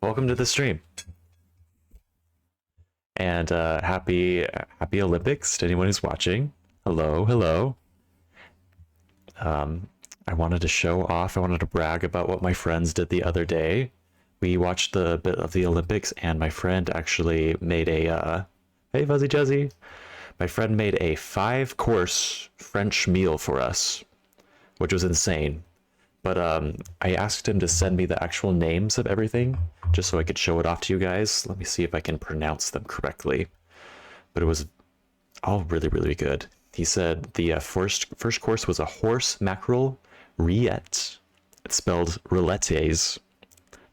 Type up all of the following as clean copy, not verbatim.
Welcome to the stream, and happy Olympics to anyone who's watching. Hello, hello. Um, I wanted to show off. I wanted to brag about what my friends did the other day. We watched the bit of the Olympics, and my friend actually made a hey Fuzzy Juzzy. My friend made a 5-course French meal for us, which was insane. But I asked him to send me the actual names of everything, just so I could show it off to you guys. Let me see if I can pronounce them correctly. But it was all really, really good. He said the first course was a horse mackerel rillette. It's spelled rillettes,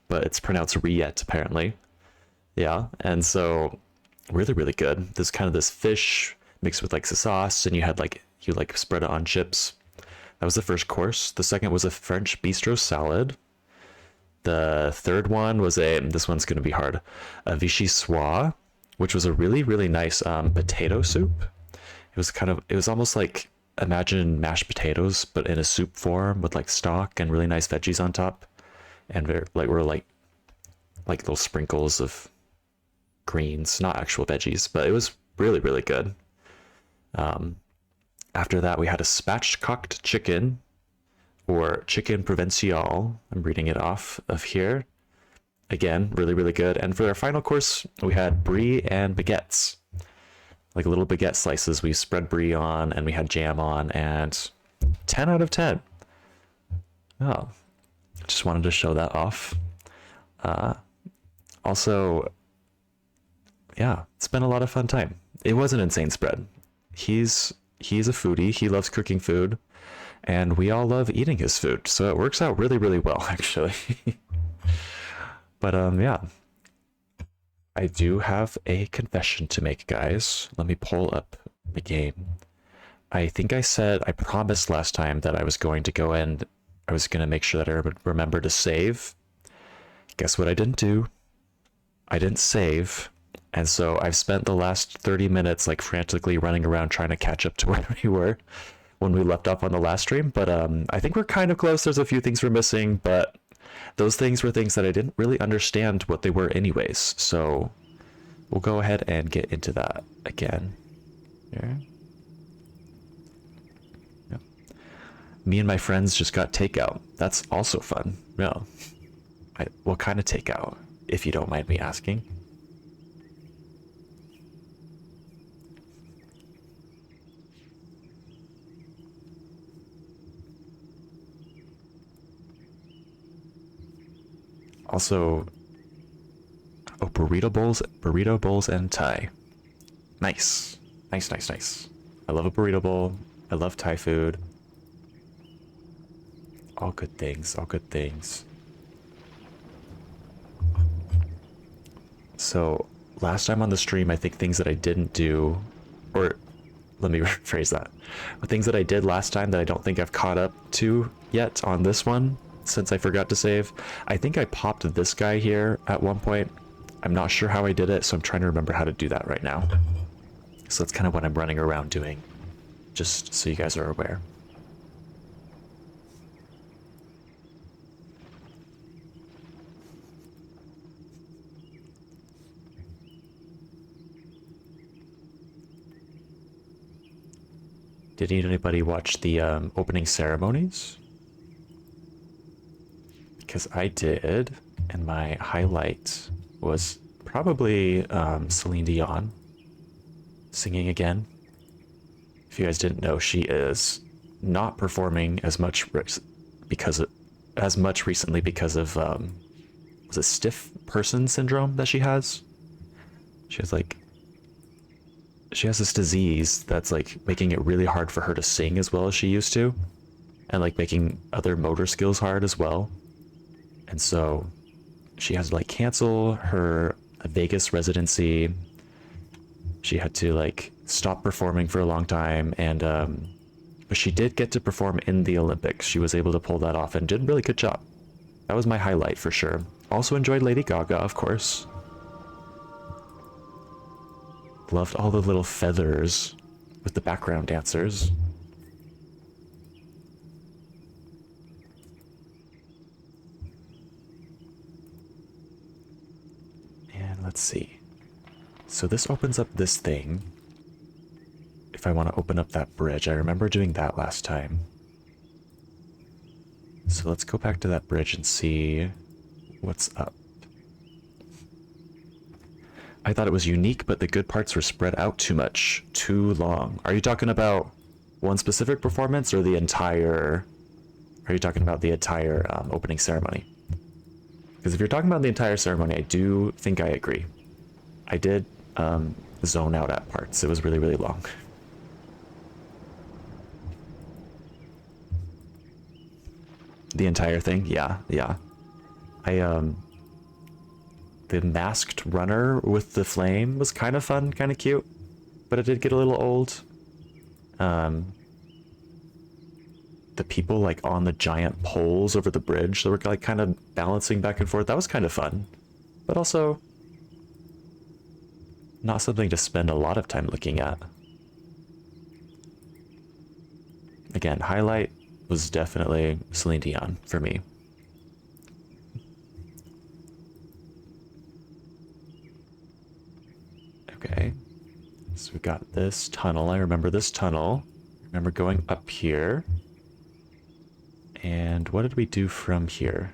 but it's pronounced rillette apparently. Yeah, and so really, really good. This kind of this fish mixed with like sauce, and you spread it on chips. That was the first course. The second was a French bistro salad. The third one was this one's going to be hard, a vichyssoise, which was a really, really nice potato soup. It was almost like, imagine mashed potatoes, but in a soup form with like stock and really nice veggies on top. And like little sprinkles of greens, not actual veggies, but it was really, really good. After that, we had a spatchcocked chicken, or chicken provincial. I'm reading it off of here. Again, really, really good. And for our final course, we had brie and baguettes. like little baguette slices. We spread brie on and we had jam on, and 10 out of 10. Oh, just wanted to show that off. Also, yeah, it's been a lot of fun time. It was an insane spread. He's a foodie. He loves cooking food, and we all love eating his food. So it works out really, really well, actually. But yeah, I do have a confession to make, guys. Let me pull up the game. I think I promised last time that I was going to go and I was going to make sure that I would remember to save. Guess what I didn't do? I didn't save. And so I've spent the last 30 minutes like frantically running around trying to catch up to where we were when we left off on the last stream. But I think we're kind of close. There's a few things we're missing, but those things were things that I didn't really understand what they were anyways. So we'll go ahead and get into that again. Here. Yeah. Me and my friends just got takeout. That's also fun. Yeah. What kind of takeout, if you don't mind me asking? Also, oh, burrito bowls and Thai. Nice. Nice, nice, nice. I love a burrito bowl. I love Thai food. All good things, all good things. So, last time on the stream, I think things that I didn't do, or let me rephrase that. Things that I did last time that I don't think I've caught up to yet on this one, since I forgot to save. I think I popped this guy here at one point. I'm not sure how I did it, so I'm trying to remember how to do that right now. So that's kind of what I'm running around doing, just so you guys are aware. Did anybody watch the opening ceremonies? Because I did, and my highlight was probably Celine Dion singing again. If you guys didn't know, she is not performing as much recently because of was it stiff person syndrome that she has? She has this disease that's like making it really hard for her to sing as well as she used to, and like making other motor skills hard as well. And so she had to like cancel her Vegas residency. She had to like stop performing for a long time, and but she did get to perform in the Olympics. She was able to pull that off and did a really good job. That was my highlight for sure. Also enjoyed Lady Gaga, of course. Loved all the little feathers with the background dancers. And let's see. So this opens up this thing. If I want to open up that bridge, I remember doing that last time. So let's go back to that bridge and see what's up. I thought it was unique, but the good parts were spread out too much, too long. Are you talking about one specific performance or the entire... Are you talking about the entire opening ceremony? Because if you're talking about the entire ceremony, I do think I agree. I did zone out at parts. It was really, really long. The entire thing? Yeah, yeah. The masked runner with the flame was kind of fun, kind of cute, but it did get a little old. The people like on the giant poles over the bridge that were like kind of balancing back and forth, that was kind of fun, but also not something to spend a lot of time looking at. Again, highlight was definitely Celine Dion for me. Okay, so we got this tunnel. I remember this tunnel. I remember going up here. And what did we do from here?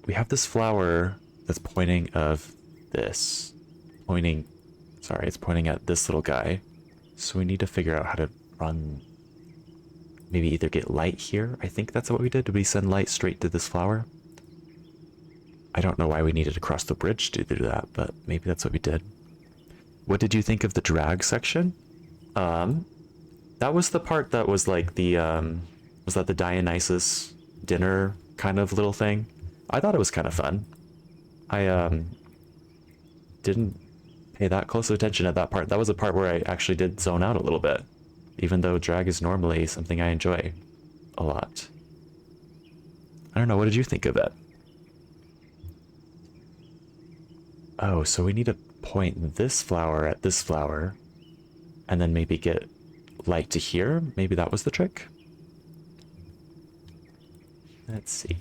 We have this flower that's pointing of this. Pointing Sorry, it's pointing at this little guy. So we need to figure out how to run... Maybe either get light here. I think that's what we did. Did we send light straight to this flower? I don't know why we needed to cross the bridge to do that, but maybe that's what we did. What did you think of the drag section? That was the part that was like the, was that the Dionysus dinner kind of little thing? I thought it was kind of fun. I, didn't pay that close attention at that part. That was a part where I actually did zone out a little bit, even though drag is normally something I enjoy a lot. I don't know, what did you think of it? Oh, so we need to point this flower at this flower, and then maybe get light to here? Maybe that was the trick? Let's see.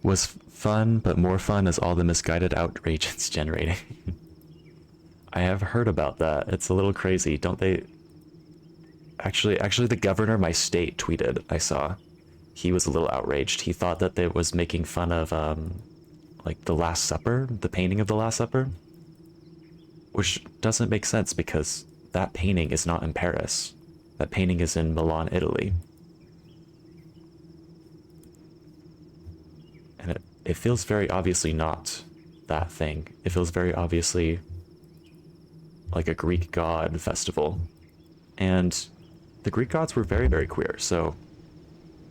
Was fun, but more fun is all the misguided outrage it's generating. I have heard about that. It's a little crazy, don't they? Actually, the governor of my state tweeted, I saw. He was a little outraged. He thought that it was making fun of, like, the Last Supper, the painting of the Last Supper. Which doesn't make sense because that painting is not in Paris. That painting is in Milan, Italy. And it feels very obviously not that thing. It feels very obviously like a Greek god festival. And the Greek gods were very, very queer, so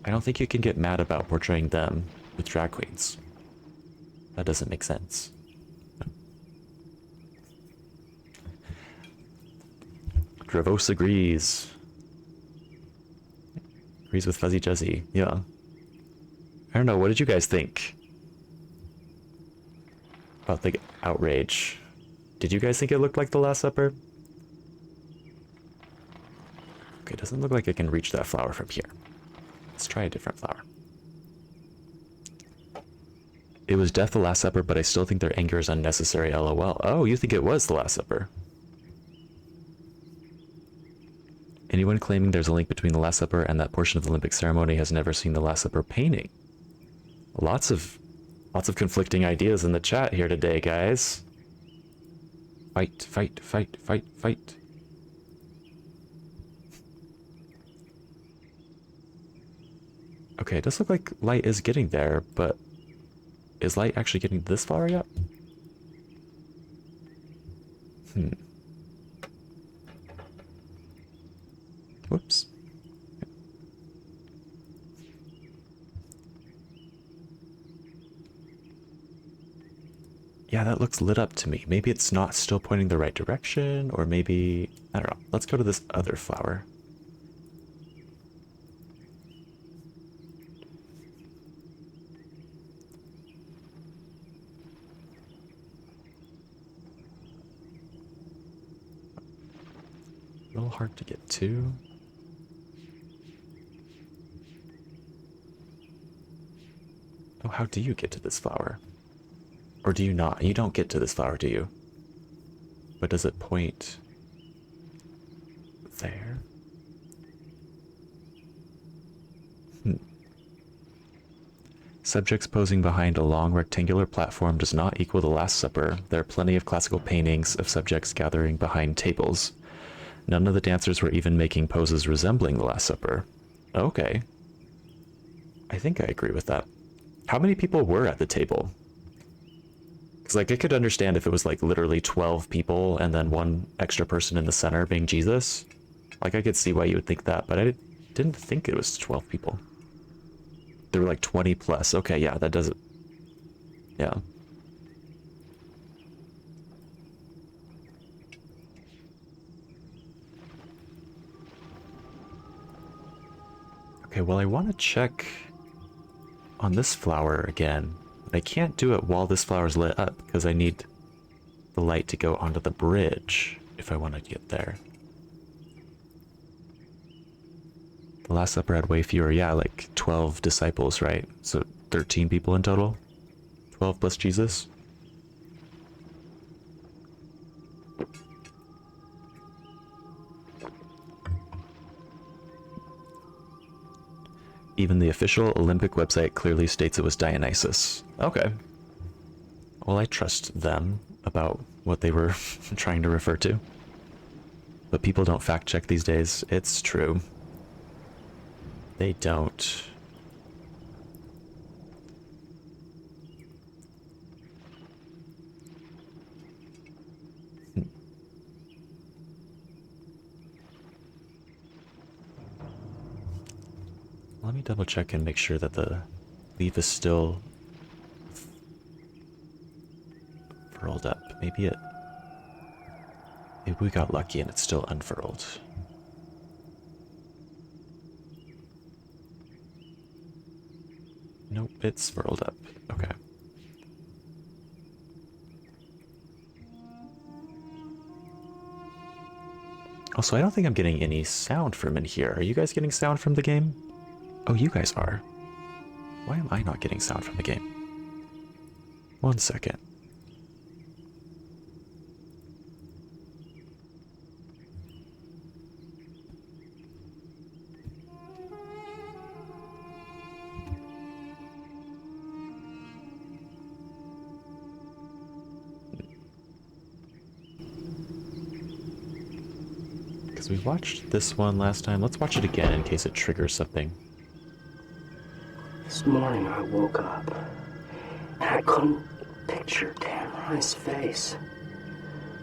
I don't think you can get mad about portraying them with drag queens. That doesn't make sense. Dravos agrees. Agrees with Fuzzy Juzzy, yeah. I don't know, what did you guys think about the outrage? Did you guys think it looked like the Last Supper? Okay, it doesn't look like I can reach that flower from here. Let's try a different flower. It was death the Last Supper, but I still think their anger is unnecessary, lol. Oh, you think it was the Last Supper? Anyone claiming there's a link between the Last Supper and that portion of the Olympic ceremony has never seen the Last Supper painting. Lots of conflicting ideas in the chat here today, guys. Fight, fight, fight, fight, fight. Okay, it does look like light is getting there, but is light actually getting this far yet? Whoops. Yeah, that looks lit up to me. Maybe it's not still pointing the right direction, or maybe... I don't know. Let's go to this other flower. A little hard to get to. Oh, how do you get to this flower? Or do you not? You don't get to this flower, do you? But does it point there? Subjects posing behind a long rectangular platform does not equal the Last Supper. There are plenty of classical paintings of subjects gathering behind tables. None of the dancers were even making poses resembling the Last Supper. Okay. I think I agree with that. How many people were at the table? Because, like, I could understand if it was, like, literally 12 people and then one extra person in the center being Jesus. Like, I could see why you would think that, but I didn't think it was 12 people. There were, like, 20 plus. Okay, yeah, that doesn't... Yeah. Okay, well, I want to check on this flower again. I can't do it while this flower's lit up because I need the light to go onto the bridge if I want to get there. The Last Supper had way fewer, yeah, like 12 disciples, right? So 13 people in total? 12 plus Jesus? Even the official Olympic website clearly states it was Dionysus. Okay. Well, I trust them about what they were trying to refer to. But people don't fact check these days. It's true. They don't. Let me double check and make sure that the leaf is still furled up. Maybe we got lucky and it's still unfurled. Nope, it's furled up. Okay. Also, I don't think I'm getting any sound from in here. Are you guys getting sound from the game? Oh, you guys are. Why am I not getting sound from the game? 1 second. Because we watched this one last time. Let's watch it again in case it triggers something. This morning I woke up and I couldn't picture Tamara's face.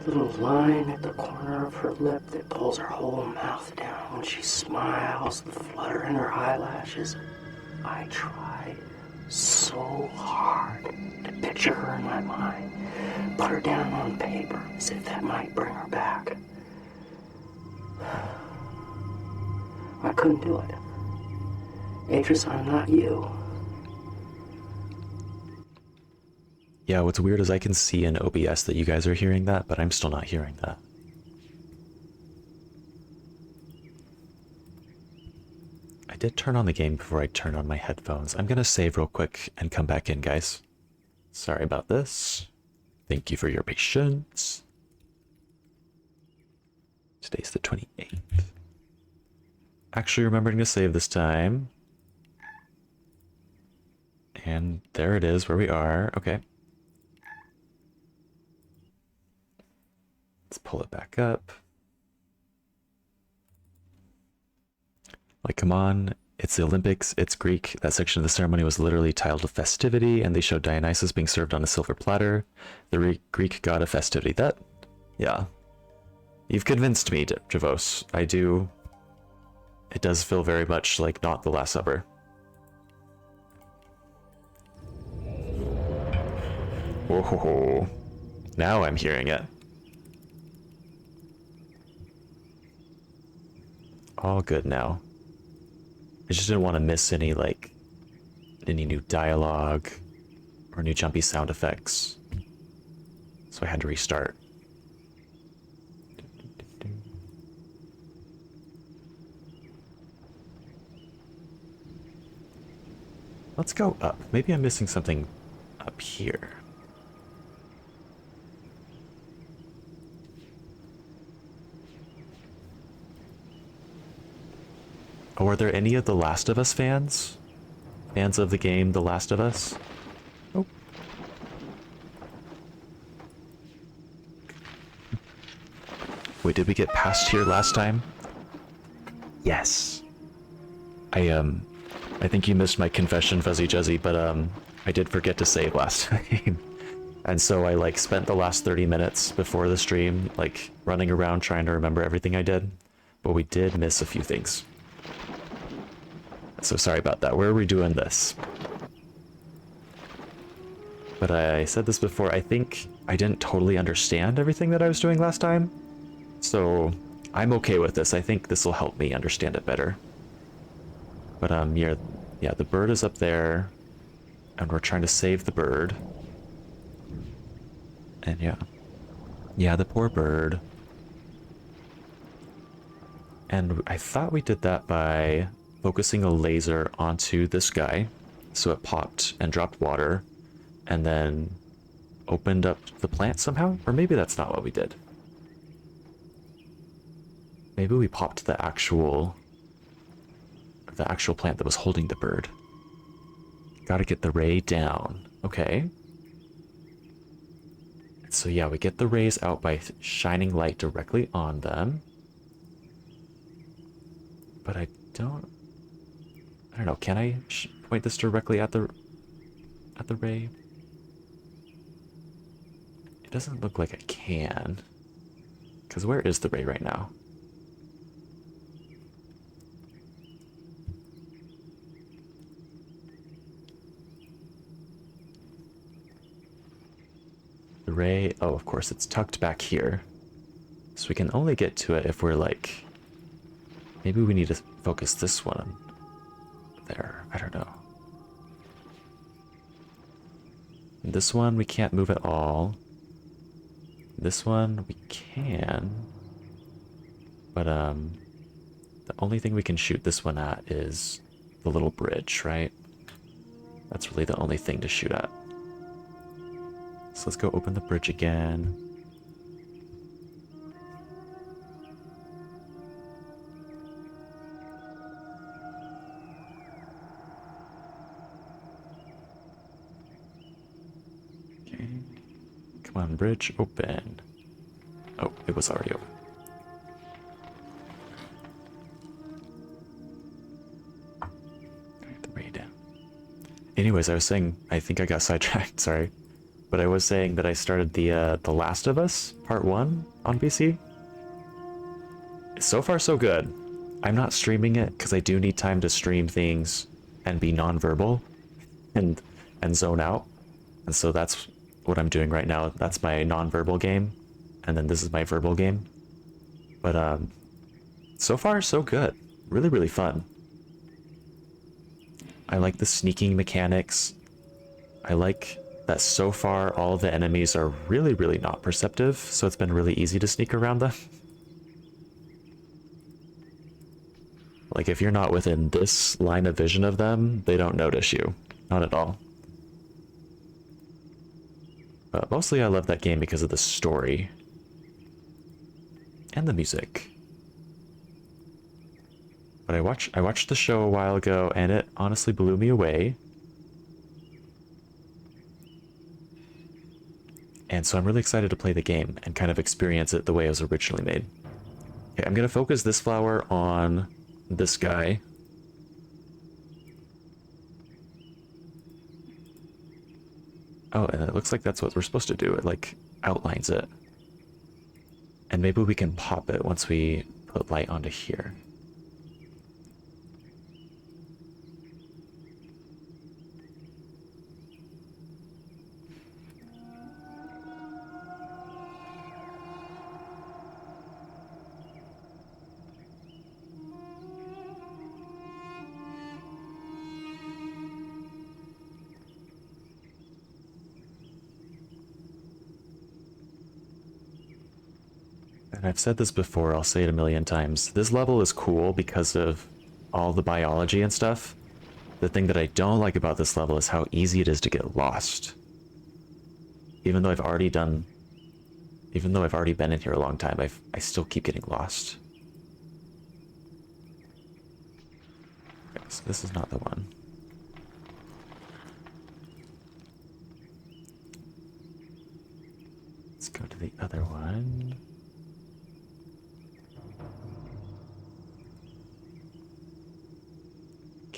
The little line at the corner of her lip that pulls her whole mouth down when she smiles, the flutter in her eyelashes. I tried so hard to picture her in my mind, put her down on paper as if that might bring her back. I couldn't do it. Atris, I'm not you. Yeah, what's weird is I can see in OBS that you guys are hearing that, but I'm still not hearing that. I did turn on the game before I turned on my headphones. I'm gonna save real quick and come back in, guys. Sorry about this. Thank you for your patience. Today's the 28th. Actually remembering to save this time. And there it is, where we are. Okay. Let's pull it back up. Like, come on. It's the Olympics. It's Greek. That section of the ceremony was literally titled Festivity, and they showed Dionysus being served on a silver platter. The Greek god of festivity. That, yeah. You've convinced me, Javos. I do. It does feel very much like not the Last Supper. Oh, now I'm hearing it. All good now. I just didn't want to miss any, like, any new dialogue or new jumpy sound effects. So I had to restart. Let's go up. Maybe I'm missing something up here. Oh, are there any of the Last of Us fans? Fans of the game The Last of Us? Oh. Wait, did we get past here last time? Yes. I think you missed my confession, Fuzzy Juzzy, but I did forget to save last time. And so I like spent the last 30 minutes before the stream like running around trying to remember everything I did. But we did miss a few things. So sorry about that. Where are we doing this? But I said this before, I think I didn't totally understand everything that I was doing last time. So I'm okay with this. I think this will help me understand it better. But yeah, the bird is up there. And we're trying to save the bird. And yeah. Yeah, the poor bird. And I thought we did that by focusing a laser onto this guy, so it popped and dropped water, and then opened up the plant somehow? Or maybe that's not what we did. Maybe we popped the actual... the actual plant that was holding the bird. Gotta get the ray down. Okay. So yeah, we get the rays out by shining light directly on them. But I don't know, can I point this directly at the ray? It doesn't look like I can. Because where is the ray right now? The ray, oh, of course, it's tucked back here. So we can only get to it if we're like, maybe we need to focus this one there. I don't know. This one we can't move at all. This one we can. But the only thing we can shoot this one at is the little bridge, right? That's really the only thing to shoot at. So let's go open the bridge again. Okay. Come on, bridge, open. Oh, it was already open. The ray down. Anyways, I was saying, I think I got sidetracked, sorry. But I was saying that I started the Last of Us Part 1 on PC. So far, so good. I'm not streaming it because I do need time to stream things and be nonverbal and zone out. And so that's what I'm doing right now. That's my nonverbal game. And then this is my verbal game. But so far, so good. Really, really fun. I like the sneaking mechanics. I like that so far all the enemies are really, really not perceptive, so it's been really easy to sneak around them. Like, if you're not within this line of vision of them, they don't notice you. Not at all. But mostly I love that game because of the story. And the music. But I watched the show a while ago, and it honestly blew me away. And so I'm really excited to play the game and kind of experience it the way it was originally made. Okay, I'm going to focus this flower on this guy. Oh, and it looks like that's what we're supposed to do. It, like, outlines it. And maybe we can pop it once we put light onto here. And I've said this before, I'll say it a million times. This level is cool because of all the biology and stuff. The thing that I don't like about this level is how easy it is to get lost. Even though I've already been in here a long time, I still keep getting lost. Okay, so this is not the one. Let's go to the other one.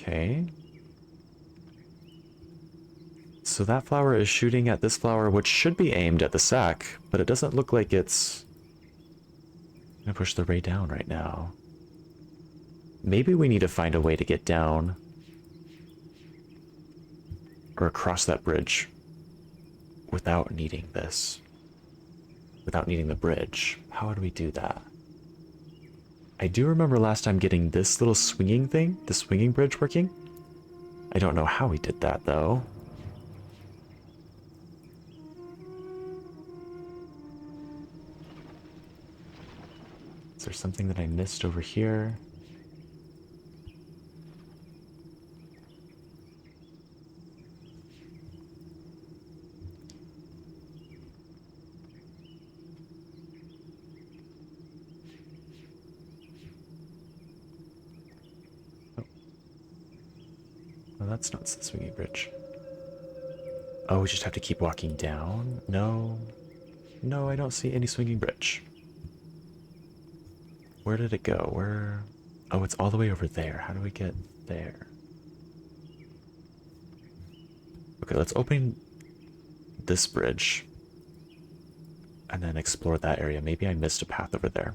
Okay. So that flower is shooting at this flower, which should be aimed at the sac, but it doesn't look like it's... I'm gonna push the ray down right now. Maybe we need to find a way to get down or across that bridge without needing this. Without needing the bridge. How would we do that? I do remember last time getting this little swinging thing, the swinging bridge working. I don't know how we did that though. Is there something that I missed over here? Oh, that's not the swinging bridge. Oh, we just have to keep walking down? No. No, I don't see any swinging bridge. Where did it go? Where? Oh, it's all the way over there. How do we get there? Okay, let's open this bridge and then explore that area. Maybe I missed a path over there.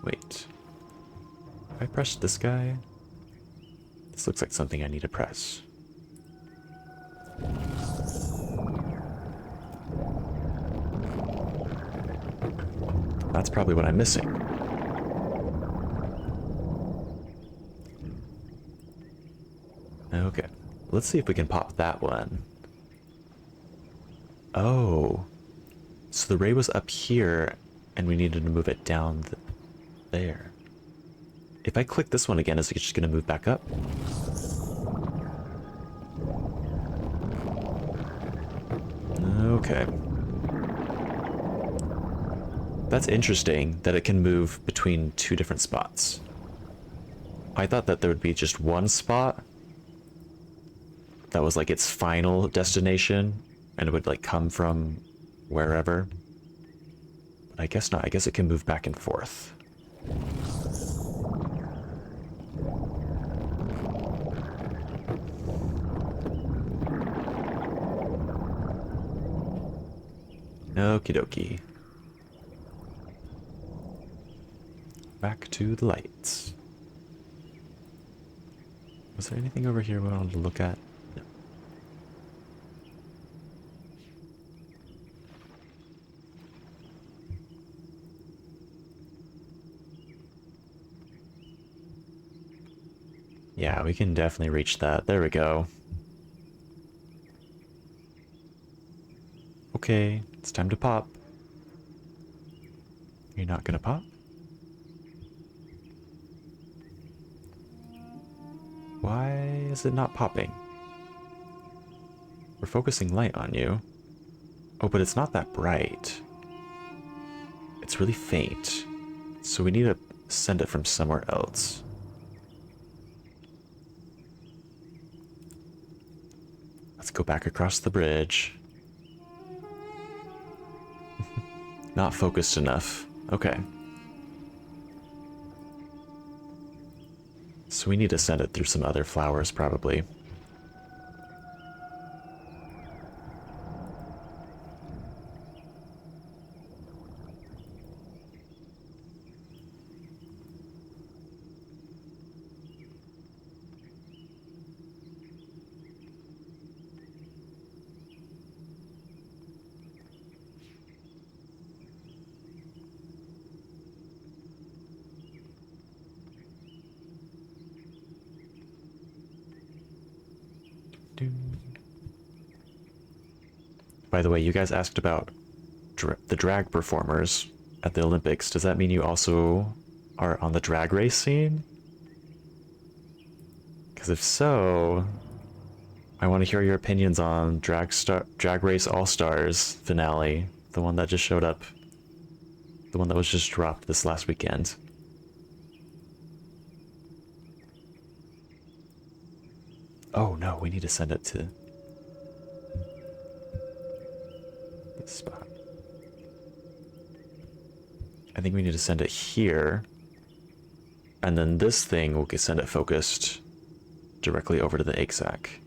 Wait. If I press this guy, this looks like something I need to press. That's probably what I'm missing. Okay, let's see if we can pop that one. Oh, so the ray was up here and we needed to move it down there. If I click this one again, is it just going to move back up? Okay. That's interesting that it can move between two different spots. I thought that there would be just one spot that was like its final destination and it would like come from wherever. But I guess not. I guess it can move back and forth. Okie dokie. Back to the lights. Was there anything over here we wanted to look at? No. Yeah, we can definitely reach that. There we go. Okay, it's time to pop. You're not gonna pop? Why is it not popping? We're focusing light on you. Oh, but it's not that bright. It's really faint. So we need to send it from somewhere else. Let's go back across the bridge. Not focused enough. Okay. So we need to send it through some other flowers, probably. By the way, you guys asked about the drag performers at the Olympics. Does that mean you also are on the drag race scene? Because if so, I want to hear your opinions on Drag Race All-Stars finale, the one that just showed up, the one that was just dropped this last weekend. Oh no, we need to send it to this spot. I think we need to send it here, and then this thing will send it focused directly over to the egg sac.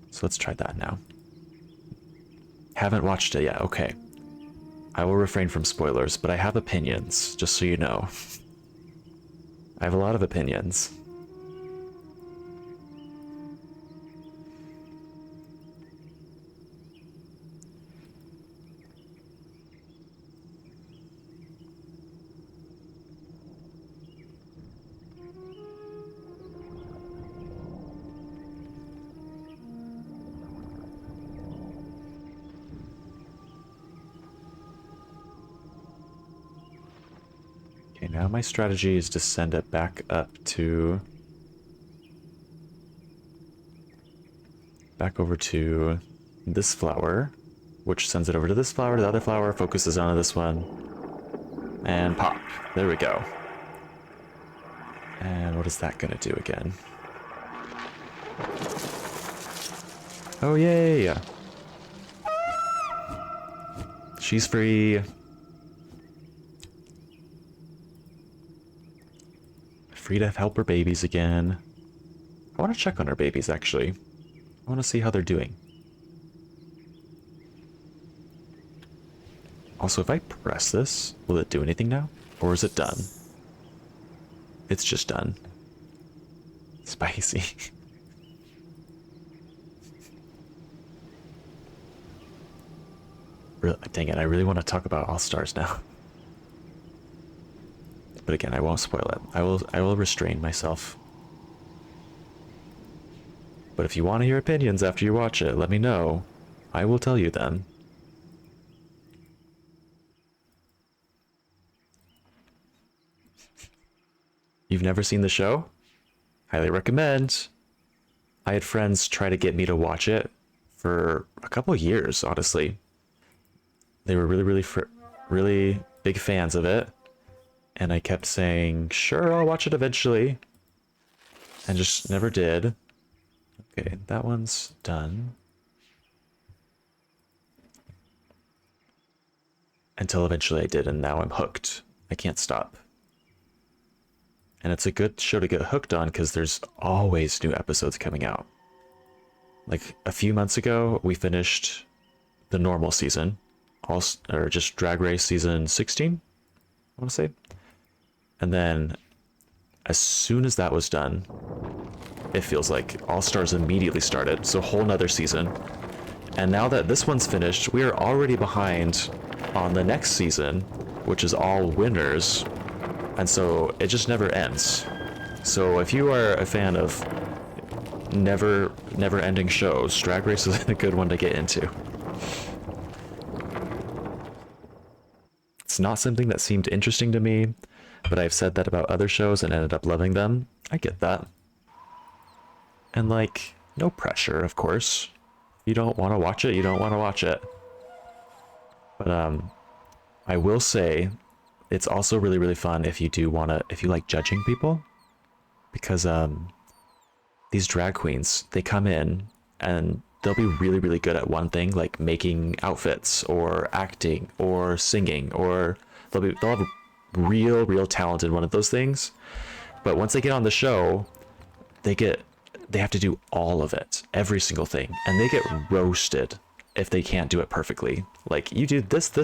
So let's try that now. Haven't watched it yet, okay. I will refrain from spoilers, but I have opinions, just so you know. I have a lot of opinions. Okay, now my strategy is to send it back up to back over to this flower, which sends it over to this flower, to the other flower, focuses on this one, and pop. There we go. And what is that gonna do again? Oh, yay! She's free. Free to help her babies again. I want to check on her babies, actually. I want to see how they're doing. Also, if I press this, will it do anything now? Or is it done? It's just done. Spicy. Dang it, I really want to talk about All-Stars now. But again, I won't spoil it. I will restrain myself. But if you want to hear opinions after you watch it, let me know. I will tell you them. You've never seen the show? Highly recommend. I had friends try to get me to watch it for a couple of years, honestly. They were really big fans of it. And I kept saying, sure, I'll watch it eventually. And just never did. Okay, that one's done. Until eventually I did, and now I'm hooked. I can't stop. And it's a good show to get hooked on because there's always new episodes coming out. Like a few months ago, we finished the normal season, or just Drag Race season 16, I want to say. And then as soon as that was done, it feels like All Stars immediately started, so a whole nother season. And now that this one's finished, we are already behind on the next season, which is all winners. And so it just never ends. So if you are a fan of never ending shows, Drag Race is a good one to get into. It's not something that seemed interesting to me, but I've said that about other shows and ended up loving them. I get that. And like, no pressure, of course. If you don't want to watch it, you don't want to watch it. But I will say it's also really fun if you do want to, if you like judging people, because these drag queens, they come in and they'll be really good at one thing, like making outfits or acting or singing, or they'll have real talent in one of those things. But once they get on the show, they have to do all of it, every single thing, and they get roasted if they can't do it perfectly. Like, you do this,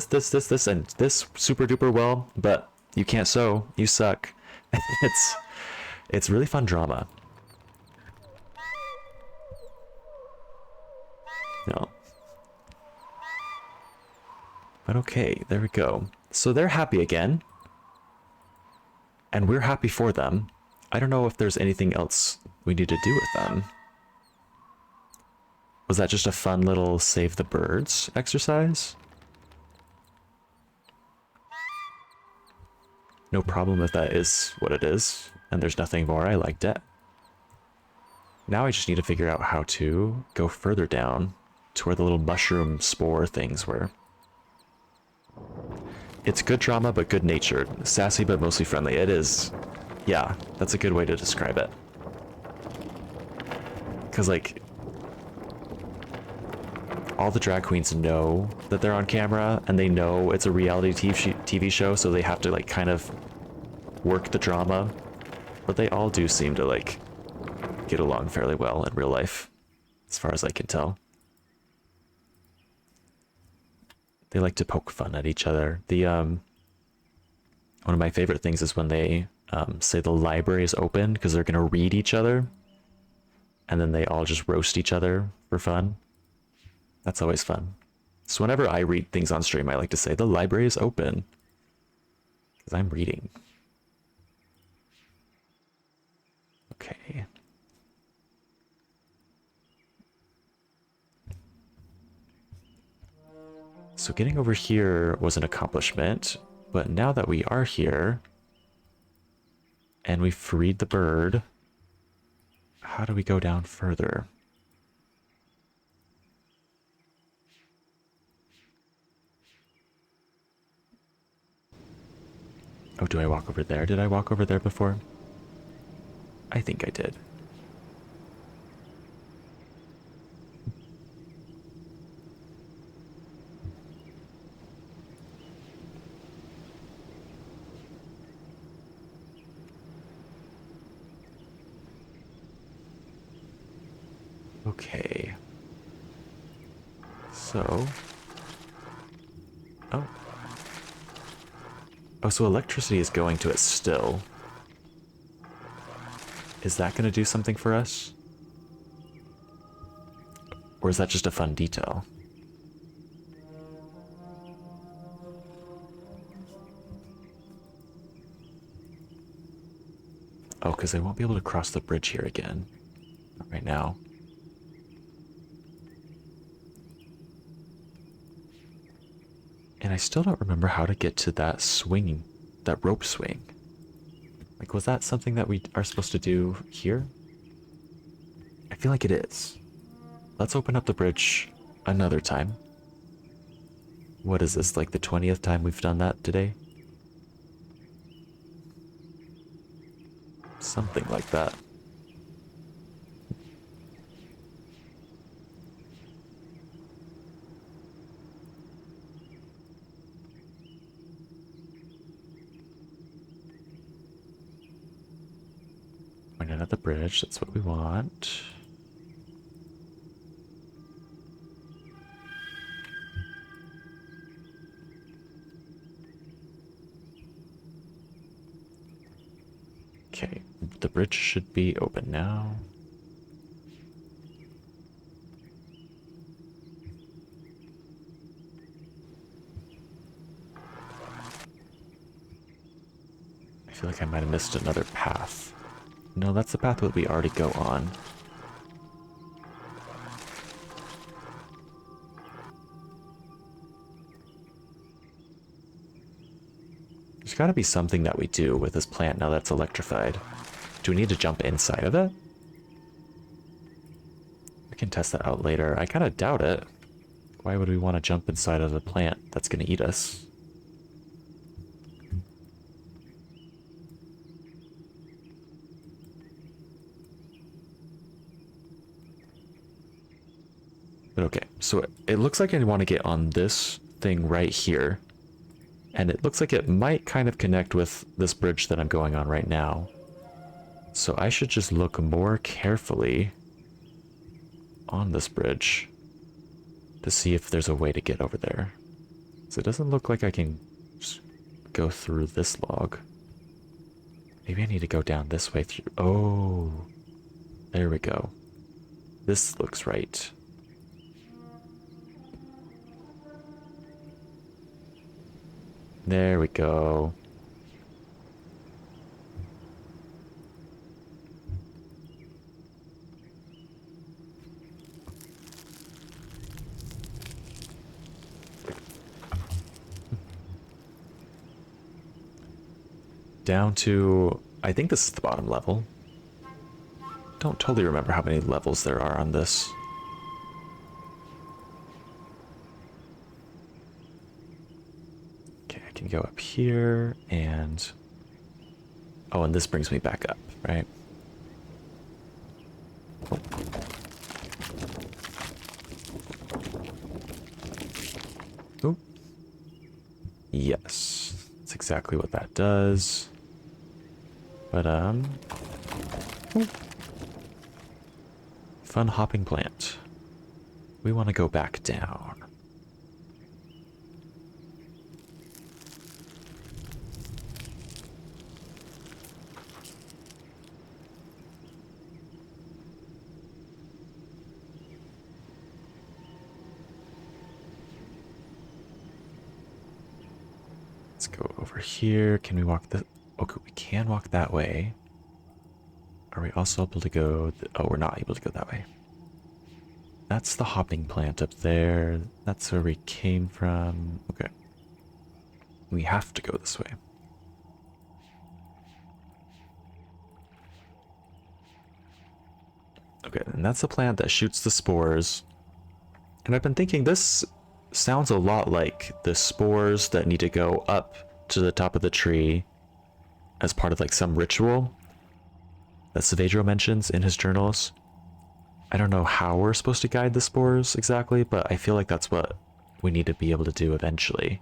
and this super duper well, but you can't sew, you suck. It's really fun drama. No. But okay, there we go. So they're happy again. And we're happy for them. I don't know if there's anything else we need to do with them. Was that just a fun little save the birds exercise? No problem if that is what it is, and there's nothing more. I liked it. Now I just need to figure out how to go further down to where the little mushroom spore things were. It's good drama, but good natured. Sassy, but mostly friendly. It is. Yeah, that's a good way to describe it. Because, like, all the drag queens know that they're on camera, and they know it's a reality TV show, so they have to, like, kind of work the drama. But they all do seem to, like, get along fairly well in real life, as far as I can tell. They like to poke fun at each other. One of my favorite things is when they say the library is open because they're gonna read each other, and then they all just roast each other for fun. That's always fun. So whenever I read things on stream, I like to say the library is open because I'm reading. Okay. So getting over here was an accomplishment, but now that we are here and we've freed the bird, how do we go down further? Oh, do I walk over there? Did I walk over there before? I think I did. Okay. So... Oh. Oh, so electricity is going to it still. Is that going to do something for us? Or is that just a fun detail? Oh, because I won't be able to cross the bridge here again. Not right now. And I still don't remember how to get to that swinging, that rope swing. Like, was that something that we are supposed to do here? I feel like it is. Let's open up the bridge another time. What is this, like the 20th time we've done that today? Something like that. Point it at the bridge, that's what we want. Okay, the bridge should be open now. I feel like I might have missed another path. No, that's the path that we already go on. There's gotta be something that we do with this plant now that's electrified. Do we need to jump inside of it? We can test that out later. I kind of doubt it. Why would we want to jump inside of a plant that's gonna eat us? But okay, so it looks like I want to get on this thing right here. And it looks like it might kind of connect with this bridge that I'm going on right now. So I should just look more carefully on this bridge to see if there's a way to get over there. So it doesn't look like I can just go through this log. Maybe I need to go down this way through. Oh, there we go. This looks right. There we go. Down to, I think this is the bottom level. Don't totally remember how many levels there are on this. Okay, I can go up here and... Oh, and this brings me back up, right? Oh. Ooh. Yes, that's exactly what that does. But, ooh. Fun hopping plant. We want to go back down. Let's go over here. Can we walk the... Okay, we can walk that way. Are we also able to go... Oh, we're not able to go that way. That's the hopping plant up there. That's where we came from. Okay. We have to go this way. Okay, and that's the plant that shoots the spores. And I've been thinking this sounds a lot like the spores that need to go up to the top of the tree as part of like some ritual that Saavedro mentions in his journals. I don't know how we're supposed to guide the spores exactly, but I feel like that's what we need to be able to do eventually.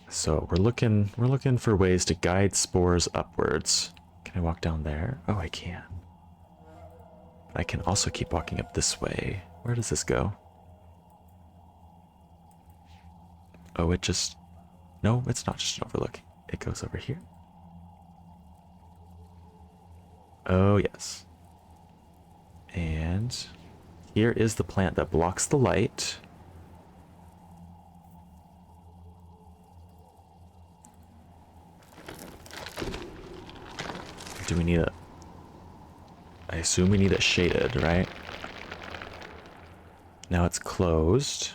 So we're looking for ways to guide spores upwards. Can I walk down there? Oh, I can. I can also keep walking up this way. Where does this go? Oh, it just... No, it's not just an overlook. It goes over here. Oh, yes. And here is the plant that blocks the light. Do we need it? I assume we need it shaded, right? Now it's closed.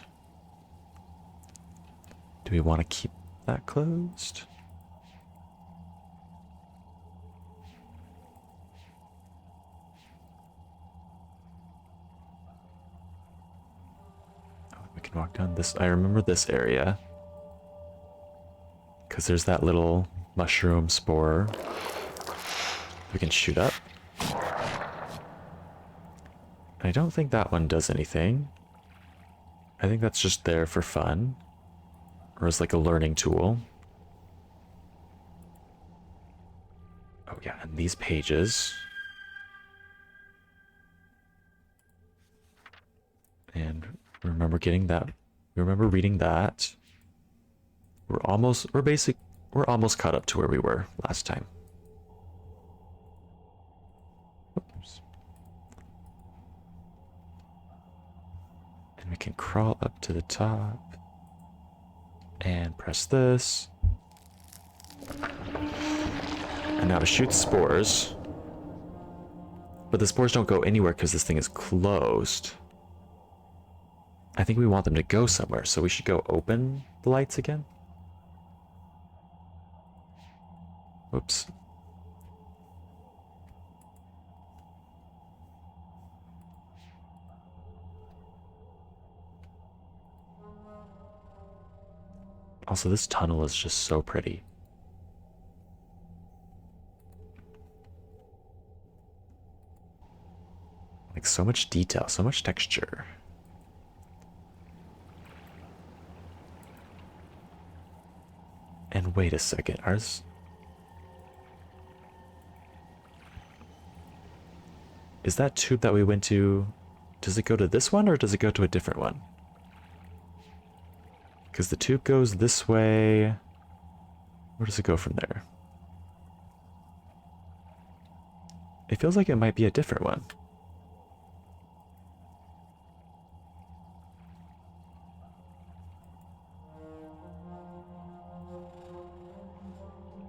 Do we want to keep that closed? Oh, we can walk down this. I remember this area. Because there's that little mushroom spore we can shoot up. I don't think that one does anything. I think that's just there for fun. Or as like a learning tool. Oh yeah, and these pages. And remember getting that. Remember reading that. We're almost caught up to where we were last time. Oops. And we can crawl up to the top. And press this. And now to shoot spores. But the spores don't go anywhere because this thing is closed. I think we want them to go somewhere, so we should go open the lights again. Whoops. Also, this tunnel is just so pretty. Like, so much detail, so much texture. And wait a second, ours... Is that tube that we went to... Does it go to this one, or does it go to a different one? Because the tube goes this way... Where does it go from there? It feels like it might be a different one.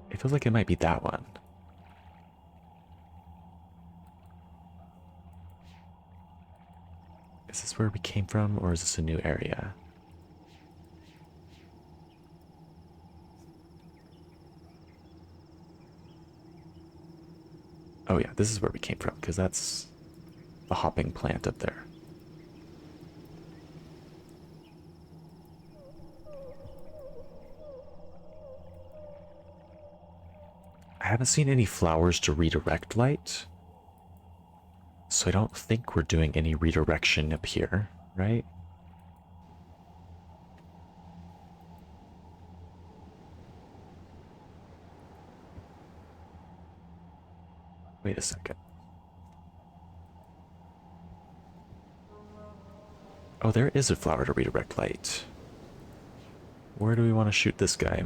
It feels like it might be that one. Is this where we came from, or is this a new area? Oh yeah, this is where we came from, because that's the hopping plant up there. I haven't seen any flowers to redirect light. So I don't think we're doing any redirection up here, right? Wait a second. Oh, there is a flower to redirect light. Where do we want to shoot this guy?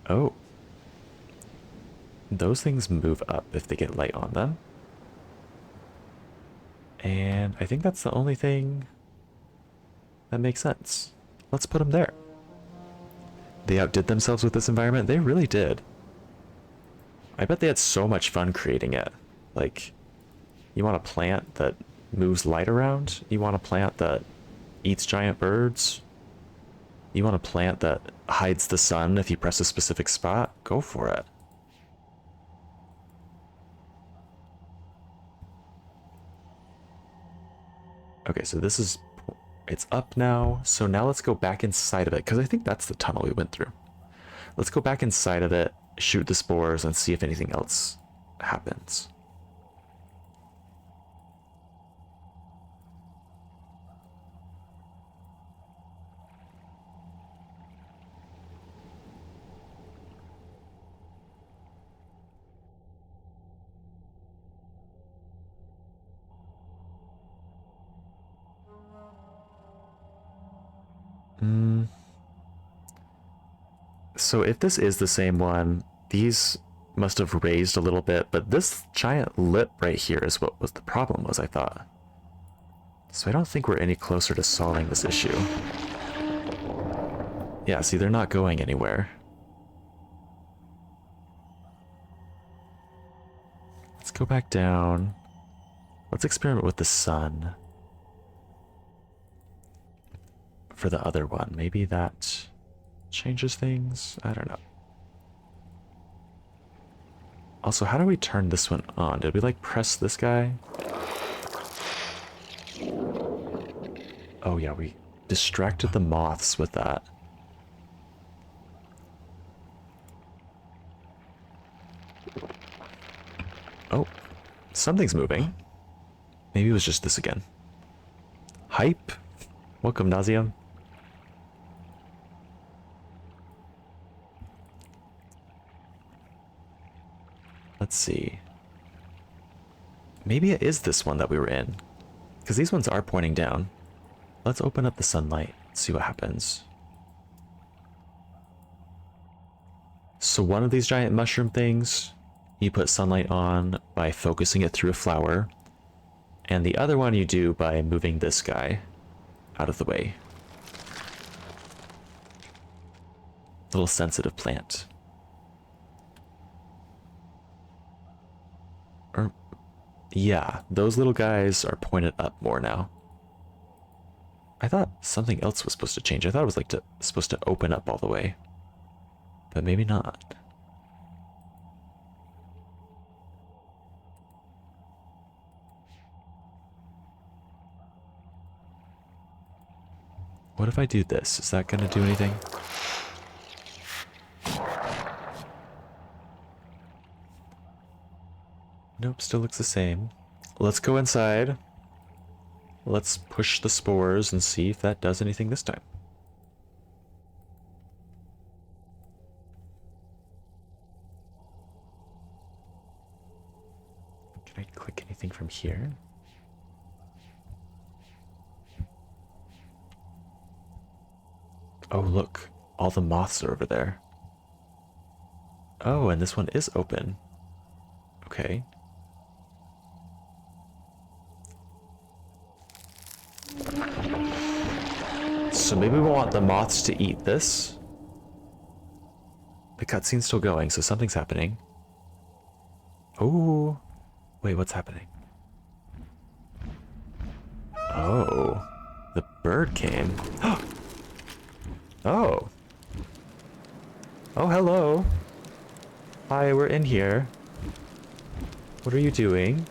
Oh. Those things move up if they get light on them. And I think that's the only thing that makes sense. Let's put them there. They outdid themselves with this environment. They really did. I bet they had so much fun creating it. Like, you want a plant that moves light around? You want a plant that eats giant birds? You want a plant that hides the sun if you press a specific spot? Go for it. Okay, so this is... It's up now. So now let's go back inside of it, because I think that's the tunnel we went through. Let's go back inside of it, shoot the spores, and see if anything else happens. So if this is the same one, these must have raised a little bit, but this giant lip right here is what was the problem was, I thought. So I don't think we're any closer to solving this issue. Yeah, see, they're not going anywhere. Let's go back down. Let's experiment with the sun. For the other one, maybe that changes things? I don't know. Also, how do we turn this one on? Did we like press this guy? Oh yeah, we distracted the moths with that. Oh, something's moving. Maybe it was just this again. Hype? Welcome, Nauseum. Let's see. Maybe it is this one that we were in. Because these ones are pointing down. Let's open up the sunlight, see what happens. So one of these giant mushroom things, you put sunlight on by focusing it through a flower. And the other one you do by moving this guy out of the way. Little sensitive plant. Or, yeah, those little guys are pointed up more now. I thought something else was supposed to change. I thought it was like supposed to open up all the way. But maybe not. What if I do this? Is that gonna do anything? Nope, still looks the same. Let's go inside. Let's push the spores and see if that does anything this time. Can I click anything from here? Oh, look. All the moths are over there. Oh, and this one is open. Okay. So maybe we want the moths to eat this. The cutscene's still going, so something's happening. Oh. Wait, what's happening? Oh. The bird came. Oh. Oh, hello. Hi, we're in here. What are you doing?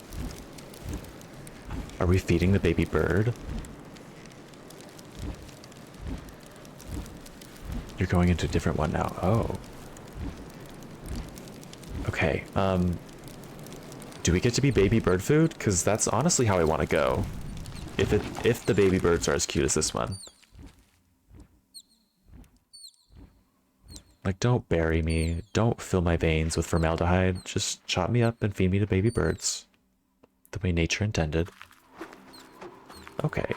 Are we feeding the baby bird? You're going into a different one now. Oh. Okay, do we get to be baby bird food? Because that's honestly how I want to go. If the baby birds are as cute as this one. Like, don't bury me. Don't fill my veins with formaldehyde. Just chop me up and feed me to baby birds. The way nature intended. Okay.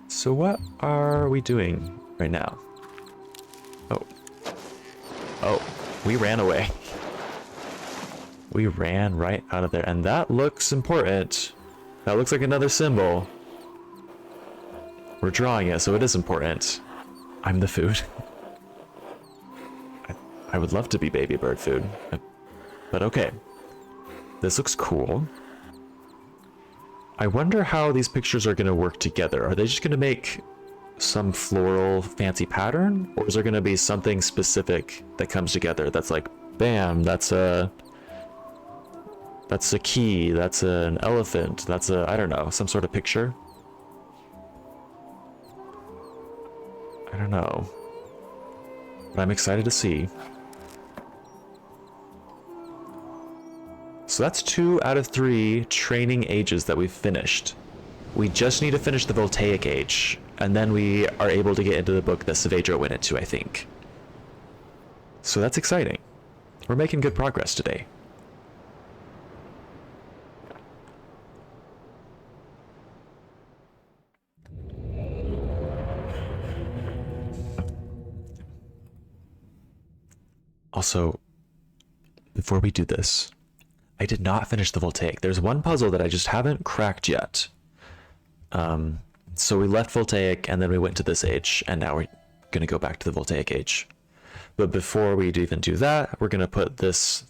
So what are we doing right now? Oh. Oh, we ran away. We ran right out of there. And that looks important. That looks like another symbol. We're drawing it, so it is important. I'm the food. I would love to be baby bird food, but okay. This looks cool. I wonder how these pictures are going to work together. Are they just going to make some floral fancy pattern? Or is there going to be something specific that comes together that's like, bam, that's a That's a key, that's an elephant, that's a, I don't know, some sort of picture. I don't know. But I'm excited to see. So that's 2 out of 3 training ages that we've finished. We just need to finish the Voltaic Age, and then we are able to get into the book that Saavedra went into, I think. So that's exciting. We're making good progress today. Also, before we do this, I did not finish the Voltaic. There's one puzzle that I just haven't cracked yet. So we left Voltaic and then we went to this age, and now we're going to go back to the Voltaic Age. But before we even do that, we're going to put this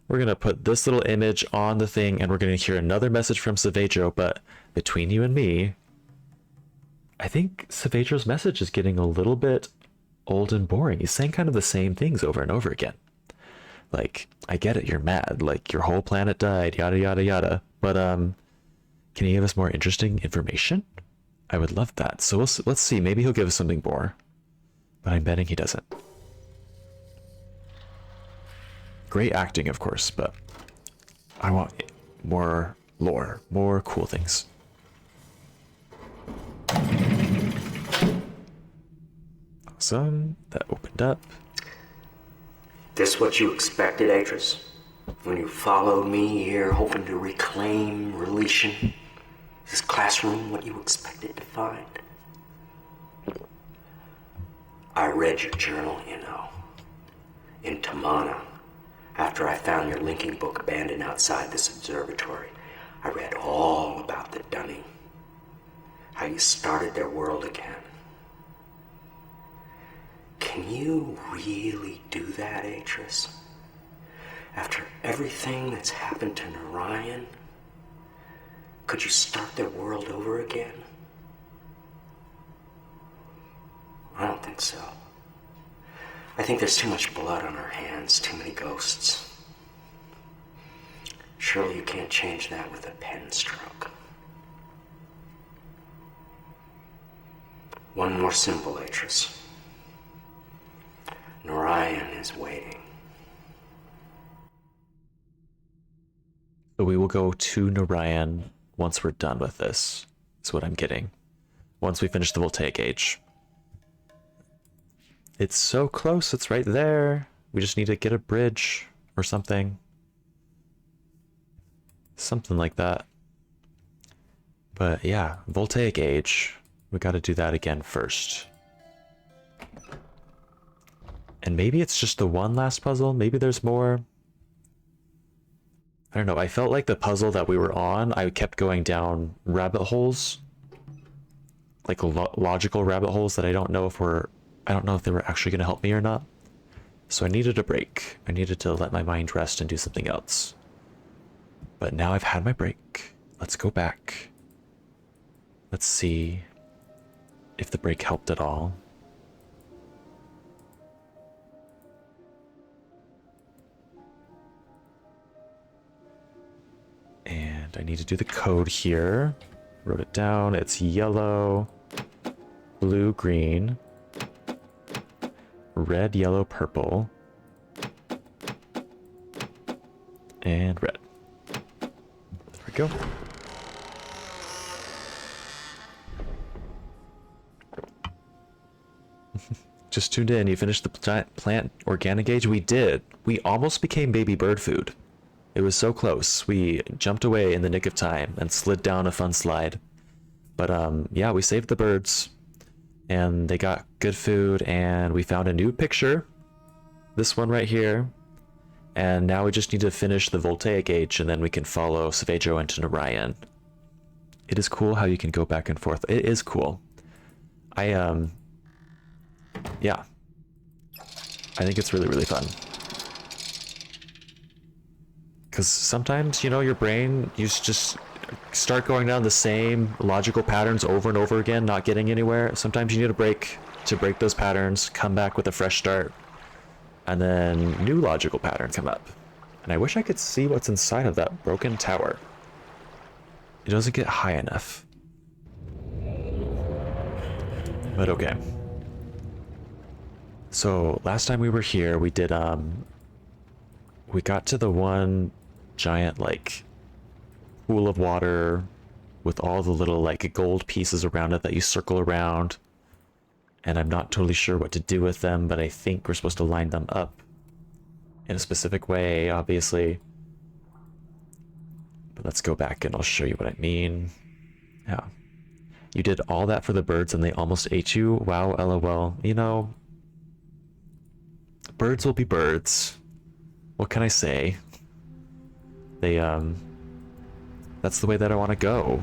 little image on the thing, and we're going to hear another message from Saavedra. But between you and me, I think Saavedra's message is getting a little bit old and boring. He's saying kind of the same things over and over again. Like, I get it, you're mad, like your whole planet died, yada yada yada, but can you give us more interesting information? I would love that. So let's see, maybe he'll give us something more, but I'm betting he doesn't. Great acting, of course, but I want more lore, more cool things. Awesome, that opened up. This what you expected, Atris? When you followed me here hoping to reclaim Relation? Is classroom what you expected to find? I read your journal, you know. In Tamana, after I found your linking book abandoned outside this observatory, I read all about the Dunning. How you started their world again. Can you really do that, Atris? After everything that's happened to Narayan, could you start their world over again? I don't think so. I think there's too much blood on our hands, too many ghosts. Surely you can't change that with a pen stroke. One more symbol, Atris. Narayan is waiting. So we will go to Narayan once we're done with this. That's what I'm getting. Once we finish the Voltaic Age. It's so close, it's right there. We just need to get a bridge or something. Something like that. But yeah, Voltaic Age. We gotta do that again first. And maybe it's just the one last puzzle. Maybe there's more. I don't know. I felt like the puzzle that we were on, I kept going down rabbit holes. Like logical rabbit holes that I don't know if they were actually going to help me or not. So I needed a break. I needed to let my mind rest and do something else. But now I've had my break. Let's go back. Let's see if the break helped at all. And I need to do the code here. Wrote it down. It's yellow, blue, green, red, yellow, purple, and red. There we go. Just tuned in. You finished the plant organic age? We did. We almost became baby bird food. It was so close. We jumped away in the nick of time and slid down a fun slide. But yeah, we saved the birds and they got good food, and we found a new picture. This one right here. And now we just need to finish the Voltaic Age, and then we can follow Saavedra into Narayan. It is cool how you can go back and forth. It is cool. Yeah. I think it's really, really fun. Because sometimes, you know, your brain, you just start going down the same logical patterns over and over again, not getting anywhere. Sometimes you need a break to break those patterns, come back with a fresh start, and then new logical patterns come up. And I wish I could see what's inside of that broken tower. It doesn't get high enough. But okay. So last time we were here, we did, we got to the one giant, like, pool of water with all the little, like, gold pieces around it that you circle around. And I'm not totally sure what to do with them, but I think we're supposed to line them up in a specific way, obviously. But let's go back and I'll show you what I mean. Yeah. You did all that for the birds and they almost ate you? Wow, lol. You know, birds will be birds. What can I say? They, that's the way that I want to go.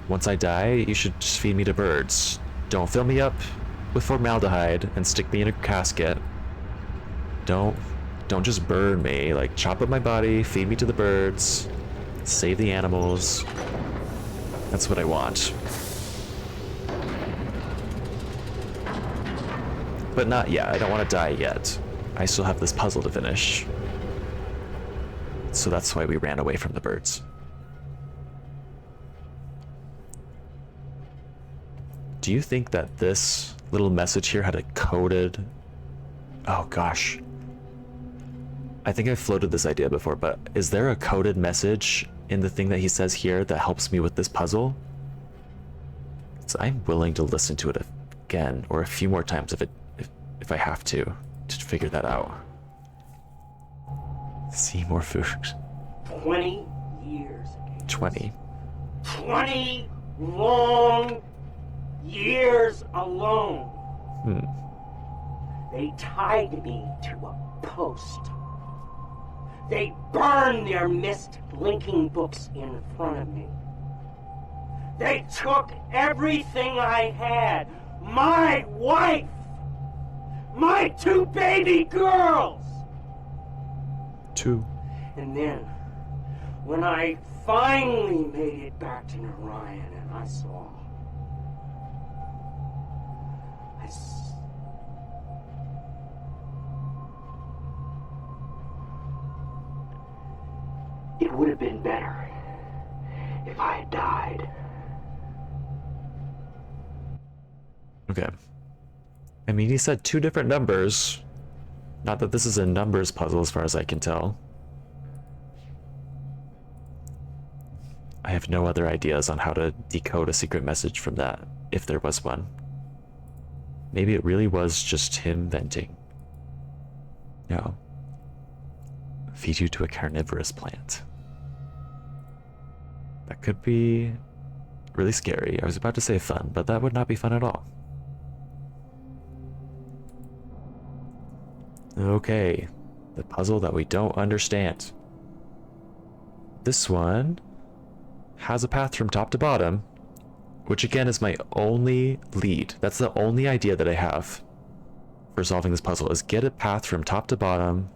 Once I die, you should just feed me to birds. Don't fill me up with formaldehyde and stick me in a casket. Don't just burn me. Like, chop up my body, feed me to the birds, save the animals. That's what I want. But not yet. I don't want to die yet. I still have this puzzle to finish. So that's why we ran away from the birds. Do you think that this little message here had a coded... Oh gosh. I think I've floated this idea before, but is there a coded message in the thing that he says here that helps me with this puzzle? So I'm willing to listen to it again, or a few more times if I have to figure that out. See more food. 20 years. 20. 20 long years alone. They tied me to a post. They burned their Myst linking books in front of me. They took everything I had. My wife. My 2 baby girls. 2. And then, when I finally made it back to Narayan and I saw... It would have been better if I had died. Okay. I mean, he said 2 different numbers. Not that this is a numbers puzzle as far as I can tell. I have no other ideas on how to decode a secret message from that, if there was one. Maybe it really was just him venting. No. Feed you to a carnivorous plant. That could be really scary. I was about to say fun, but that would not be fun at all. Okay, the puzzle that we don't understand. This one has a path from top to bottom, which again is my only lead. That's the only idea that I have for solving this puzzle, is get a path from top to bottom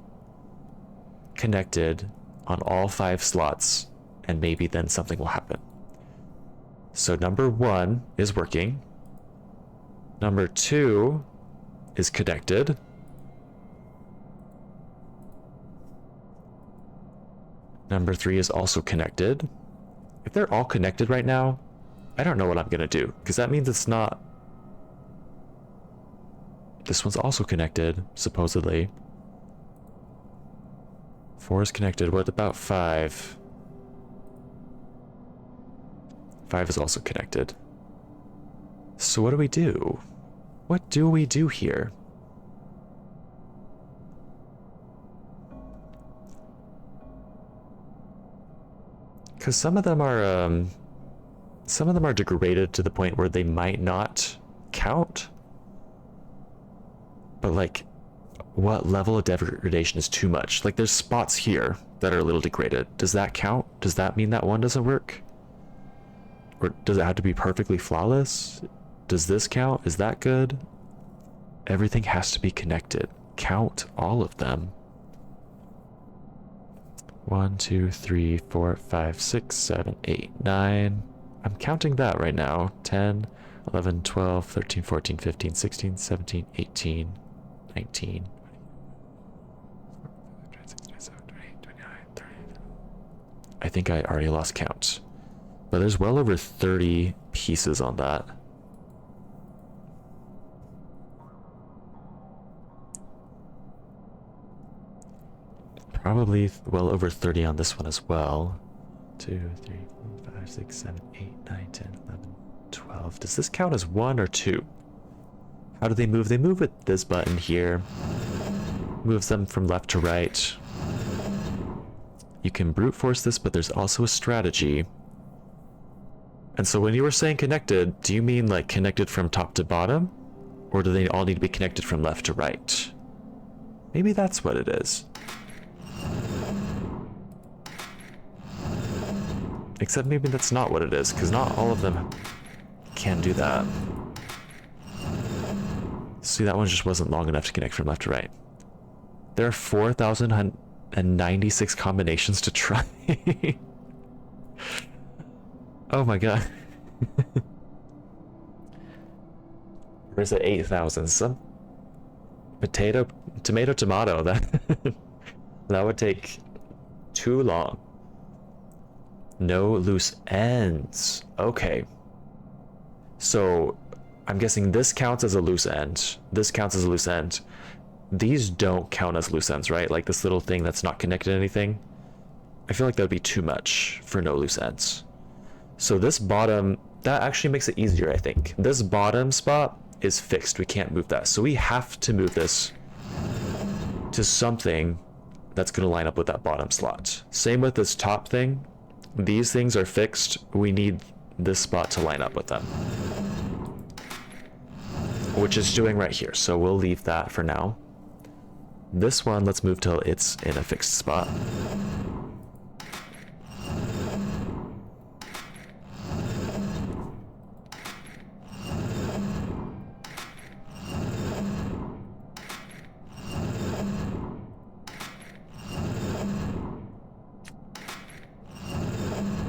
connected on all 5 slots, and maybe then something will happen. So number 1 is working. Number 2 is connected. Number 3 is also connected. If they're all connected right now, I don't know what I'm gonna do, because that means it's not... This one's also connected, supposedly. 4 is connected. What about 5? 5 is also connected. So what do we do? What do we do here? Because some of them are degraded to the point where they might not count. But like, what level of degradation is too much? Like, there's spots here that are a little degraded. Does that count? Does that mean that one doesn't work? Or does it have to be perfectly flawless? Does this count? Is that good? Everything has to be connected. Count all of them. 1, 2, 3, 4, 5, 6, 7, 8, 9. I'm counting that right now. 10, 11, 12, 13, 14, 15, 16, 17, 18, 19. I think I already lost count. But there's well over 30 pieces on that. Probably well over 30 on this one as well. 2, 3, 4, 5, 6, 7, 8, 9, 10, 11, 12. Does this count as 1 or 2? How do they move? They move with this button here. Moves them from left to right. You can brute force this, but there's also a strategy. And so when you were saying connected, do you mean like connected from top to bottom? Or do they all need to be connected from left to right? Maybe that's what it is. Except maybe that's not what it is, because not all of them can do that. See, that one just wasn't long enough to connect from left to right. There are 4,096 combinations to try. Oh my god. Where's it 8,000? Some tomato, that that would take too long. No loose ends. Okay. So I'm guessing this counts as a loose end. This counts as a loose end. These don't count as loose ends, right? Like this little thing that's not connected to anything. I feel like that would be too much for no loose ends. So this bottom, that actually makes it easier, I think. This bottom spot is fixed. We can't move that. So we have to move this to something that's going to line up with that bottom slot. Same with this top thing. These things are fixed. We need this spot to line up with them, which is doing right here. So we'll leave that for now. This one, let's move till it's in a fixed spot.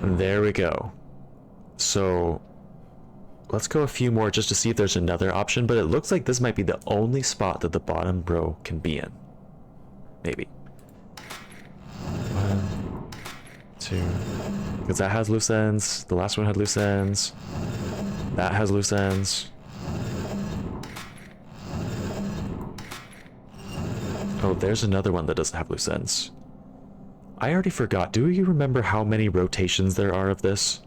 There we go. So let's go a few more just to see if there's another option, but it looks like this might be the only spot that the bottom row can be in. Maybe. 1, 2, because that has loose ends. The last one had loose ends. That has loose ends. Oh, there's another one that doesn't have loose ends. I already forgot. Do you remember how many rotations there are of this?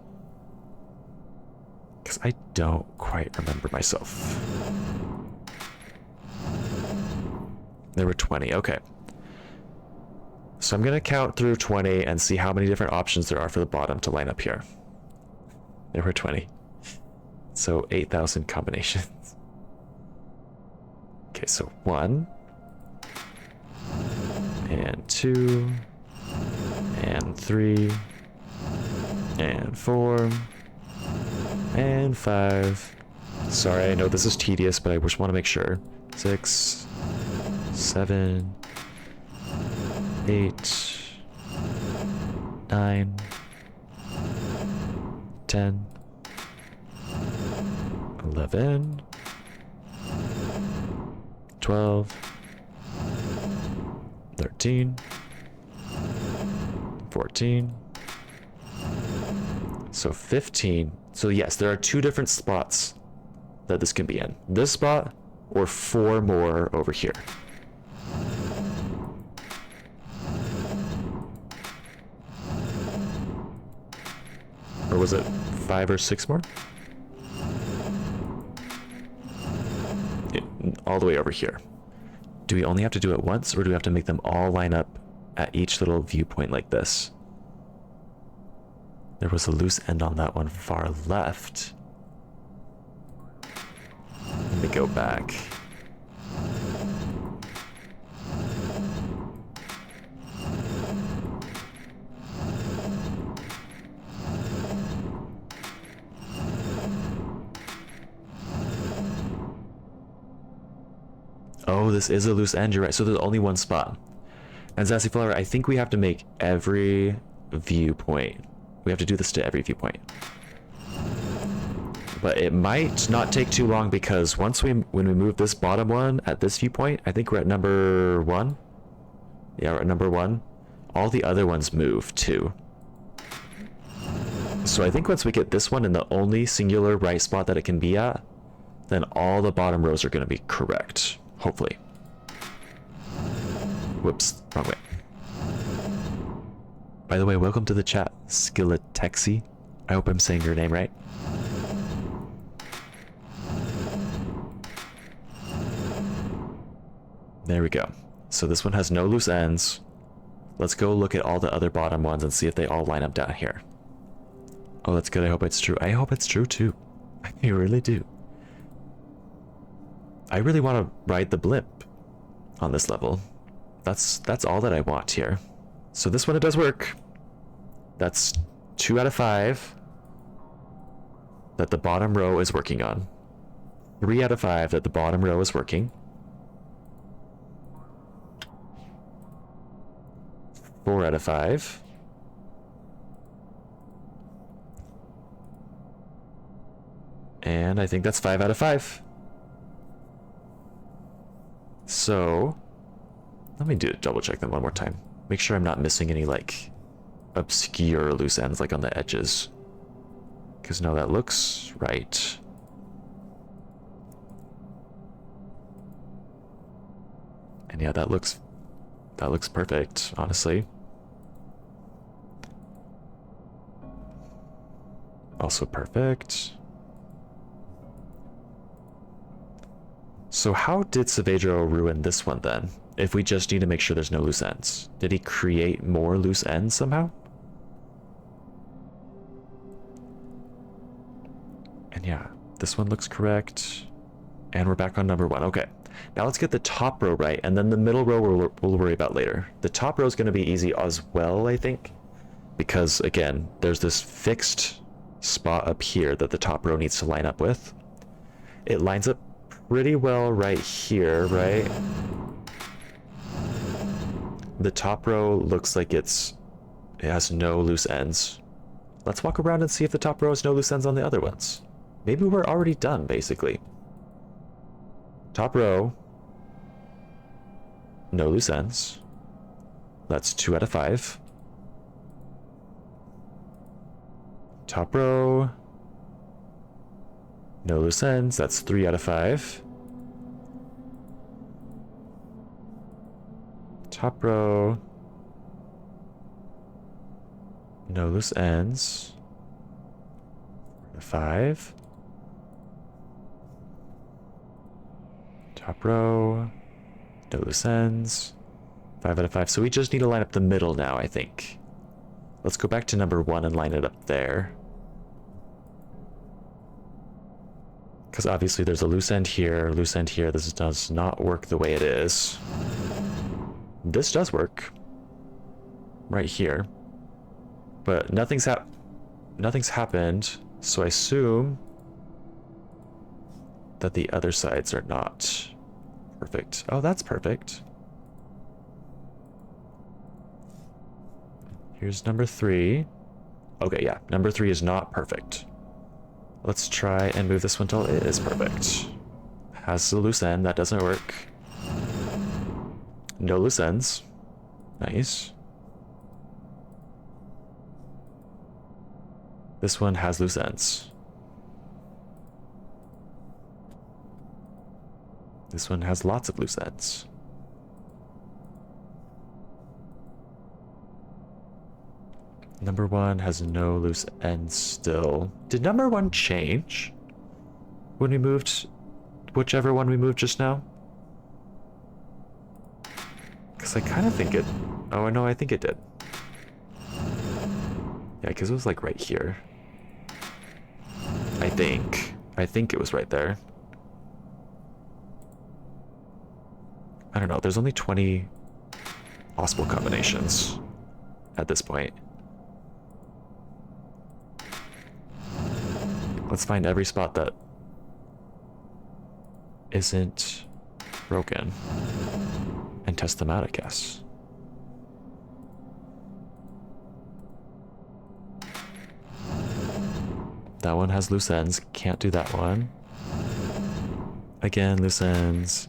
Because I don't quite remember myself. There were 20. Okay. So I'm going to count through 20 and see how many different options there are for the bottom to line up here. There were 20. So 8,000 combinations. Okay, so 1. And 2. And 3. And 4. And 5. Sorry, I know this is tedious, but I just want to make sure. 6, 7, 8, 9, 10, 11, 12, 13, 14. So 15. So yes, there are 2 different spots that this can be in. This spot or 4 more over here. Or was it 5 or 6 more? All the way over here. Do we only have to do it once, or do we have to make them all line up at each little viewpoint like this? There was a loose end on that one far left. Let me go back. Oh, this is a loose end, you're right. So there's only one spot. And Zassy Flower, I think we have to make every viewpoint. We have to do this to every viewpoint. But it might not take too long, because when we move this bottom one at this viewpoint, I think we're at number 1. Yeah, we're at number 1. All the other ones move too. So I think once we get this one in the only singular right spot that it can be at, then all the bottom rows are going to be correct. Hopefully. Whoops, wrong way. By the way, welcome to the chat, Skilletexi. I hope I'm saying your name right. There we go. So this one has no loose ends. Let's go look at all the other bottom ones and see if they all line up down here. Oh, that's good. I hope it's true. I hope it's true too. I really do. I really want to ride the blimp on this level. That's all that I want here. So this one, it does work. That's 2 out of 5 that the bottom row is working on. 3 out of 5 that the bottom row is working. 4 out of 5. And I think that's 5 out of 5. So let me double check them one more time. Make sure I'm not missing any like obscure loose ends like on the edges. Because no, that looks right. And yeah, that looks perfect, honestly. Also perfect. So how did Savedro ruin this one then? If we just need to make sure there's no loose ends. Did he create more loose ends somehow? And yeah, this one looks correct. And we're back on number 1. Okay. Now let's get the top row right, and then the middle row we'll worry about later. The top row is going to be easy as well, I think. Because, again, there's this fixed spot up here that the top row needs to line up with. It lines up pretty well right here, right? The top row looks like it has no loose ends. Let's walk around and see if the top row has no loose ends on the other ones. Maybe we're already done, basically. Top row, no loose ends. That's 2 out of 5. Top row, no loose ends. That's 3 out of 5. Top row, no loose ends. 5. Top row, no loose ends. 5 out of 5. So we just need to line up the middle now, I think. Let's go back to number 1 and line it up there. Because obviously there's a loose end here, loose end here. This does not work the way it is. This does work. Right here. But nothing's happened, so I assume that the other sides are not perfect. Oh, that's perfect. Here's number 3. Okay, yeah, number 3 is not perfect. Let's try and move this one till it is perfect. Has a loose end, that doesn't work. No loose ends. Nice. This one has loose ends. This one has lots of loose ends. Number 1 has no loose ends still. Did number 1 change when we moved whichever one we moved just now? Because I kind of think it... Oh, no, I think it did. Yeah, because it was like right here. I think it was right there. I don't know. There's only 20 possible combinations at this point. Let's find every spot that isn't broken and test them out, I guess. That one has loose ends. Can't do that one. Again, loose ends.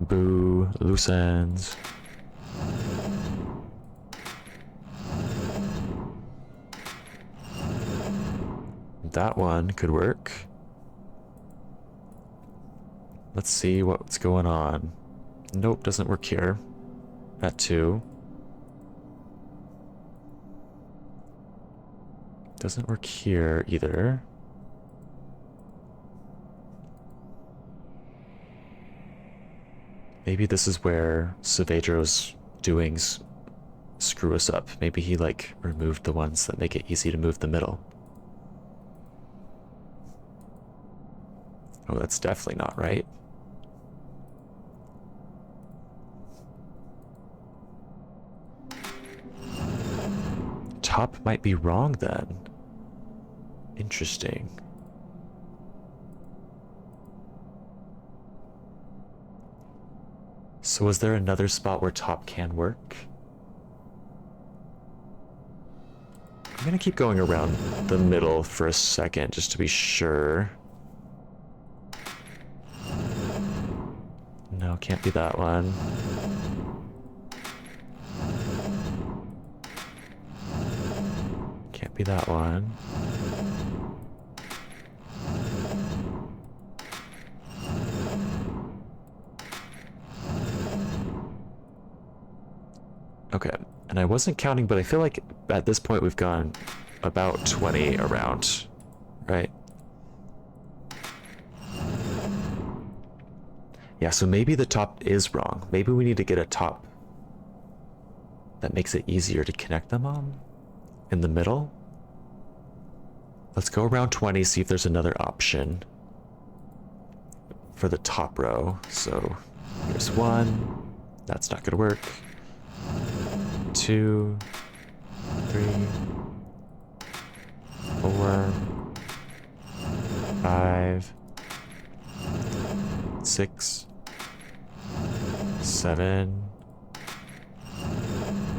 Boo, loose ends. That one could work. Let's see what's going on. Nope, doesn't work here. That too. Doesn't work here either. Maybe this is where Savedro's doings screw us up. Maybe he like removed the ones that make it easy to move the middle. Oh, that's definitely not right. Top might be wrong then. Interesting. So is there another spot where top can work? I'm gonna keep going around the middle for a second just to be sure. No, can't be that one. Can't be that one. Okay, and I wasn't counting, but I feel like at this point we've gone about 20 around, right? Yeah, so maybe the top is wrong. Maybe we need to get a top that makes it easier to connect them on in the middle. Let's go around 20, see if there's another option for the top row. So here's one. That's not gonna work. 2, 3, 4, 5, 6, 7,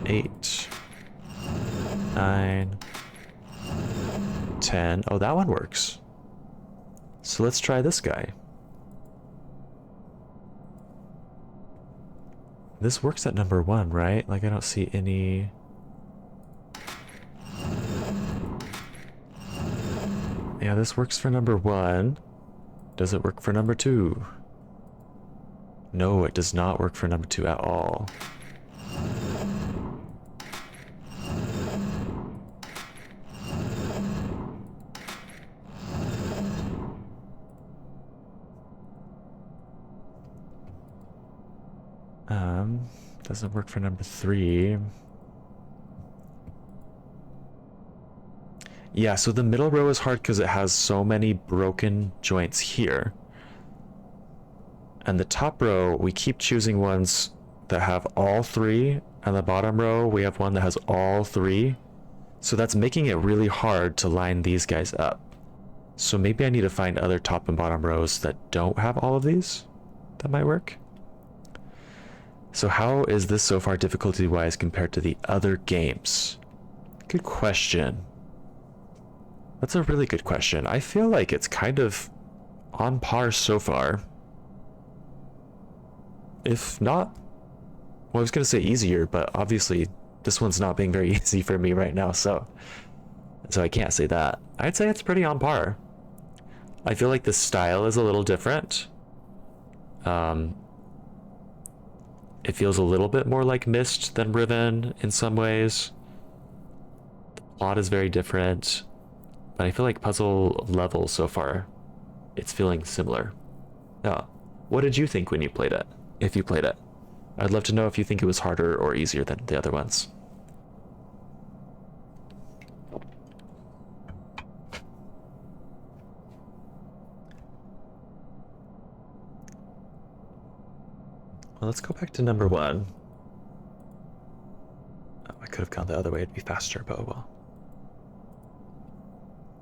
8, 9, 10. Oh, that one works. So let's try this guy. This works at number 1, right? Like, I don't see any... Yeah, this works for number 1. Does it work for number 2? No, it does not work for number 2 at all. Doesn't work for number 3. Yeah, so the middle row is hard because it has so many broken joints here. And the top row, we keep choosing ones that have all 3, and the bottom row, we have one that has all 3. So that's making it really hard to line these guys up. So maybe I need to find other top and bottom rows that don't have all of these. That might work. So how is this so far difficulty-wise compared to the other games? Good question. That's a really good question. I feel like it's kind of on par so far. If not, well, I was gonna say easier, but obviously this one's not being very easy for me right now, so I can't say that. I'd say it's pretty on par. I feel like the style is a little different. It feels a little bit more like Myst than Riven in some ways. The plot is very different, but I feel like puzzle level so far, it's feeling similar. Yeah. What did you think when you played it? If you played it? I'd love to know if you think it was harder or easier than the other ones. Well, let's go back to number 1. Oh, I could have gone the other way, it'd be faster, but oh well.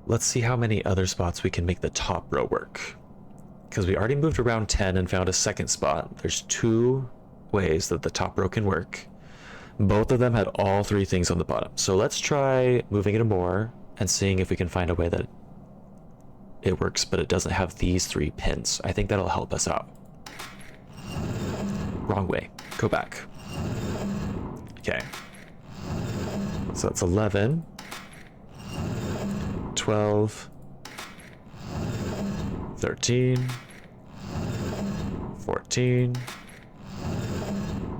Let's see how many other spots we can make the top row work. Because we already moved around 10 and found a second spot. There's 2 ways that the top row can work. Both of them had all 3 things on the bottom. So let's try moving it more and seeing if we can find a way that it works, but it doesn't have these 3 pins. I think that'll help us out. Wrong way. Go back. Okay. So that's 11, 12, 13, 14,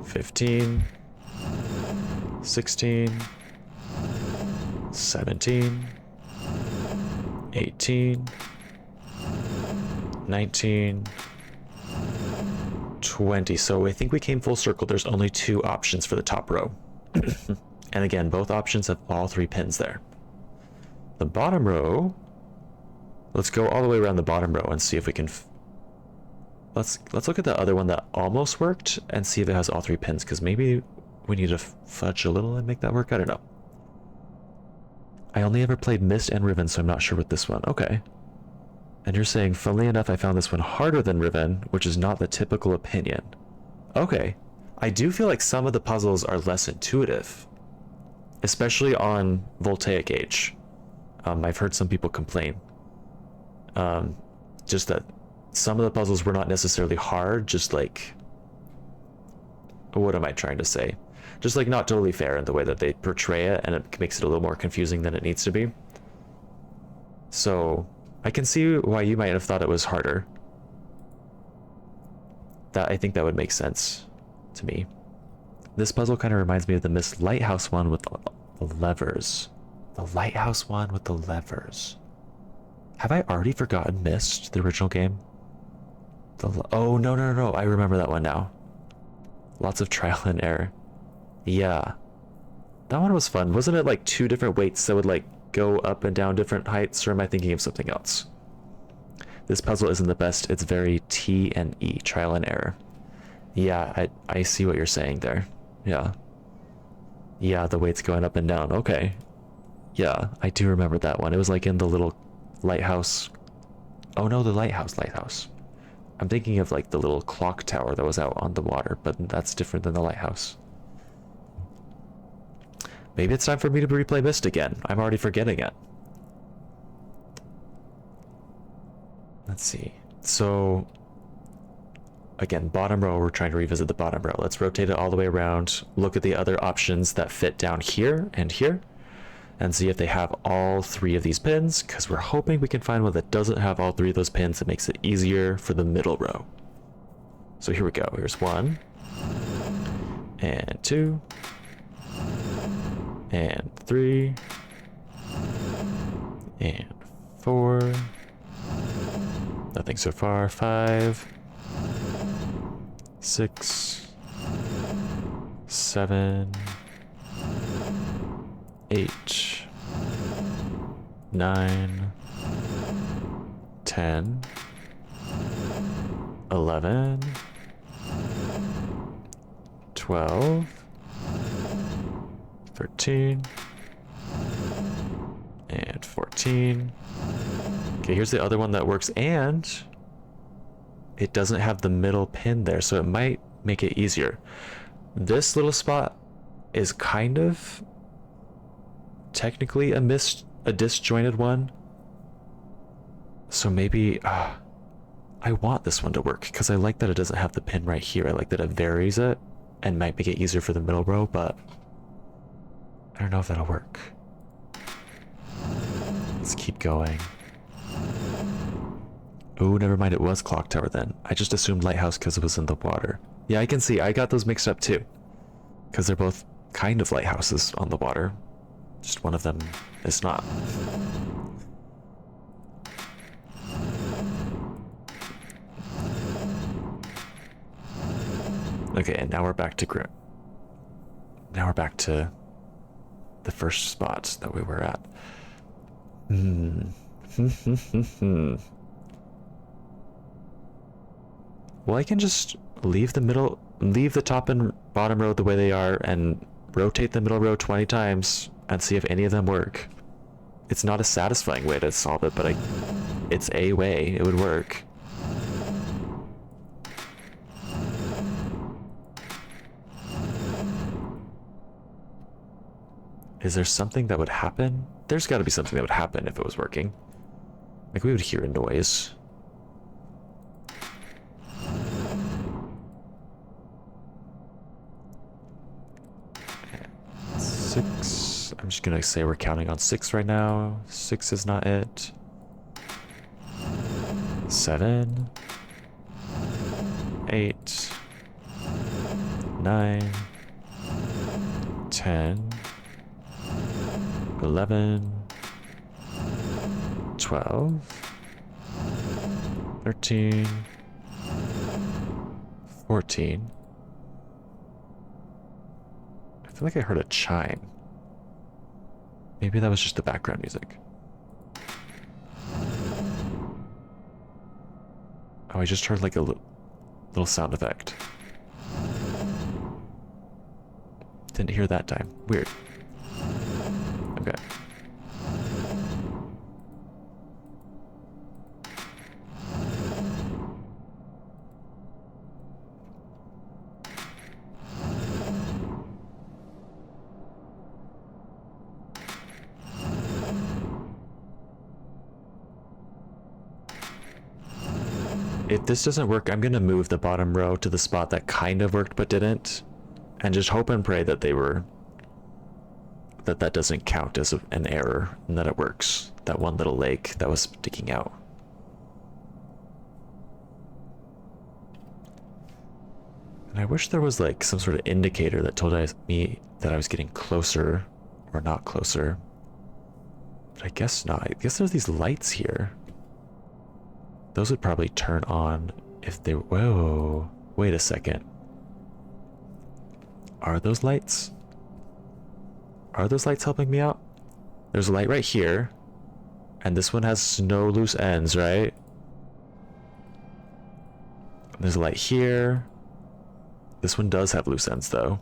15, 16, 17, 18, 19, 20. So I think we came full circle. There's only 2 options for the top row. And again, both options have all 3 pins there. The bottom row, let's go all the way around the bottom row and see if we can let's look at the other one that almost worked and see if it has all 3 pins, because maybe we need to fudge a little and make that work. I don't know. I only ever played Myst and Riven, so I'm not sure with this one. Okay. And you're saying, funnily enough, I found this one harder than Riven, which is not the typical opinion. Okay. I do feel like some of the puzzles are less intuitive, especially on Voltaic Age. I've heard some people complain. Just that some of the puzzles were not necessarily hard, just like... What am I trying to say? Just like not totally fair in the way that they portray it, and it makes it a little more confusing than it needs to be. So I can see why you might have thought it was harder. I think that would make sense to me. This puzzle kind of reminds me of the Myst Lighthouse one with the levers. The Lighthouse one with the levers. Have I already forgotten Myst, the original game? Oh, no. I remember that one now. Lots of trial and error. Yeah. That one was fun. Wasn't it like 2 different weights that would like go up and down different heights, or am I thinking of something else? This puzzle isn't the best. It's very T and E, trial and error. Yeah, I see what you're saying there. Yeah. Yeah, the weights going up and down. Okay. Yeah, I do remember that one. It was like in the little lighthouse. Oh no, the lighthouse. I'm thinking of like the little clock tower that was out on the water, but that's different than the lighthouse. Maybe it's time for me to replay Myst again. I'm already forgetting it. Let's see. So, again, bottom row, we're trying to revisit the bottom row. Let's rotate it all the way around, look at the other options that fit down here, and see if they have all 3 of these pins, because we're hoping we can find one that doesn't have all 3 of those pins. That makes it easier for the middle row. So here we go. Here's 1, and 2, and 3, and 4. Nothing so far. 5, 6, 7, 8, 9, 10, 11, 12, 13, and 14. Okay, here's the other one that works, and it doesn't have the middle pin there, so it might make it easier. This little spot is kind of technically a disjointed one, so maybe I want this one to work because I like that it doesn't have the pin right here. I like that it varies it and might make it easier for the middle row, but I don't know if that'll work. Let's keep going. Oh, never mind, it was clock tower then. I just assumed lighthouse because it was in the water. Yeah, I can see. I got those mixed up too, because they're both kind of lighthouses on the water. Just one of them is not. Okay, and now we're back to Grim. Now we're back to the first spot that we were at. Well, I can just leave the top and bottom row the way they are and rotate the middle row 20 times and see if any of them work. It's not a satisfying way to solve it, but it's a way. It would work. Is there something that would happen? There's got to be something that would happen if it was working. Like we would hear a noise. And 6. I'm just gonna say we're counting on 6 right now. 6 is not it. 7, 8, 9, 10, 11, 12, 13, 14. I feel like I heard a chime. Maybe that was just the background music. Oh, I just heard like a little sound effect. Didn't hear that time. Weird. Okay. If this doesn't work, I'm gonna move the bottom row to the spot that kind of worked but didn't, and just hope and pray that that doesn't count as an error and that it works. That one little lake that was sticking out. And I wish there was like some sort of indicator that told me that I was getting closer or not closer. But I guess not. I guess there's these lights here. Those would probably turn on if they... Whoa. Wait a second. Are those lights? Are those lights helping me out? There's a light right here. And this one has no loose ends, right? There's a light here. This one does have loose ends, though.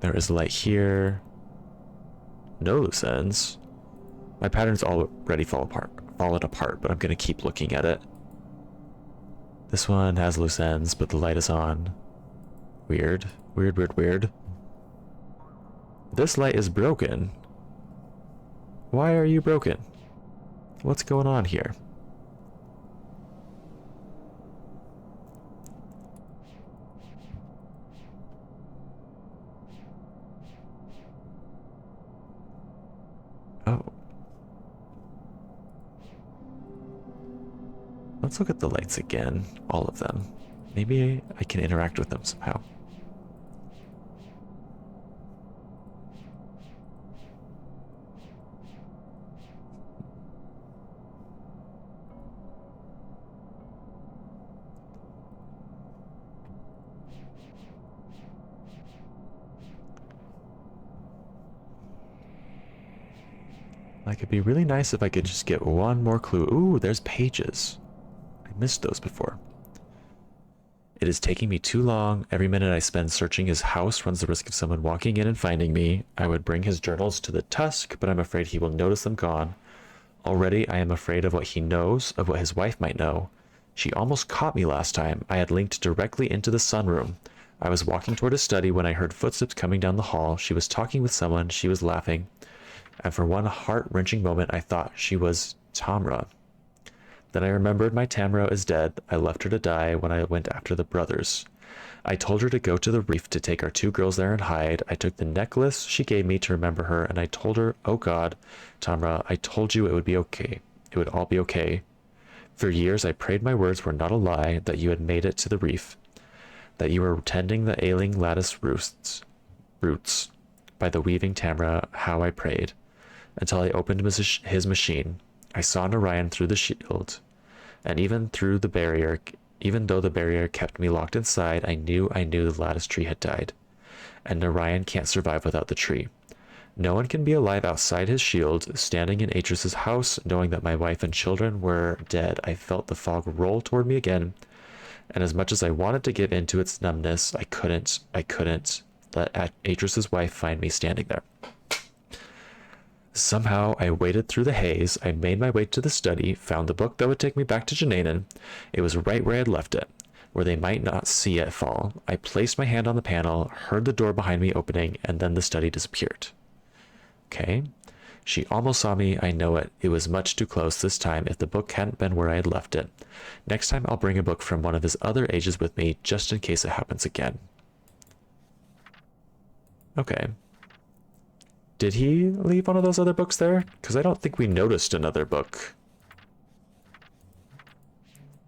There is a light here. No loose ends. My pattern's already fallen apart, but I'm gonna keep looking at it. This one has loose ends, but the light is on. Weird. Weird, weird, weird. This light is broken. Why are you broken? What's going on here? Oh. Let's look at the lights again, all of them. Maybe I can interact with them somehow. Like, it'd be really nice if I could just get one more clue. Ooh, there's pages. I missed those before. It is taking me too long. Every minute I spend searching his house runs the risk of someone walking in and finding me. I would bring his journals to the tusk, but I'm afraid he will notice them gone. Already I am afraid of what he knows, of what his wife might know. She almost caught me last time. I had linked directly into the sunroom. I was walking toward his study when I heard footsteps coming down the hall. She was talking with someone. She was laughing. And for one heart-wrenching moment, I thought she was Tamra. Then I remembered my Tamra is dead. I left her to die when I went after the brothers. I told her to go to the reef to take our 2 girls there and hide. I took the necklace she gave me to remember her, and I told her, oh God, Tamra, I told you it would be okay. It would all be okay. For years I prayed my words were not a lie, that you had made it to the reef, that you were tending the ailing lattice roots. By the weaving Tamra, how I prayed. Until I opened his machine. I saw Narayan through the shield, and even though the barrier kept me locked inside, I knew the lattice tree had died. And Narayan can't survive without the tree. No one can be alive outside his shield. Standing in Atrus's house, knowing that my wife and children were dead, I felt the fog roll toward me again, and as much as I wanted to give in to its numbness, I couldn't let Atrus's wife find me standing there. Somehow I waded through the haze. I made my way to the study, found the book that would take me back to Janainen. It was right where I had left it, where they might not see it fall. I placed my hand on the panel, heard the door behind me opening, and then the study disappeared. Okay. She almost saw me, I know it. It was much too close this time if the book hadn't been where I had left it. Next time I'll bring a book from one of his other ages with me, just in case it happens again. Okay. Did he leave one of those other books there? Because I don't think we noticed another book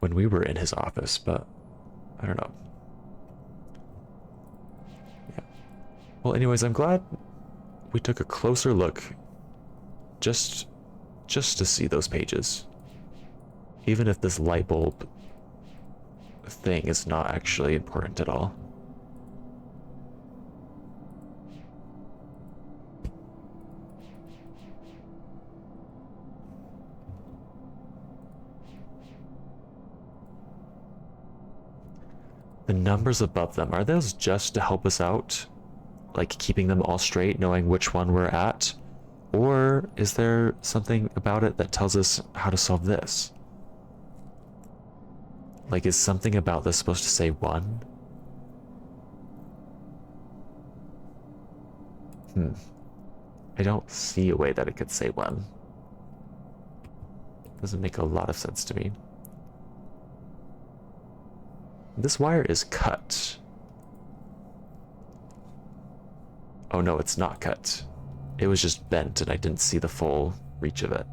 when we were in his office, but I don't know. Yeah. Well, anyways, I'm glad we took a closer look just to see those pages. Even if this light bulb thing is not actually important at all. The numbers above them, are those just to help us out? Like keeping them all straight, knowing which one we're at? Or is there something about it that tells us how to solve this? Like, is something about this supposed to say 1? I don't see a way that it could say 1. Doesn't make a lot of sense to me. This wire is cut. Oh no, it's not cut. It was just bent and I didn't see the full reach of it.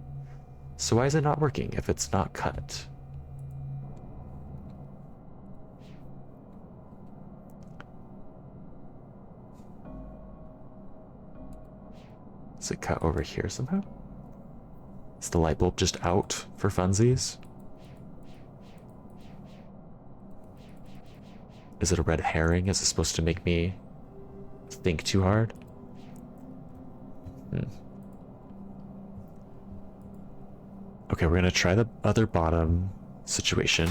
So why is it not working if it's not cut? Is it cut over here somehow? Is the light bulb just out for funsies? Is it a red herring? Is it supposed to make me think too hard? Okay, we're gonna try the other bottom situation.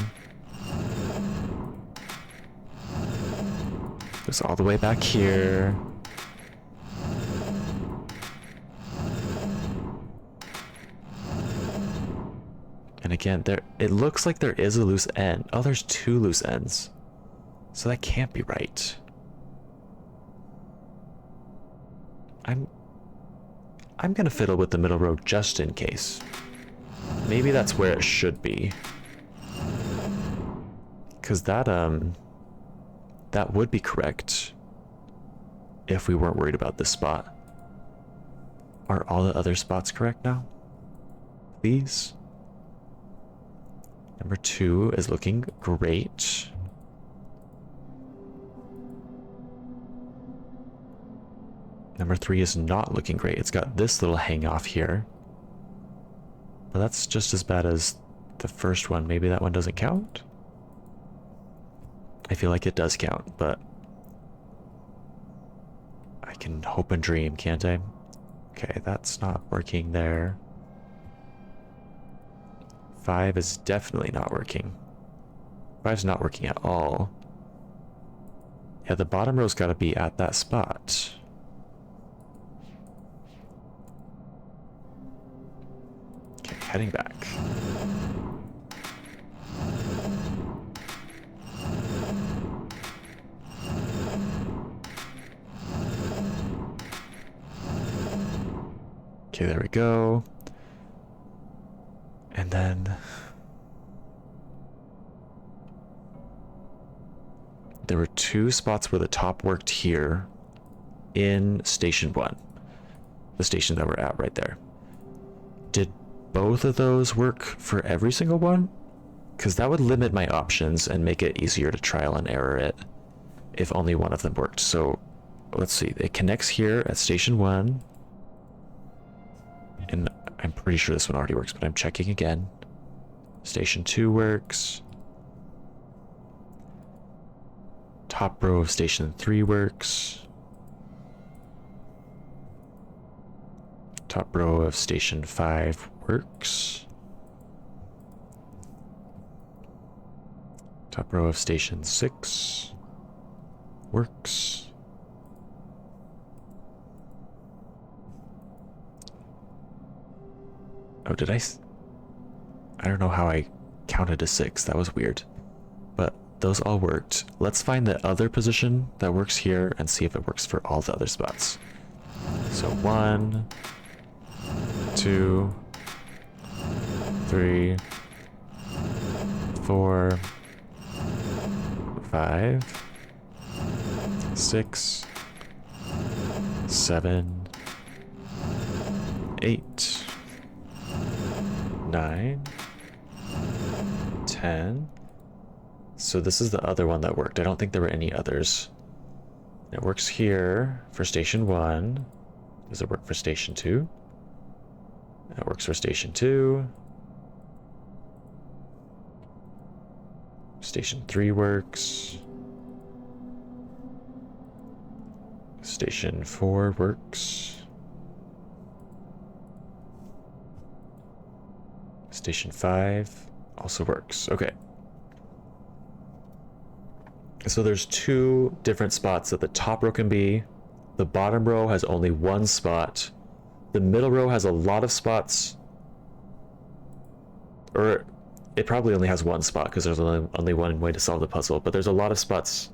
Goes all the way back here. And again, it looks like there is a loose end. Oh, there's 2 loose ends. So that can't be right. I'm gonna fiddle with the middle row just in case. Maybe that's where it should be. Cause that would be correct if we weren't worried about this spot. Are all the other spots correct now? Please? Number 2 is looking great. Number 3 is not looking great. It's got this little hang off here. But that's just as bad as the first one. Maybe that one doesn't count? I feel like it does count, but I can hope and dream, can't I? Okay, that's not working there. 5 is definitely not working. 5's not working at all. Yeah, the bottom row's gotta be at that spot. Okay, heading back. Okay, there we go. And then there were 2 spots where the top worked here in station 1. The station that we're at right there. Did both of those work for every single one? Because that would limit my options and make it easier to trial and error it if only one of them worked. So let's see. It connects here at station 1. And I'm pretty sure this one already works, but I'm checking again. Station 2 works. Top row of station 3 works. Top row of station 5 works. Top row of station 6 works. Oh, did I don't know how I counted to 6. That was weird. But those all worked. Let's find the other position that works here and see if it works for all the other spots. So 1, 2, 3, 4, 5, 6, 7, 8, 9, 10, 10. So this is the other one that worked. I don't think there were any others. It works here for station 1. Does it work for station 2? It works for station 2. Station 3 works. Station 4 works. Station 5 also works. Okay. So there's 2 different spots that the top row can be. The bottom row has only 1 spot. The middle row has a lot of spots. Or it probably only has 1 spot because there's only one way to solve the puzzle. But there's a lot of spots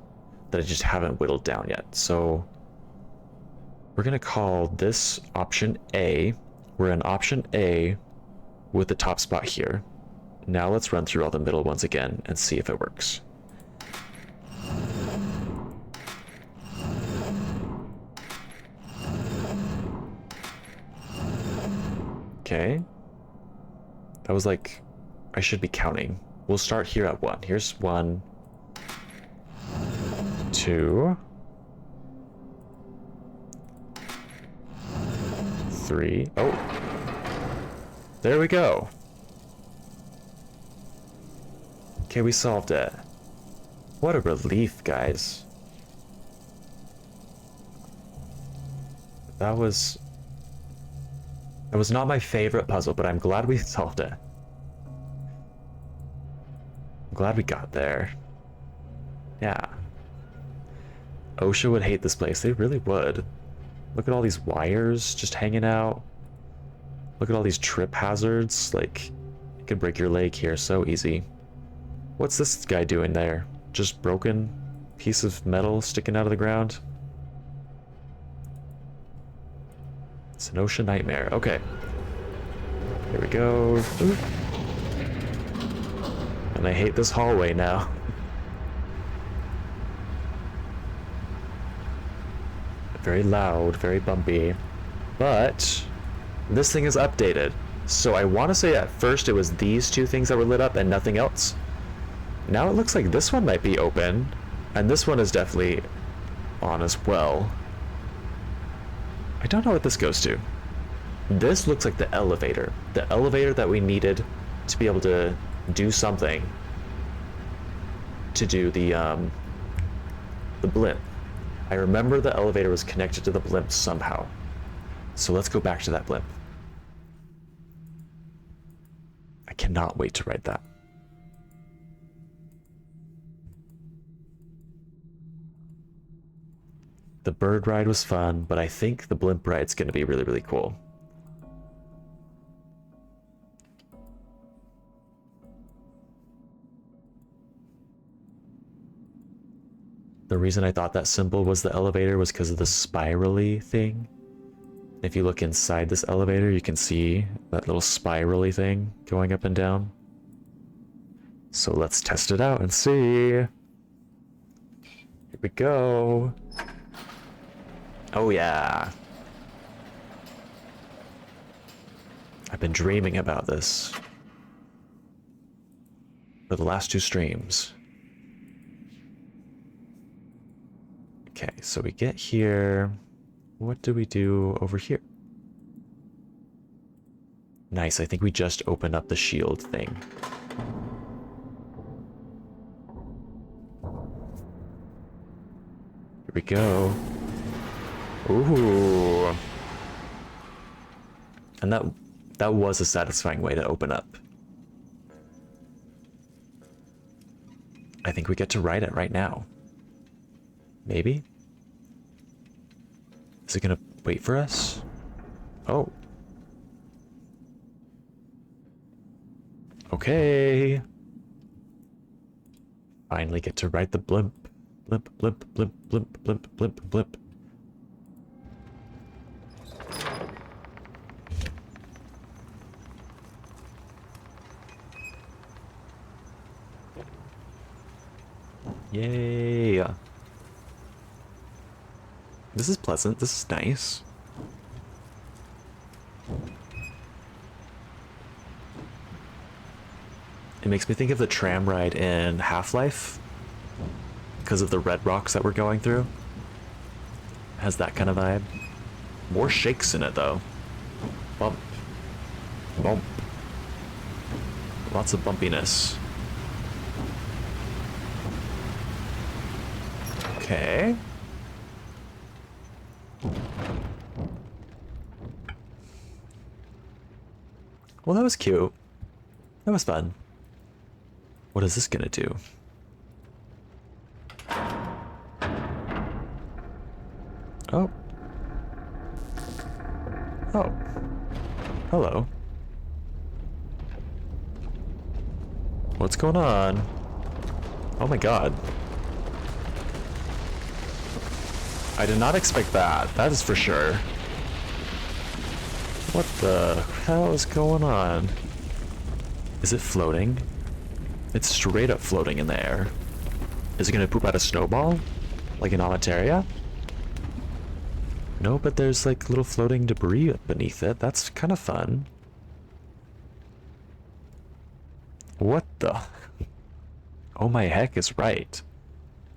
that I just haven't whittled down yet. So we're going to call this option A. We're in option A with the top spot here. Now let's run through all the middle ones again and see if it works. Okay. That was like, I should be counting. We'll start here at 1. Here's 1, 2, 3. Oh, there we go. Okay, we solved it. What a relief, guys. That was not my favorite puzzle, but I'm glad we solved it. I'm glad we got there. Yeah. OSHA would hate this place. They really would. Look at all these wires just hanging out. Look at all these trip hazards. Like, you could break your leg here so easy. What's this guy doing there? Just broken piece of metal sticking out of the ground? It's an OSHA nightmare. Okay. Here we go. Ooh. And I hate this hallway now. Very loud, very bumpy. But this thing is updated. So I want to say at first it was these 2 things that were lit up and nothing else. Now it looks like this one might be open. And this one is definitely on as well. I don't know what this goes to. This looks like the elevator. The elevator that we needed to be able to do something. To do the blimp. I remember the elevator was connected to the blimp somehow. So let's go back to that blimp. I cannot wait to write that. The bird ride was fun, but I think the blimp ride's going to be really, really cool. The reason I thought that symbol was the elevator was because of the spirally thing. If you look inside this elevator, you can see that little spirally thing going up and down. So let's test it out and see. Here we go. Oh yeah. I've been dreaming about this for the last 2 streams. Okay, so we get here. What do we do over here? Nice, I think we just opened up the shield thing. Here we go. Ooh. And that was a satisfying way to open up. I think we get to write it right now. Maybe? Is it gonna wait for us? Oh. Okay. Finally get to write the blimp. Blimp, blimp, blimp, blimp, blimp, blimp, blimp. Yay. This is pleasant. This is nice. makes me think of the tram ride in Half-Life because of the red rocks that we're going through. It has that kind of vibe. More shakes in it though. Bump. Bump. Lots of bumpiness. Okay. Well, that was cute. That was fun. What is this gonna do? Oh. Oh. Hello. What's going on? Oh my god. I did not expect that. That is for sure. What the hell is going on? Is it floating? It's straight up floating in the air. Is it gonna poop out a snowball? Like in Amateria? No, but there's like little floating debris beneath it. That's kind of fun. What the? Oh my heck is right.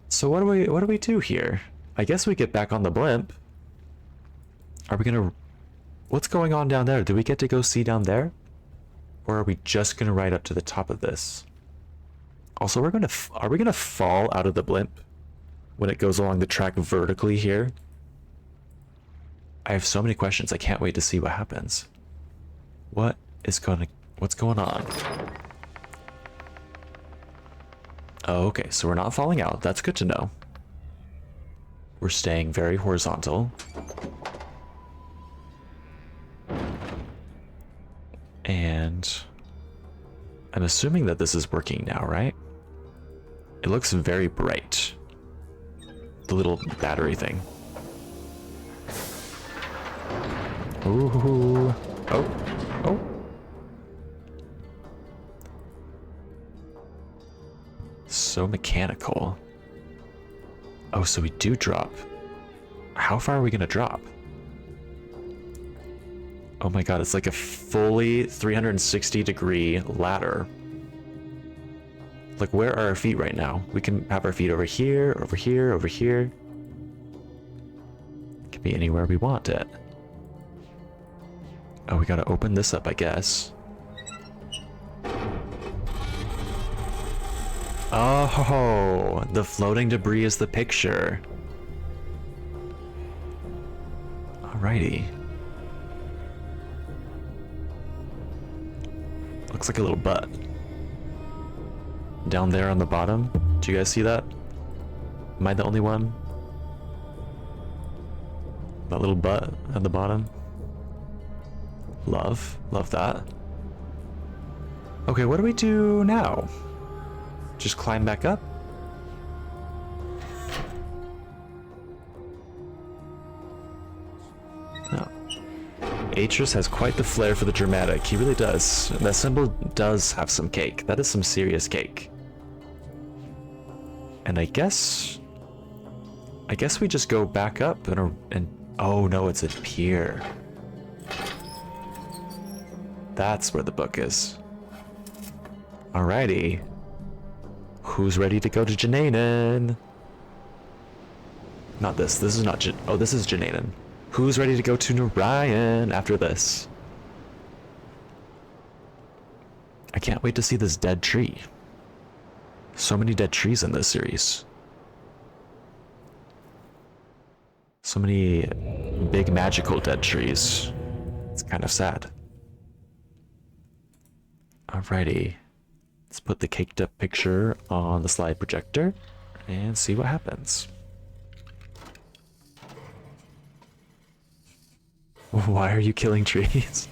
So what do we do here? I guess we get back on the blimp. Are we gonna... What's going on down there? Do we get to go see down there? Or are we just gonna ride up to the top of this? Also, are we gonna fall out of the blimp when it goes along the track vertically here? I have so many questions. I can't wait to see what happens. What's going on? Oh, okay, so we're not falling out. That's good to know. We're staying very horizontal. And I'm assuming that this is working now, right? It looks very bright. The little battery thing. Ooh. Oh. Oh. So mechanical. Oh, so we do drop. How far are we gonna drop? Oh my god, it's like a fully 360-degree ladder. Like, where are our feet right now? We can have our feet over here, over here, over here. Can be anywhere we want it. Oh, we gotta open this up, I guess. Oh, the floating debris is the picture. Alrighty. Looks like a little butt. Down there on the bottom. Do you guys see that? Am I the only one? That little butt at the bottom. Love that. Okay, what do we do now? Just climb back up? No. Atris has quite the flair for the dramatic. He really does. That symbol does have some cake. That is some serious cake. And I guess we just go back up and oh no, it's a pier. That's where the book is. Alrighty. Who's ready to go to Jananen? Not this. This is not oh, this is Jananen. Who's ready to go to Narayan after this? I can't wait to see this dead tree. So many dead trees in this series. So many big magical dead trees. It's kind of sad. Alrighty. Let's put the caked up picture on the slide projector and see what happens. Why are you killing trees?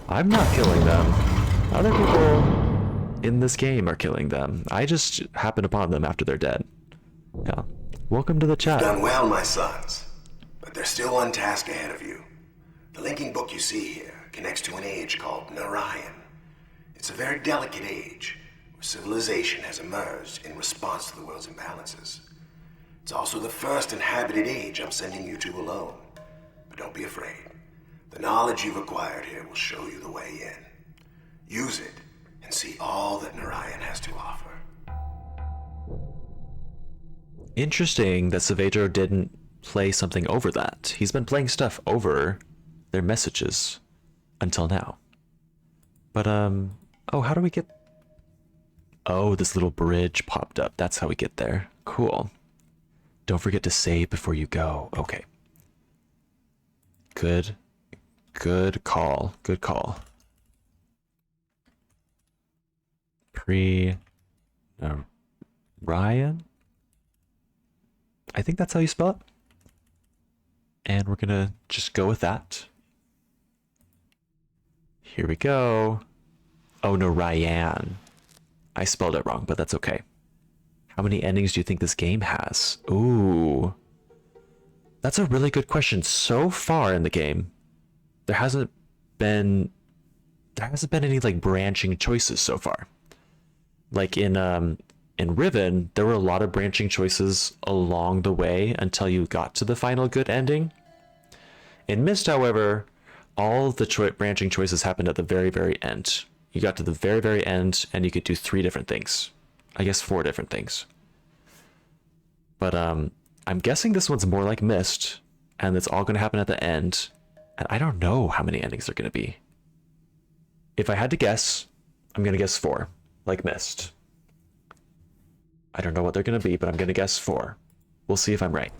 I'm not killing them. Other people in this game are killing them. I just happen upon them after they're dead. Yeah. Welcome to the chat. You've done well, my sons, but there's still one task ahead of you. The linking book you see here connects to an age called Narayan. It's a very delicate age, where civilization has emerged in response to the world's imbalances. It's also the first inhabited age I'm sending you to alone. But don't be afraid. The knowledge you've acquired here will show you the way in. Use it, and see all that Narayan has to offer. Interesting that Savedro didn't play something over that. He's been playing stuff over their messages until now. But, oh, how do we get... Oh, this little bridge popped up. That's how we get there. Cool. Don't forget to save before you go. Okay. Good call. Good call. Ryan? I think that's how you spell it. And we're gonna just go with that. Here we go. Oh no, Ryan. I spelled it wrong, but that's okay. How many endings do you think this game has? Ooh. That's a really good question. So far in the game, there hasn't been any like branching choices so far. Like in Riven, there were a lot of branching choices along the way until you got to the final good ending. In Myst, however, all the branching choices happened at the very, very end. You got to the very, very end and you could do 3 different things. I guess 4 different things. But I'm guessing this one's more like Myst, and it's all going to happen at the end. And I don't know how many endings are going to be. If I had to guess, I'm going to guess 4, like Myst. I don't know what they're going to be, but I'm going to guess 4. We'll see if I'm right.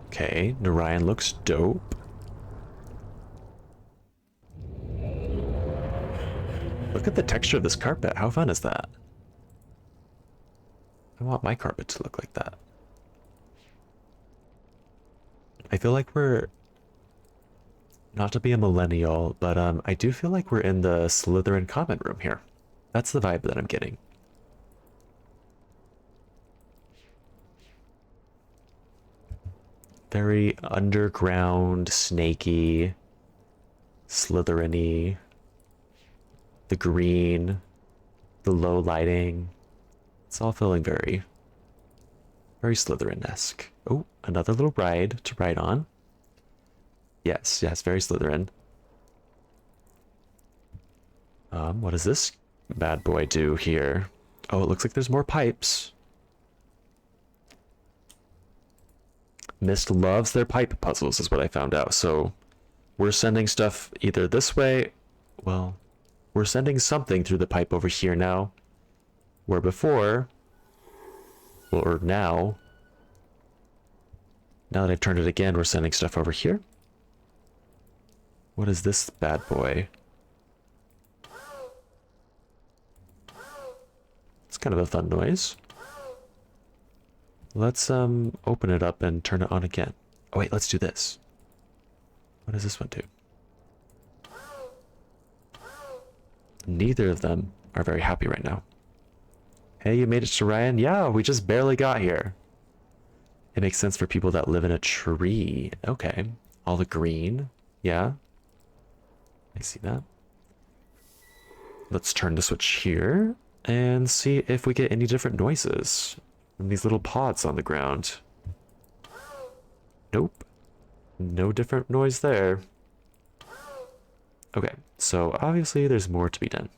Okay, Narayan looks dope. Look at the texture of this carpet. How fun is that? I want my carpet to look like that. I feel like we're... Not to be a millennial, but I do feel like we're in the Slytherin comment room here. That's the vibe that I'm getting. Very underground, snaky, Slytherin-y. The green, the low lighting. It's all feeling very, very Slytherin-esque. Oh, another little ride to ride on. Yes, very Slytherin. What does this bad boy do here? Oh, it looks like there's more pipes. Myst loves their pipe puzzles, is what I found out. So we're sending stuff either this way. Well, we're sending something through the pipe over here now. Where before, or now that I've turned it again, we're sending stuff over here. What is this bad boy? It's kind of a fun noise. Let's open it up and turn it on again. Oh wait, let's do this. What does this one do? Neither of them are very happy right now. Hey, you made it to Ryan? Yeah, we just barely got here. It makes sense for people that live in a tree. Okay. All the green. Yeah. I see that. Let's turn the switch here and see if we get any different noises from these little pods on the ground. Nope. No different noise there. Okay, so obviously there's more to be done.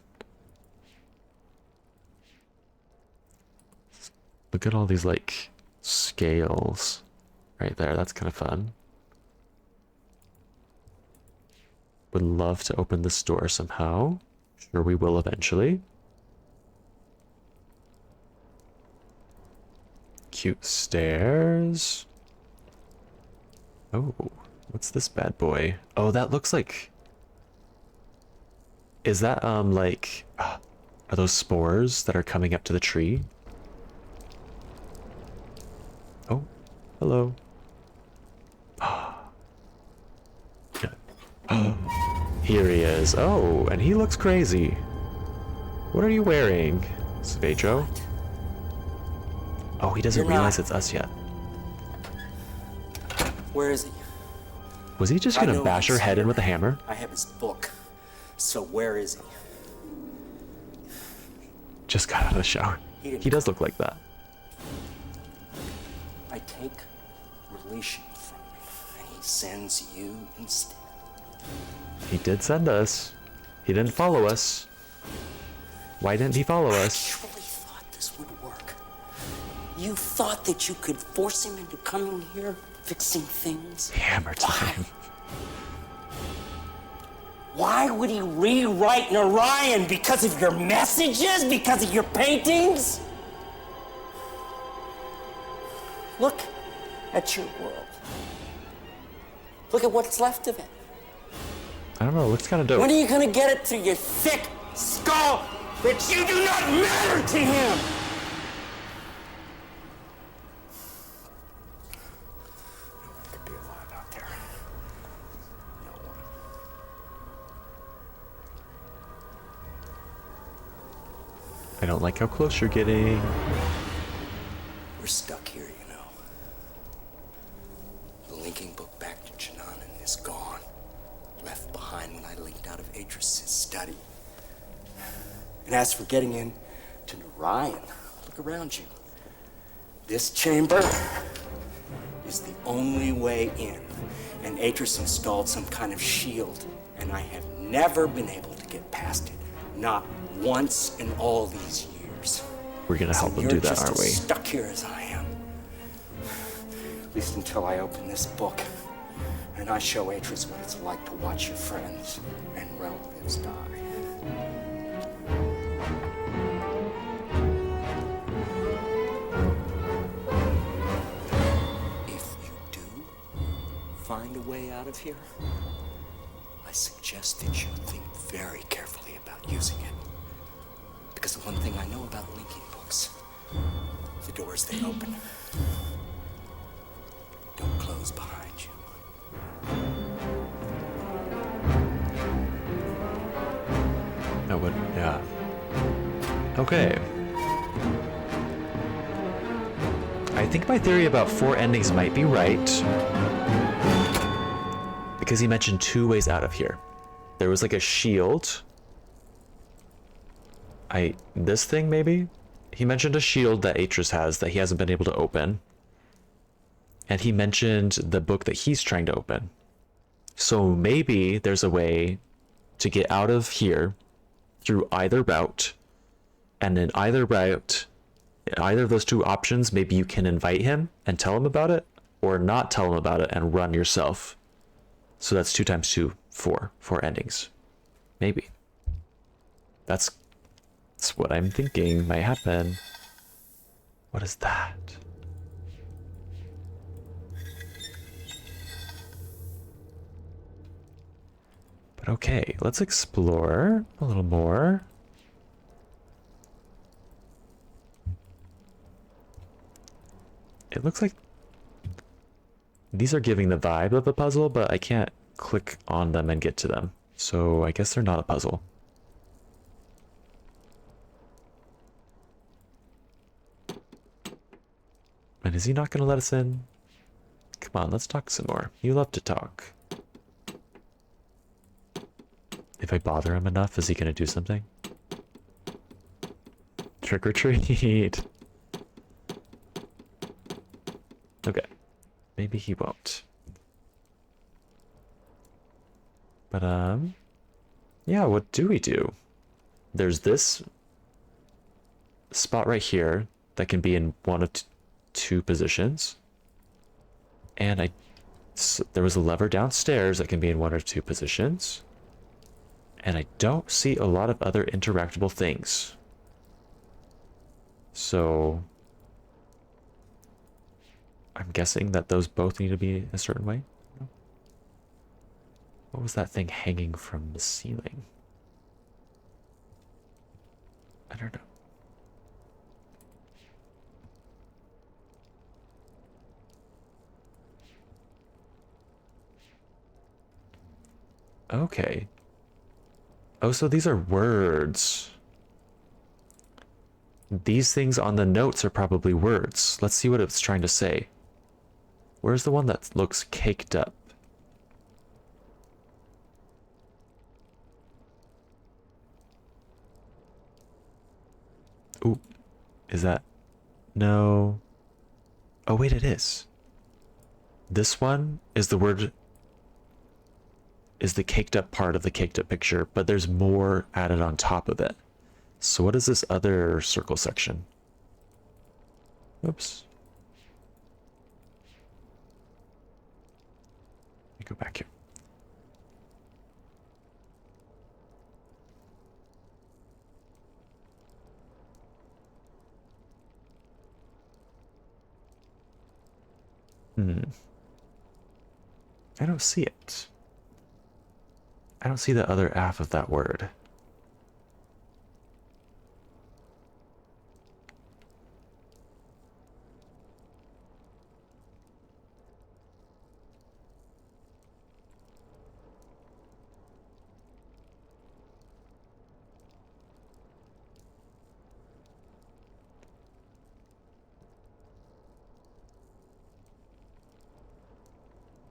Look at all these like scales right there. That's kind of fun. Would love to open this door somehow. Sure, we will eventually. Cute stairs. Oh, what's this bad boy? Oh, that looks like... Is that, like... are those spores that are coming up to the tree? Oh, hello. Here he is. Oh, and he looks crazy. What are you wearing, Svedro? Oh, he doesn't realize it's us yet. Where is he? Was he just gonna bash her head in with a hammer? I have his book. So where is he? Just got out of the shower. He does look like that. I take deletion from me, and he sends you instead. He did send us. He didn't follow us. Why didn't he follow us? I actually thought this would work. You thought that you could force him into coming here, fixing things? Hammer time. Why would he rewrite Narayan? Because of your messages? Because of your paintings? Look at your world. Look at what's left of it. I don't know, it looks kind of dope. When are you gonna get it through your thick skull that you do not matter to him? No one could be alive out there. No one. I don't like how close you're getting. We're stuck here, you know. The linking book back to Chananan is gone. Left behind when I linked out of Atris's study. And as for getting in to Narayan, look around you. This chamber is the only way in. And Atris installed some kind of shield, and I have never been able to get past it. Not once in all these years. We're gonna help So him do that, you're just aren't we? as stuck here as I am. At least until I open this book. And I show Atris what it's like to watch your friends and relatives die. If you do find a way out of here, I suggest that you think very carefully about using it. Because the one thing I know about linking books, the doors they open don't close behind you. That would, yeah. Okay. I think my theory about 4 endings might be right. Because he mentioned 2 ways out of here. There was like a shield. This thing maybe? He mentioned a shield that Atris has that he hasn't been able to open. And he mentioned the book that he's trying to open. So maybe there's a way to get out of here through either route. And in either route, either of those 2 options, maybe you can invite him and tell him about it, or not tell him about it and run yourself. So that's 2 times 2, 4 endings. Maybe. That's what I'm thinking might happen. What is that? But okay, let's explore a little more. It looks like these are giving the vibe of a puzzle, but I can't click on them and get to them. So I guess they're not a puzzle. And is he not going to let us in? Come on, let's talk some more. You love to talk. If I bother him enough, is he going to do something? Trick or treat. Okay. Maybe he won't. But, yeah, what do we do? There's this spot right here that can be in one of 2 positions. And there was a lever downstairs that can be in 1 or 2 positions. And I don't see a lot of other interactable things. So I'm guessing that those both need to be a certain way. What was that thing hanging from the ceiling? I don't know. Okay. Oh, so these are words. These things on the notes are probably words. Let's see what it's trying to say. Where's the one that looks caked up? Ooh, is that? No. Oh, wait, it is. This one is the word, is the caked up part of the caked up picture, but there's more added on top of it. So what is this other circle section? Oops. Let me go back here. I don't see it. I don't see the other half of that word.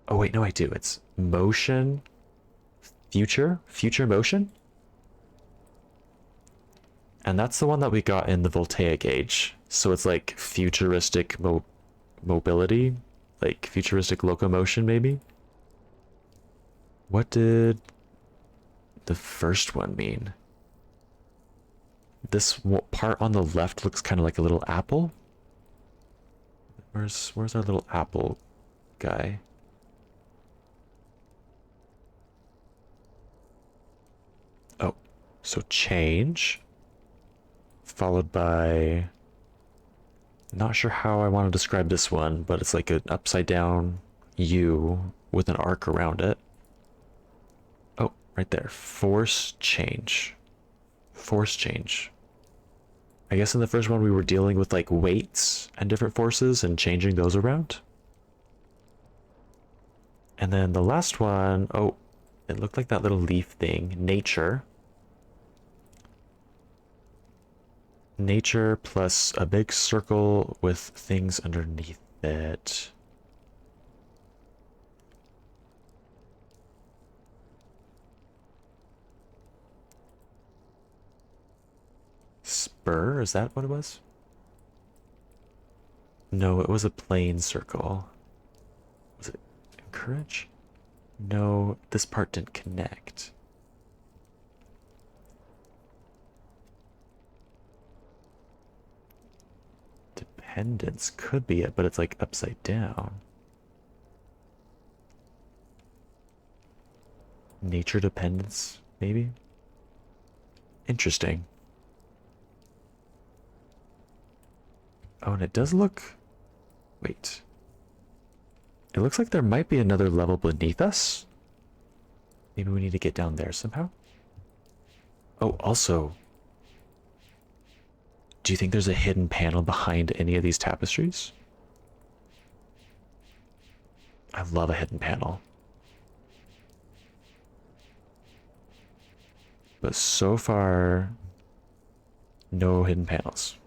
Oh wait, no I do. It's motion, future motion? And that's the one that we got in the voltaic age. So it's like futuristic mobility, like futuristic locomotion maybe? What did the first one mean? This part on the left looks kind of like a little apple. Where's our little apple guy? Oh, so change, followed by, not sure how I want to describe this one, but it's like an upside down U with an arc around it. Oh, right there. Force change. Force change. I guess in the first one we were dealing with like weights and different forces and changing those around. And then the last one, oh, it looked like that little leaf thing, nature. Nature plus a big circle with things underneath it. Spur, is that what it was? No, it was a plain circle. Was it encourage? No, this part didn't connect. Dependence could be it, but it's like upside down. Nature dependence, maybe? Interesting. Oh, and it does look... Wait. It looks like there might be another level beneath us. Maybe we need to get down there somehow. Oh, also... Do you think there's a hidden panel behind any of these tapestries? I love a hidden panel. But so far, no hidden panels.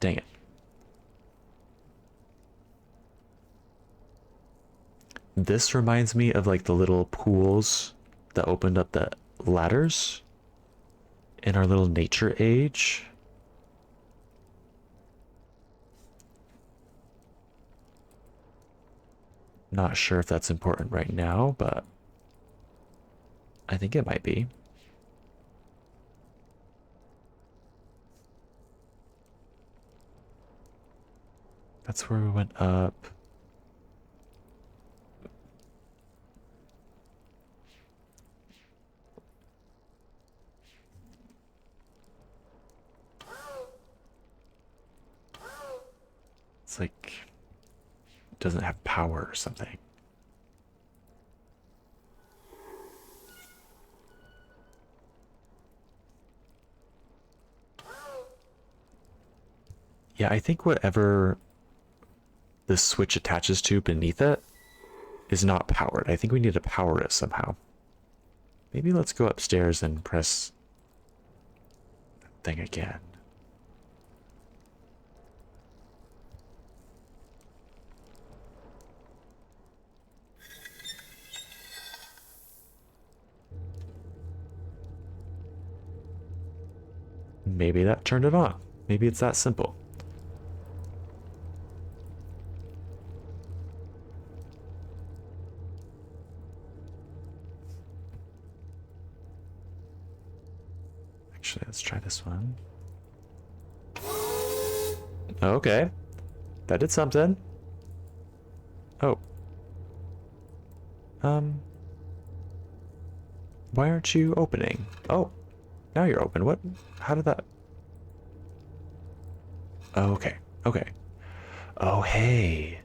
Dang it. This reminds me of like the little pools that opened up the ladders in our little nature age. Not sure if that's important right now, but I think it might be. That's where we went up. It's like it doesn't have power or something. Yeah, I think whatever the switch attaches to beneath it is not powered. I think we need to power it somehow. Maybe let's go upstairs and press that thing again. Maybe that turned it on. Maybe it's that simple. Actually, let's try this one. Okay. That did something. Oh. Why aren't you opening? Oh. Now you're open. What? How did that... Oh, okay. Okay. Oh, hey.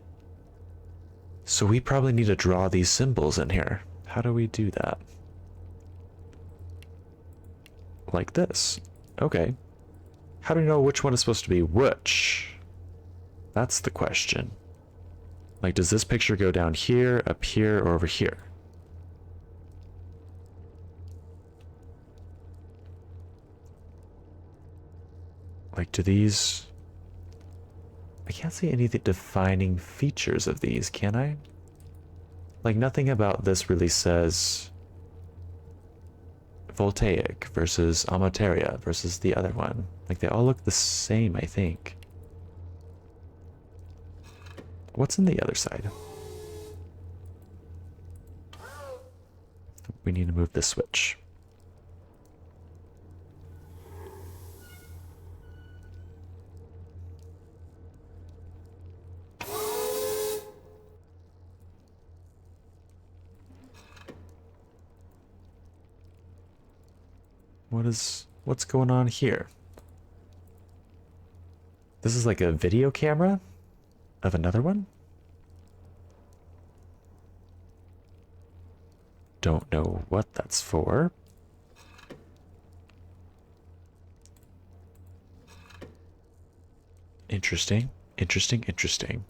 So we probably need to draw these symbols in here. How do we do that? Like this. Okay. How do we know which one is supposed to be which? That's the question. Like, does this picture go down here, up here, or over here? Like, do these... I can't see any defining features of these, can I? Like, nothing about this really says voltaic versus Amateria versus the other one. Like, they all look the same, I think. What's in the other side? We need to move this switch. What's going on here? This is like a video camera of another one? Don't know what that's for. Interesting, interesting, interesting.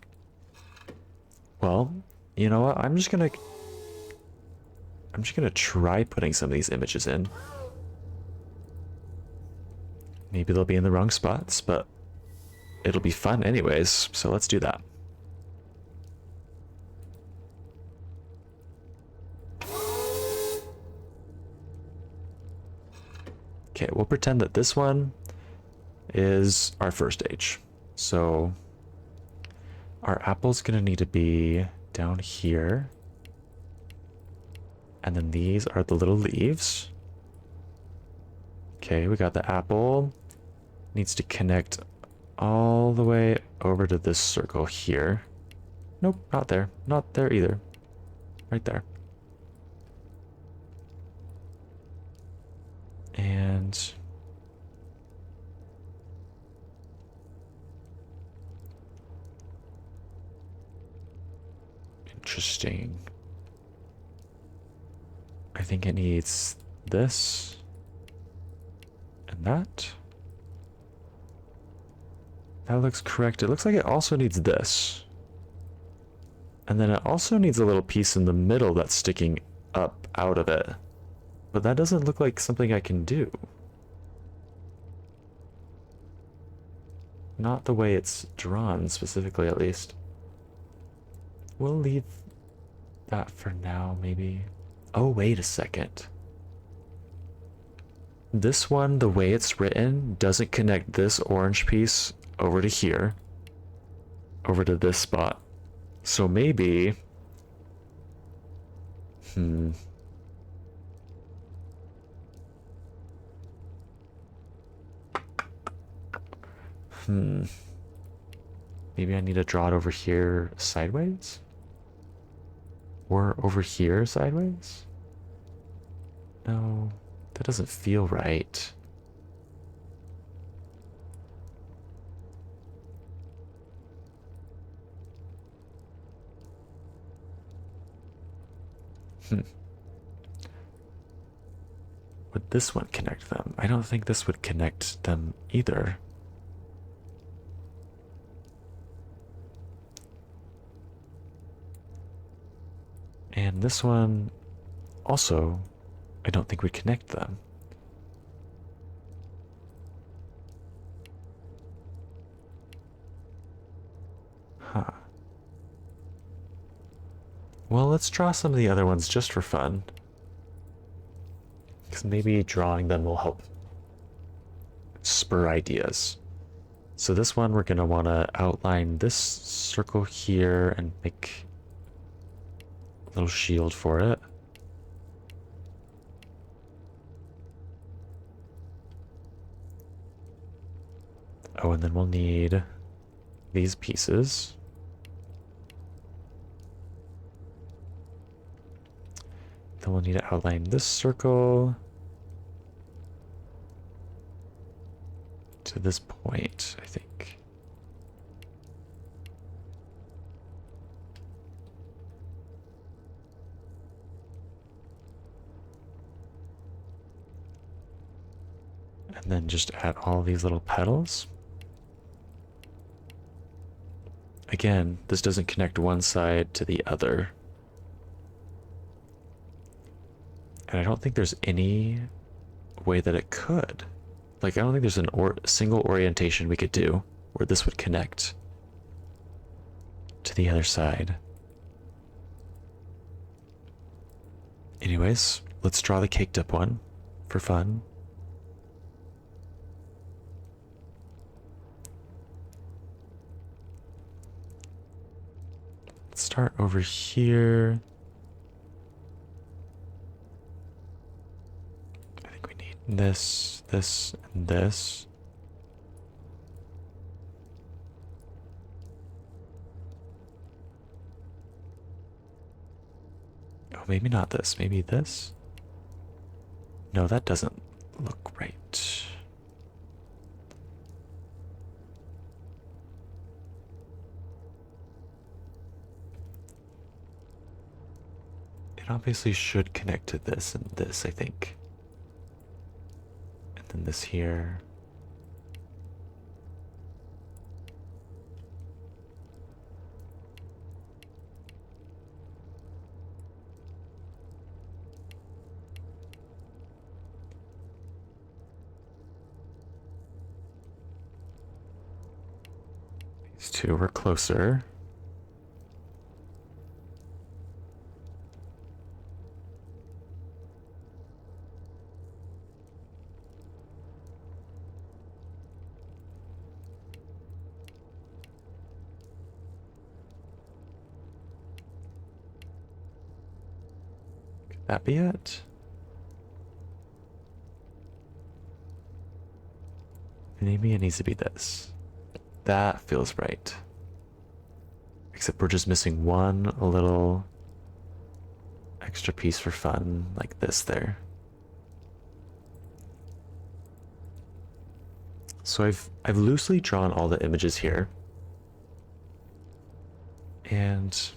Well, you know what? I'm just gonna try putting some of these images in. Maybe they'll be in the wrong spots, but it'll be fun anyways, so let's do that. Okay, we'll pretend that this one is our first stage. So our apple's gonna need to be down here. And then these are the little leaves. Okay, we got the apple. Needs to connect all the way over to this circle here. Nope, not there. Not there either. Right there. And... interesting. I think it needs this and that. That looks correct. It looks like it also needs this. And then it also needs a little piece in the middle that's sticking up out of it. But that doesn't look like something I can do. Not the way it's drawn, specifically at least. We'll leave that for now, maybe. Oh, wait a second. This one, the way it's written, doesn't connect this orange piece over to here. Over to this spot. So maybe... Maybe I need to draw it over here sideways? Or over here sideways? No, that doesn't feel right. Would this one connect them? I don't think this would connect them either. And this one also, I don't think would connect them. Huh. Well, let's draw some of the other ones just for fun. Because maybe drawing them will help spur ideas. So this one, we're going to want to outline this circle here and make a little shield for it. Oh, and then we'll need these pieces. Then we'll need to outline this circle to this point, I think. And then just add all these little petals. Again, this doesn't connect one side to the other. And I don't think there's any way that it could. Like, I don't think there's an single orientation we could do where this would connect to the other side. Anyways, let's draw the caked up one for fun. Let's start over here. I think we need this, this, and this. Oh, maybe not this. Maybe this? No, that doesn't look right. It obviously should connect to this and this, I think. And then this here. These two were closer. Could that be it? Maybe it needs to be this. That feels right. Except we're just missing one little extra piece for fun, like this there. So I've loosely drawn all the images here. And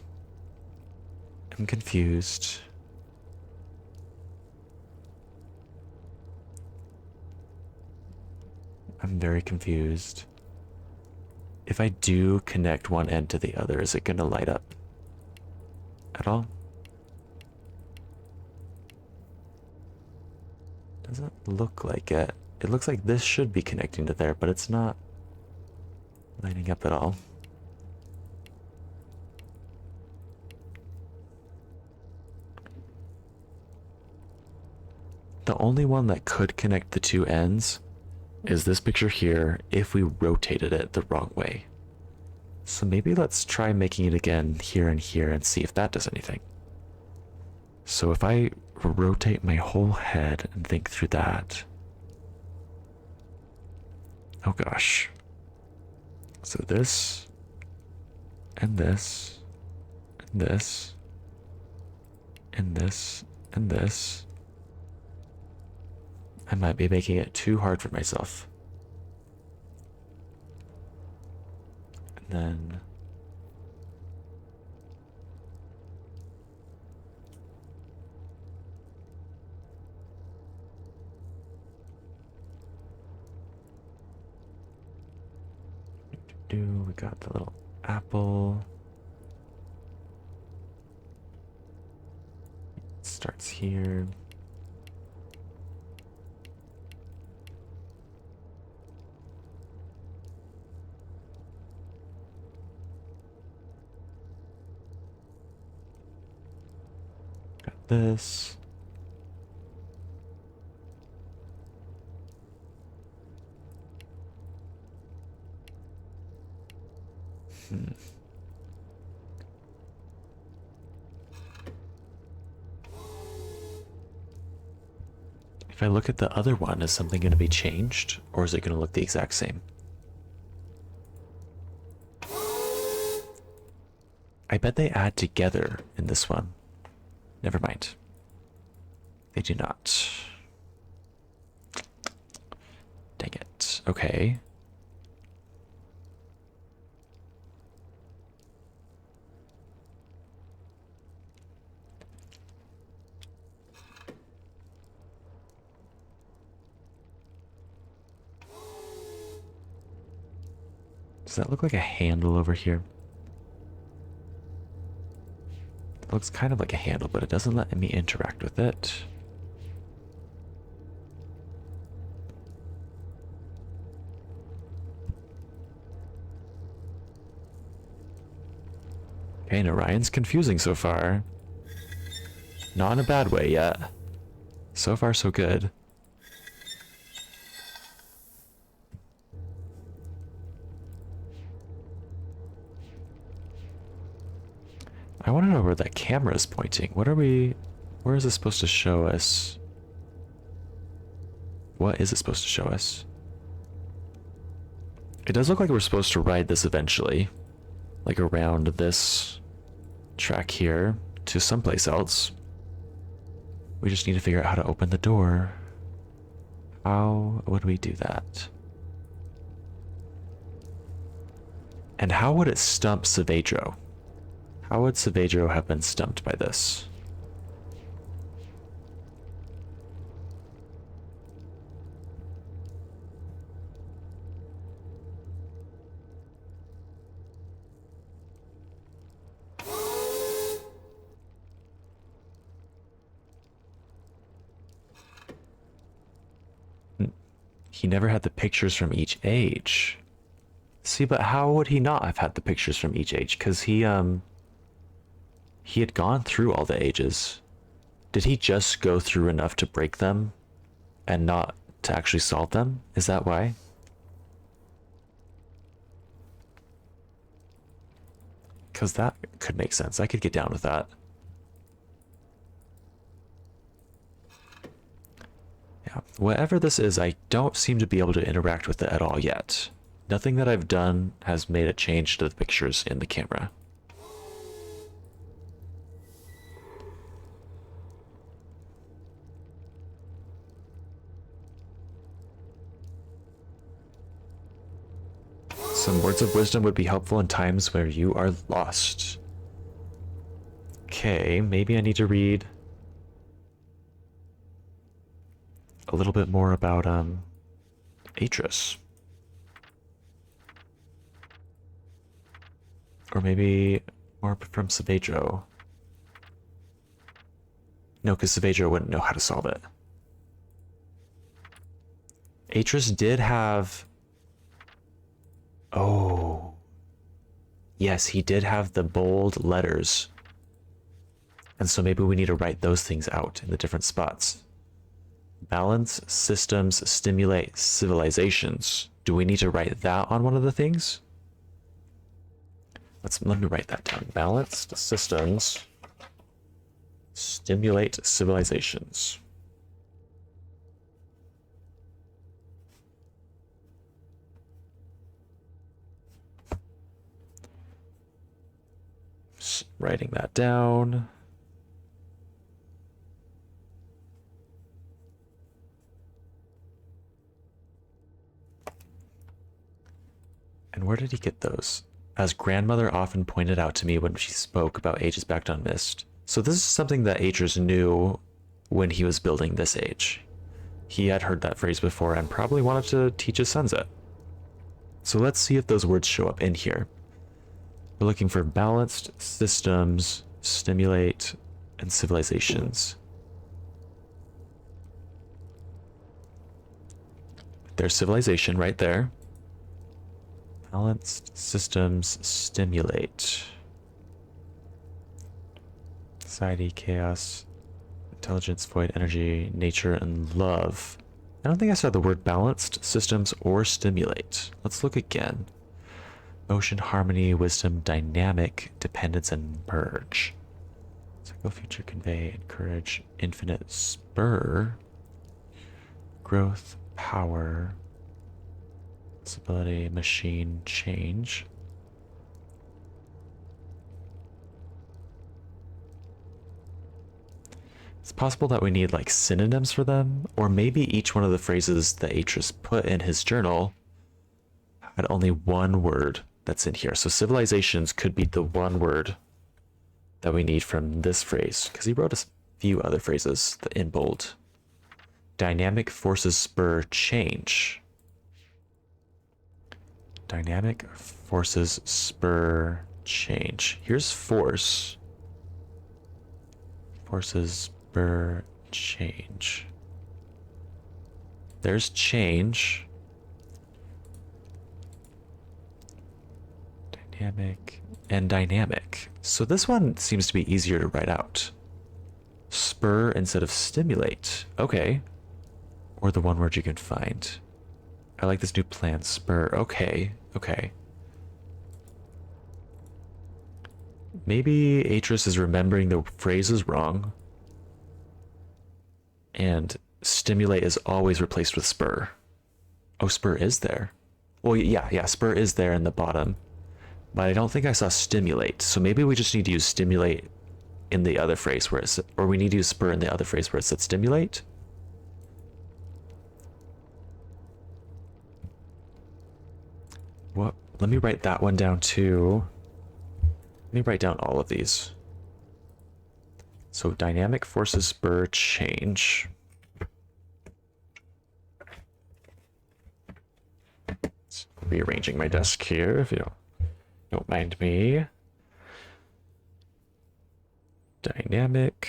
I'm confused. I'm very confused. If I do connect one end to the other, is it going to light up at all? Doesn't look like it. It looks like this should be connecting to there, but it's not lighting up at all. The only one that could connect the two ends is this picture here if we rotated it the wrong way. So maybe let's try making it again here and here and see if that does anything. So if I rotate my whole head and think through that. Oh gosh. So this and this and this and this and this. I might be making it too hard for myself. And then we got the little apple. It starts here. Got this. If I look at the other one, is something going to be changed, or is it going to look the exact same? I bet they add together in this one. Never mind. They do not. Dang it. Okay. Does that look like a handle over here? It looks kind of like a handle, but it doesn't let me interact with it. Okay, and Orion's confusing so far. Not in a bad way yet. So far, so good. I want to know where that camera is pointing. What are we... Where is it supposed to show us? What is it supposed to show us? It does look like we're supposed to ride this eventually. Like around this track here to someplace else. We just need to figure out how to open the door. How would we do that? And how would it stump Saavedro? How would Saavedro have been stumped by this? He never had the pictures from each age. See, but how would he not have had the pictures from each age? Because he had gone through all the ages. Did he just go through enough to break them and not to actually solve them? Is that why? Because that could make sense. I could get down with that. Yeah, whatever this is, I don't seem to be able to interact with it at all yet. Nothing that I've done has made a change to the pictures in the camera. Some words of wisdom would be helpful in times where you are lost. Okay, maybe I need to read a little bit more about Atris. Or maybe more from Saavedro. No, because Saavedro wouldn't know how to solve it. Atris did have... Oh. Yes, he did have the bold letters. And so maybe we need to write those things out in the different spots. Balance systems stimulate civilizations. Do we need to write that on one of the things? Let me write that down. Balanced systems stimulate civilizations. Just writing that down. And where did he get those? As grandmother often pointed out to me when she spoke about ages backed on Myst. So this is something that Atris knew when he was building this age. He had heard that phrase before and probably wanted to teach his sons it. So let's see if those words show up in here. We're looking for balanced systems, stimulate, and civilizations. There's civilization right there. Balanced systems stimulate. Society, chaos, intelligence, void, energy, nature, and love. I don't think I saw the word balanced systems or stimulate. Let's look again. Motion, harmony, wisdom, dynamic, dependence, and merge. Cycle, future, convey, encourage, infinite, spur, growth, power, possibility, machine, change. It's possible that we need like synonyms for them, or maybe each one of the phrases that Atris put in his journal had only one word that's in here. So civilizations could be the one word that we need from this phrase, because he wrote a few other phrases in bold. Dynamic forces spur change. Dynamic forces spur change. Here's force. Forces spur change. There's change. Dynamic and dynamic. So this one seems to be easier to write out. Spur instead of stimulate. Okay. Or the one word you can find. I like this new plan. Spur. Okay. Okay. Maybe Atris is remembering the phrases wrong. And stimulate is always replaced with spur. Oh, spur is there. Well, yeah, spur is there in the bottom. But I don't think I saw stimulate. So maybe we just need to use stimulate in the other phrase where it's, or we need to use spur in the other phrase where it said stimulate. What? Let me write that one down too. Let me write down all of these. So dynamic forces spur change. Just rearranging my desk here if you don't mind me. Dynamic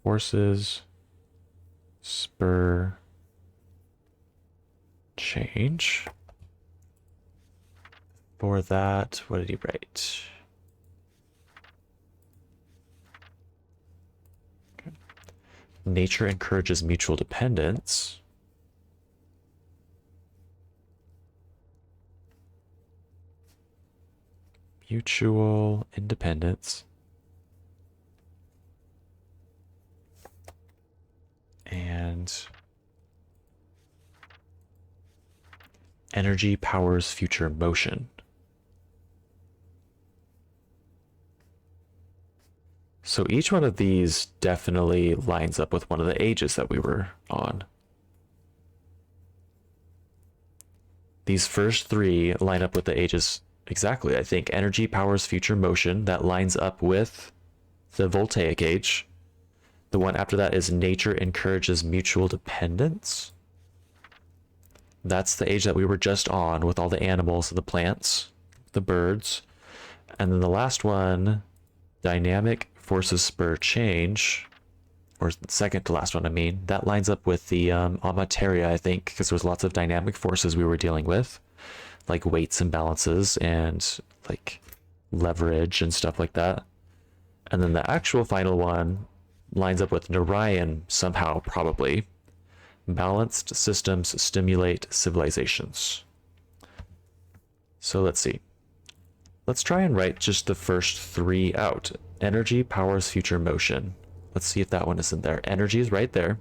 forces spur change. For that, what did he write? Okay. Nature encourages mutual dependence. Mutual independence. And energy powers future motion. So each one of these definitely lines up with one of the ages that we were on. These first three line up with the ages exactly. I think energy powers future motion. That lines up with the voltaic age. The one after that is nature encourages mutual dependence. That's the age that we were just on with all the animals, the plants, the birds. And then the last one, dynamic forces spur change, or second to last one, I mean, that lines up with the Amateria, I think, because there's lots of dynamic forces we were dealing with, like weights and balances and like leverage and stuff like that. And then the actual final one lines up with Narayan somehow, probably. Balanced systems stimulate civilizations. So let's see. Let's try and write just the first three out. Energy powers future motion. Let's see if that one is in there. Energy is right there.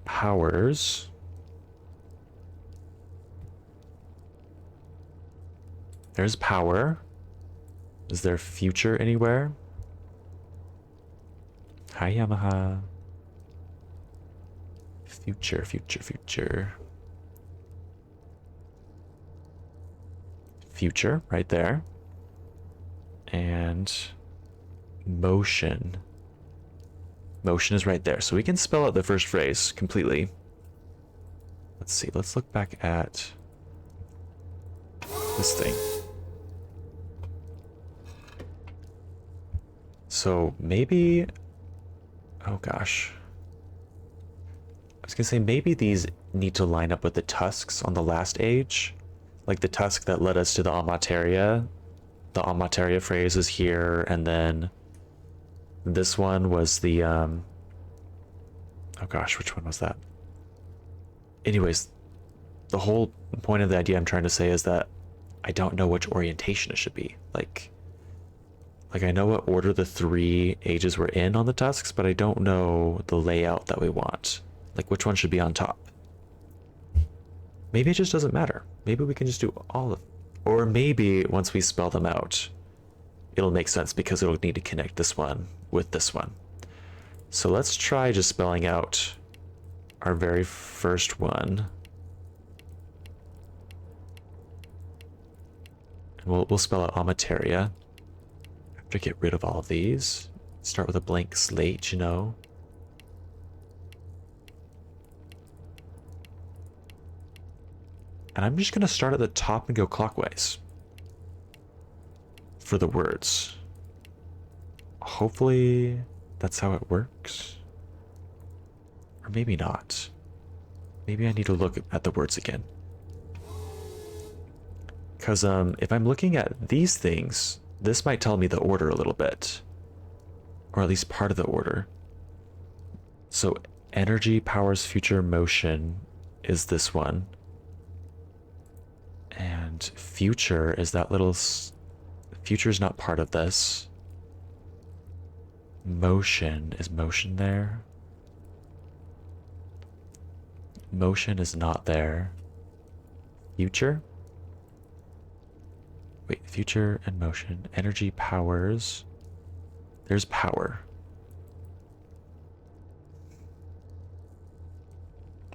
Powers. There's power. Is there future anywhere? Hi, Yamaha. Future, future, future. Future, right there. And motion. Motion is right there. So we can spell out the first phrase completely. Let's see. Let's look back at this thing. So maybe... Oh gosh. I was gonna say maybe these need to line up with the tusks on the last age. Like the tusk that led us to the Amateria. The Amateria phrase is here, and then this one was the oh gosh, which one was that? Anyways, the whole point of the idea I'm trying to say is that I don't know which orientation it should be. Like I know what order the three ages were in on the tusks, but I don't know the layout that we want. Like which one should be on top. Maybe it just doesn't matter. Maybe we can just do all of, or maybe once we spell them out, it'll make sense because it'll need to connect this one with this one. So let's try just spelling out our very first one. And we'll spell out Amateria. I have to get rid of all of these. Start with a blank slate, you know. And I'm just gonna start at the top and go clockwise for the words. Hopefully that's how it works. Or maybe not. Maybe I need to look at the words again. Because if I'm looking at these things, this might tell me the order a little bit. Or at least part of the order. So energy powers future motion is this one. And future is that little... Future is not part of this. Motion, is motion there? Motion is not there. Future? Wait, future and motion. Energy powers. There's power.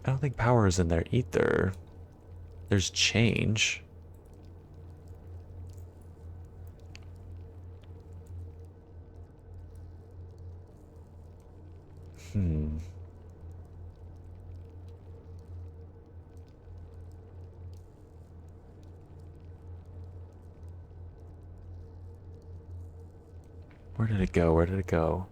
I don't think power is in there either. There's change. Where did it go? Where did it go?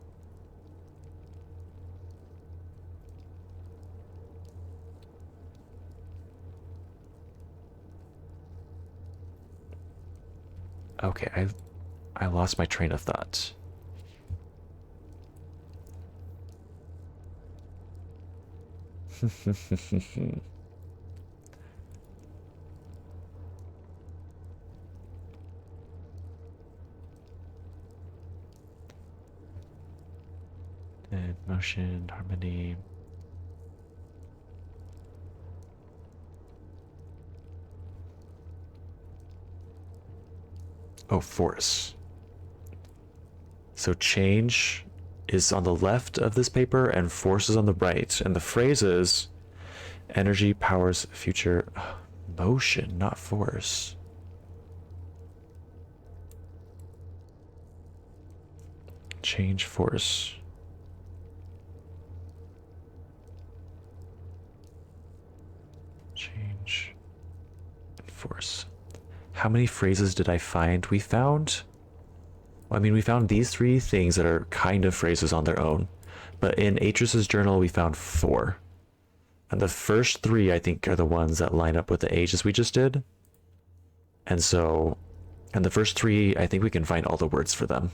Okay, I lost my train of thought. And motion, harmony. Oh, force. So change is on the left of this paper and force is on the right. And the phrase is energy powers future motion, not force. Change force. Change and force. How many phrases did I find? We found... Well, I mean, we found these 3 things that are kind of phrases on their own. But in Atris's journal, we found 4. And the first 3, I think, are the ones that line up with the ages we just did. And so... And the first 3, I think we can find all the words for them.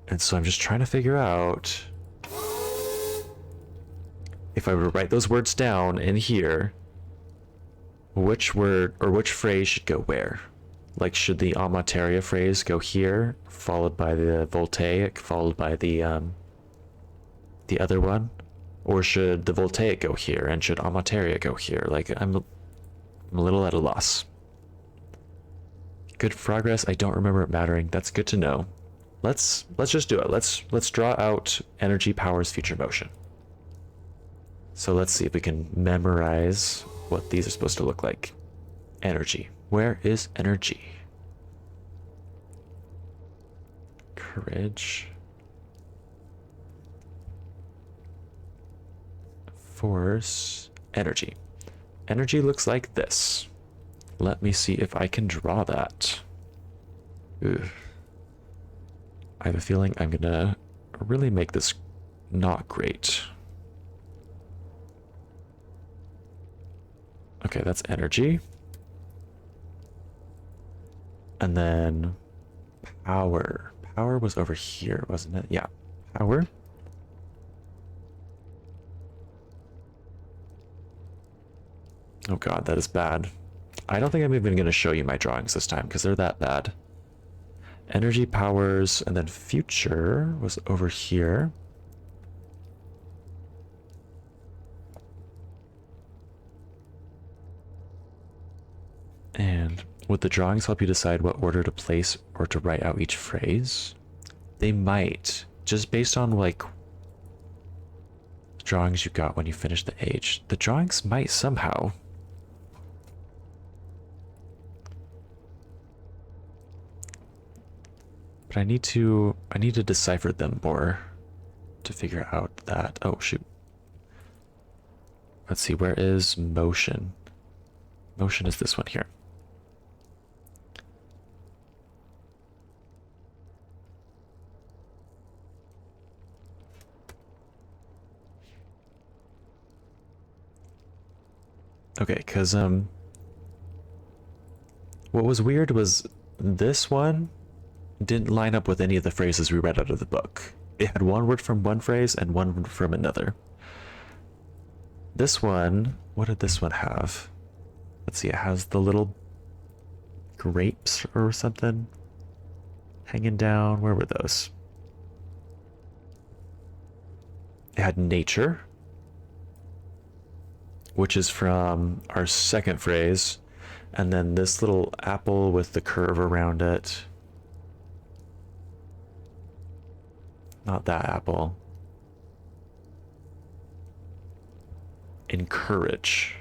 And so I'm just trying to figure out... If I were to write those words down in here... Which word or which phrase should go where? Like, should the Amateria phrase go here, followed by the Voltaic, followed by the other one? Or should the Voltaic go here, and should Amateria go here? Like, I'm a little at a loss. Good progress. I don't remember it mattering. That's good to know. Let's just do it. Let's draw out energy powers future motion. So let's see if we can memorize what these are supposed to look like. Energy. Where is energy? Courage. Force. Energy. Energy looks like this. Let me see if I can draw that. Ugh. I have a feeling I'm gonna really make this not great. Okay, that's energy. And then power. Power was over here, wasn't it? Yeah, power. Oh god, that is bad. I don't think I'm even going to show you my drawings this time because they're that bad. Energy powers, and then future was over here. And would the drawings help you decide what order to place or to write out each phrase? They might, just based on like drawings you got when you finished the age. The drawings might somehow. But I need to decipher them more to figure out that. Oh shoot. Let's see, where is motion? Motion is this one here. Okay, because what was weird was this one didn't line up with any of the phrases we read out of the book. It had one word from one phrase and one word from another. This one, what did this one have? Let's see, it has the little grapes or something hanging down. Where were those? It had nature, which is from our second phrase, and then this little apple with the curve around it. Not that apple. Encourage.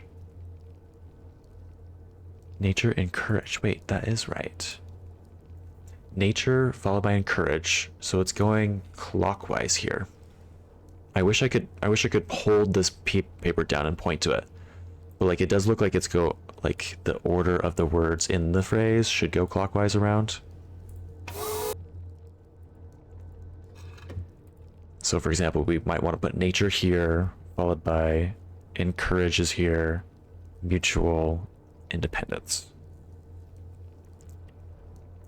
Nature, encourage. Wait, that is right. Nature followed by encourage, so it's going clockwise here. I wish I could hold this paper down and point to it. But like it does look like it's like the order of the words in the phrase should go clockwise around. So for example, we might want to put nature here, followed by encourages here, mutual independence.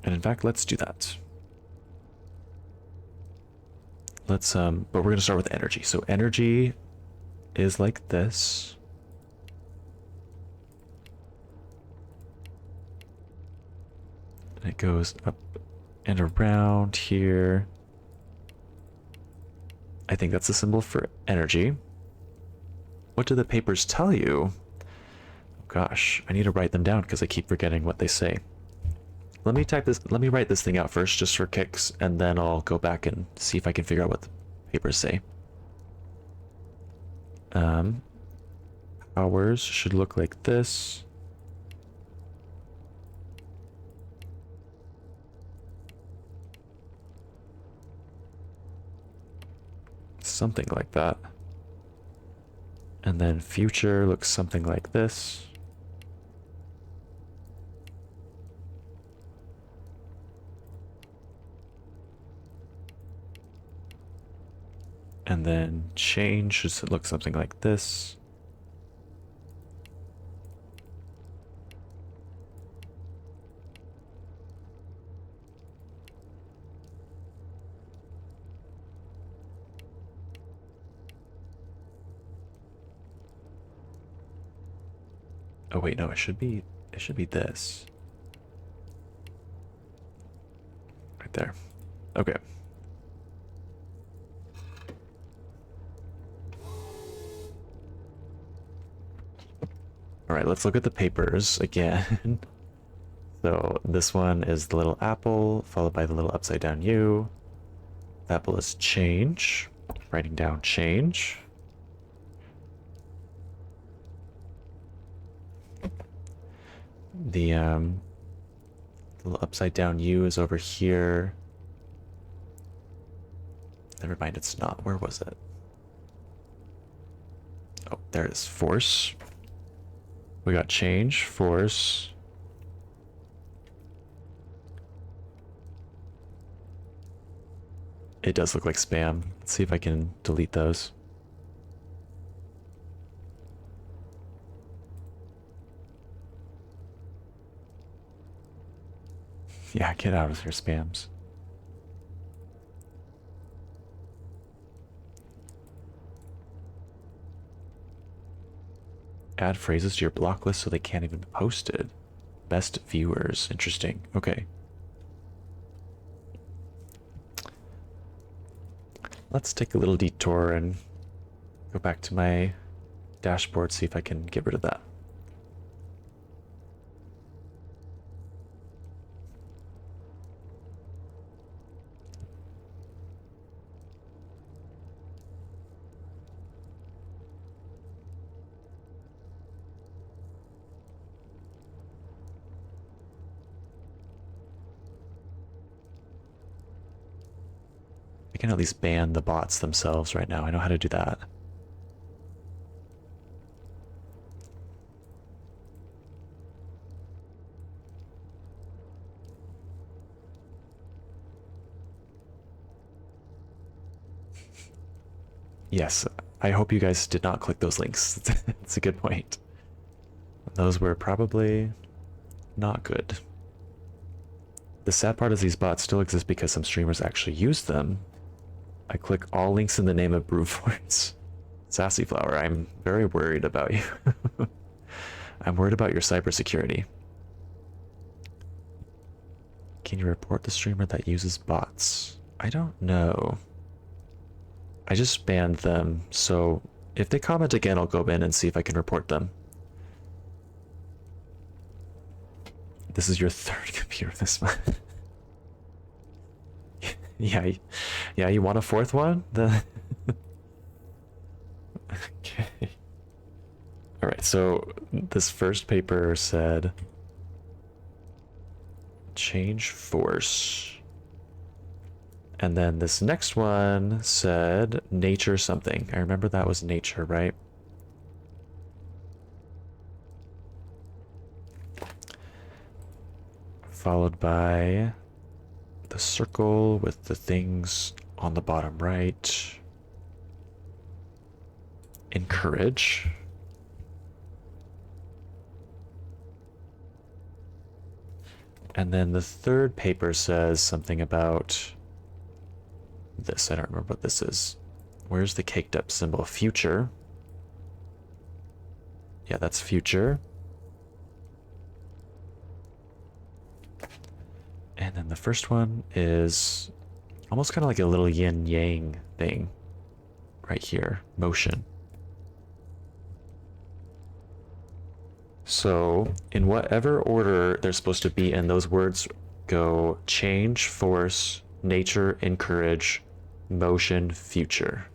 And in fact, let's do that. Let's but we're going to start with energy. So energy is like this. And it goes up and around here. I think that's a symbol for energy. What do the papers tell you? Oh gosh, I need to write them down because I keep forgetting what they say. Let me write this thing out first just for kicks, and then I'll go back and see if I can figure out what the papers say. Powers should look like this. Something like that. And then future looks something like this. And then change should look something like this. Oh wait, no, it should be this. Right there. Okay. All right, let's look at the papers again. So this one is the little apple, followed by the little upside down U. The apple is change. Writing down change. The little upside down U is over here. Never mind, it's not. Where was it? Oh, there it is. Force. We got change, force. It does look like spam. Let's see if I can delete those. Yeah, get out of here, spams. Add phrases to your block list so they can't even be posted. Best viewers. Interesting. Okay. Let's take a little detour and go back to my dashboard, see if I can get rid of that. can at least ban the bots themselves right now. I know how to do that. Yes, I hope you guys did not click those links. It's a good point. Those were probably not good. The sad part is these bots still exist because some streamers actually use them. I click all links in the name of Brewforce. Sassy Flower, I'm very worried about you. I'm worried about your cybersecurity. Can you report the streamer that uses bots? I don't know. I just banned them, so if they comment again, I'll go in and see if I can report them. This is your third computer this month. Yeah, you want a fourth one? Okay. Alright, so this first paper said change force. And then this next one said nature something. I remember that was nature, right? Followed by the circle with the things on the bottom right. Encourage. And then the third paper says something about this. I don't remember what this is. Where's the caked up symbol? Future. Yeah, that's future. And then the first one is almost kind of like a little yin yang thing right here. Motion. So in whatever order they're supposed to be in, those words go change, force, nature, encourage, motion, future.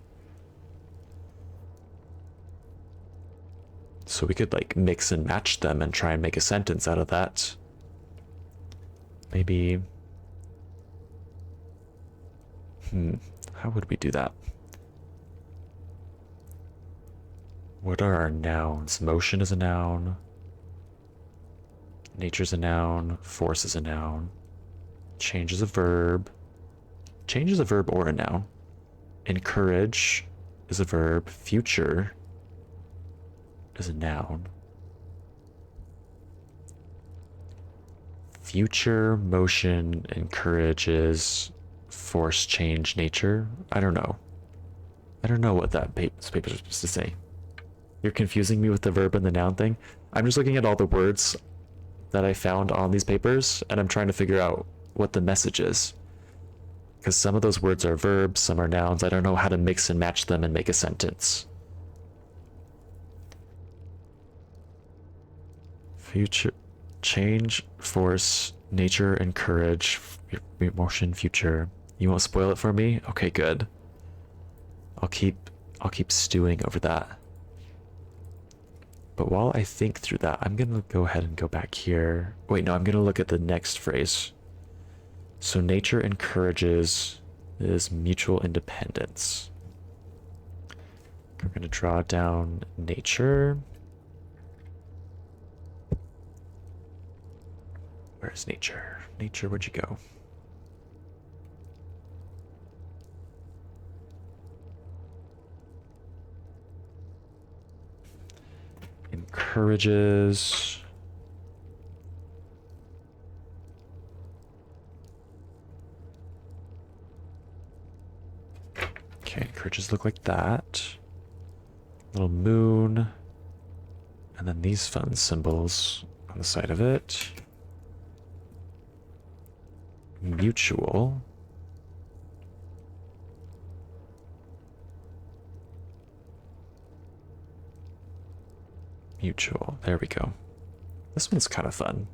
So we could like mix and match them and try and make a sentence out of that. Maybe, how would we do that? What are our nouns? Motion is a noun. Nature's a noun. Force is a noun. Change is a verb. Change is a verb or a noun. Encourage is a verb. Future is a noun. Future, motion, encourages, force, change, nature. I don't know. I don't know what that paper is supposed to say. You're confusing me with the verb and the noun thing. I'm just looking at all the words that I found on these papers, and I'm trying to figure out what the message is. Because some of those words are verbs, some are nouns. I don't know how to mix and match them and make a sentence. Future, change, force, nature, encourage, motion, future. You won't spoil it for me? Okay, good. I'll keep stewing over that. But while I think through that, I'm gonna go ahead and go back here. Wait, no, I'm gonna look at the next phrase. So nature encourages is mutual independence. We're gonna draw down nature. Where's nature? Nature, where'd you go? Encourages. Okay, encourages look like that. Little moon. And then these fun symbols on the side of it. Mutual. Mutual. There we go. This one's kind of fun.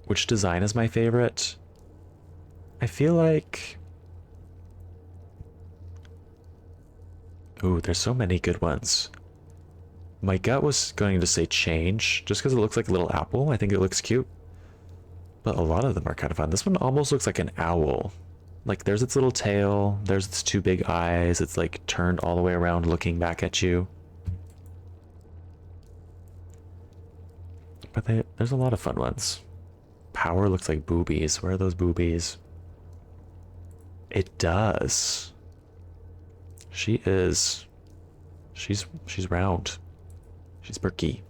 Which design is my favorite? I feel like... Ooh, there's so many good ones. My gut was going to say change, just because it looks like a little apple. I think it looks cute. But a lot of them are kind of fun. This one almost looks like an owl. Like there's its little tail, there's its two big eyes, it's like turned all the way around looking back at you. But there's a lot of fun ones. Power looks like boobies. Where are those boobies? It does. She's round. She's perky.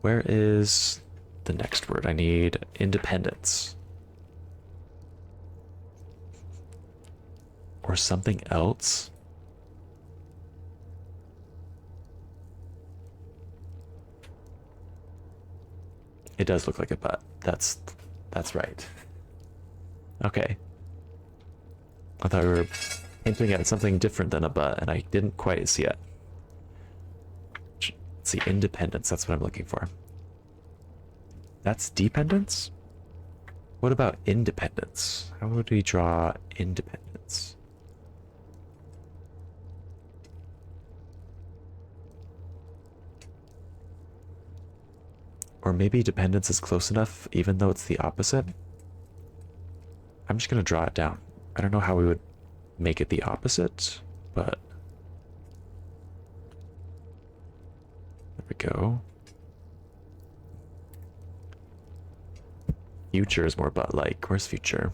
Where is the next word? I need independence. Or something else. It does look like a butt. That's right. Okay. I thought we were hinting at something different than a butt, and I didn't quite see it. Let's see, independence. That's what I'm looking for. That's dependence? What about independence? How would we draw independence? Or maybe dependence is close enough, even though it's the opposite? I'm just gonna draw it down. I don't know how we would make it the opposite, but... There we go. Future is more butt-like. Where's future?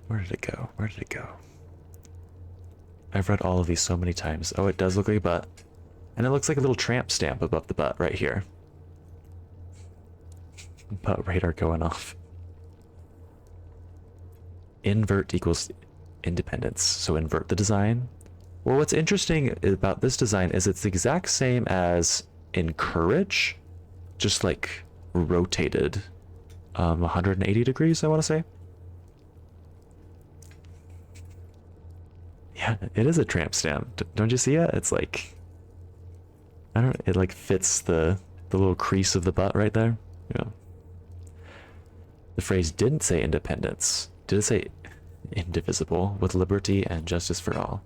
Where did it go? Where did it go? I've read all of these so many times. Oh, it does look like a butt. And it looks like a little tramp stamp above the butt right here. Butt radar going off. Invert equals independence. So invert the design. Well, what's interesting about this design is it's the exact same as encourage, just like rotated 180 degrees, I want to say. Yeah, it is a tramp stamp. Don't you see it? It's like, I don't, it like fits the little crease of the butt right there. Yeah. The phrase didn't say independence. Did it say indivisible with liberty and justice for all?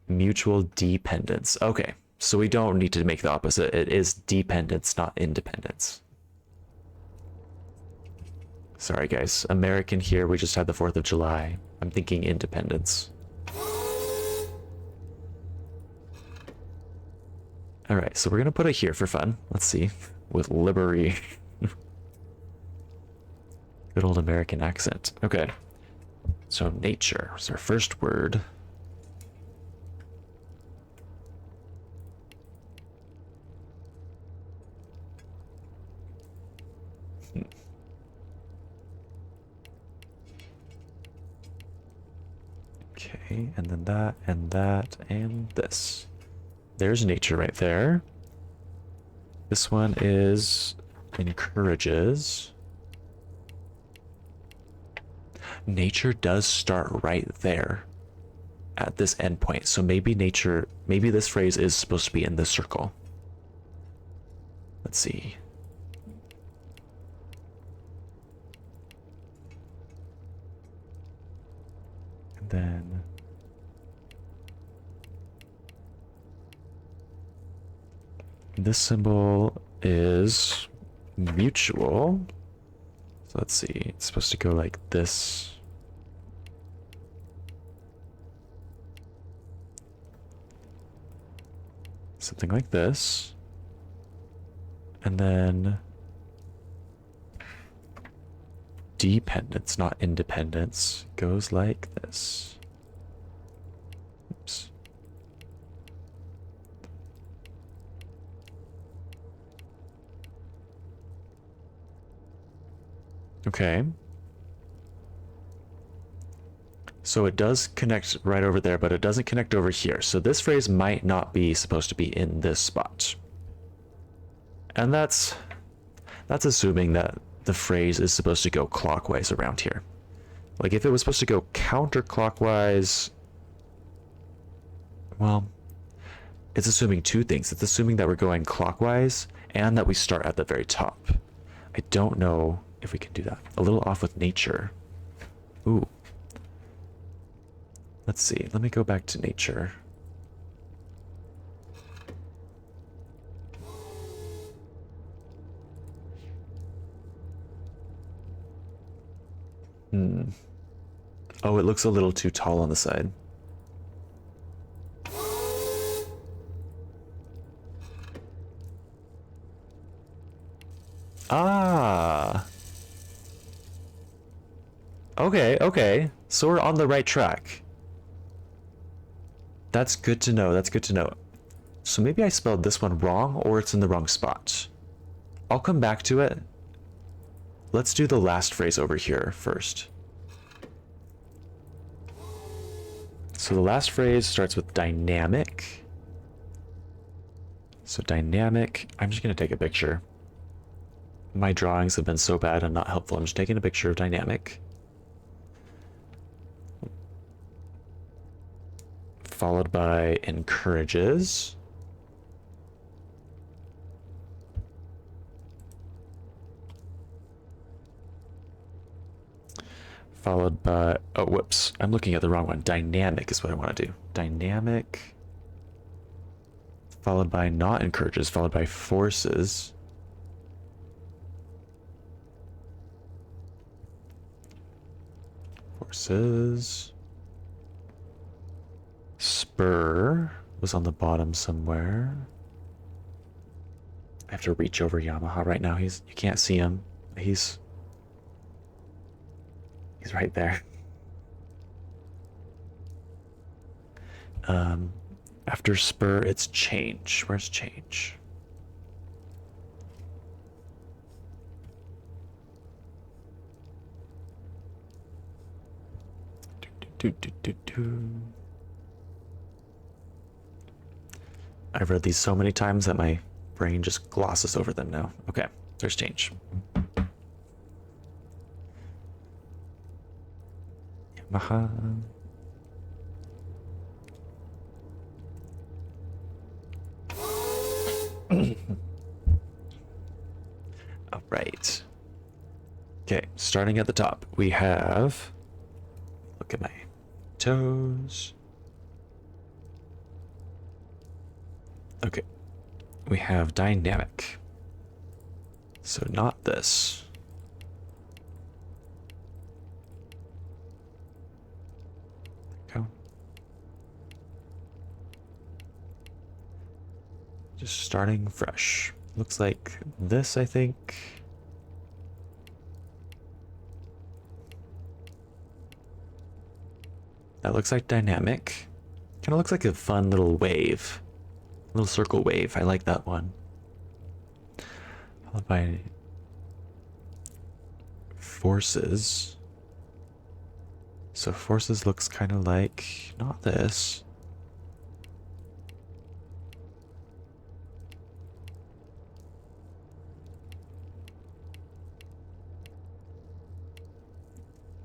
Mutual dependence. Okay, so we don't need to make the opposite. It is dependence, not independence. Sorry guys, American here, we just had the 4th of July. I'm thinking independence. Alright, so we're gonna put it here for fun. Let's see. With liberty. Good old American accent. Okay. So nature is our first word. Okay, and then that, and this. There's nature right there. This one is encourages. Nature does start right there at this endpoint. So maybe nature, maybe this phrase is supposed to be in this circle. Let's see. And then this symbol is mutual. So let's see, it's supposed to go like this. Something like this. And then dependence, not independence, goes like this. Oops. Okay. So it does connect right over there, but it doesn't connect over here. So this phrase might not be supposed to be in this spot. And that's assuming that the phrase is supposed to go clockwise around here. Like if it was supposed to go counterclockwise, well, it's assuming two things. It's assuming that we're going clockwise, and that we start at the very top. I don't know if we can do that. A little off with nature. Ooh. Let's see. Let me go back to nature. Oh, it looks a little too tall on the side. Ah. Okay, okay. So we're on the right track. That's good to know. That's good to know. So maybe I spelled this one wrong or it's in the wrong spot. I'll come back to it. Let's do the last phrase over here first. So the last phrase starts with dynamic. So dynamic, I'm just going to take a picture. My drawings have been so bad and not helpful. I'm just taking a picture of dynamic. Followed by encourages. Followed by, oh, whoops. I'm looking at the wrong one. Dynamic is what I want to do. Dynamic. Followed by not encourages, followed by forces. Forces. Spur was on the bottom somewhere. I have to reach over Yamaha right now. You can't see him. He's right there. After spur, it's change. Where's change? I've read these so many times that my brain just glosses over them now. Okay, there's change. Yamaha. All right. Okay, starting at the top, we have, look at my toes. Okay, we have dynamic. So not this. Go. Just starting fresh. Looks like this, I think. That looks like dynamic. Kind of looks like a fun little wave. Little circle wave. I like that one. Followed by forces. So forces looks kind of like not this.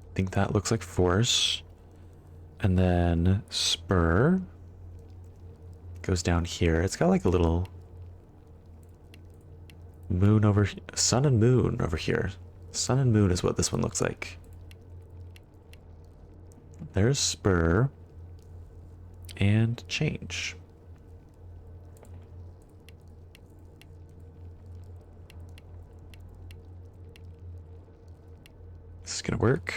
I think that looks like force. And then spur goes down here. It's got like a little moon over, sun and moon over here. Sun and moon is what this one looks like. There's spur and change. This is gonna work.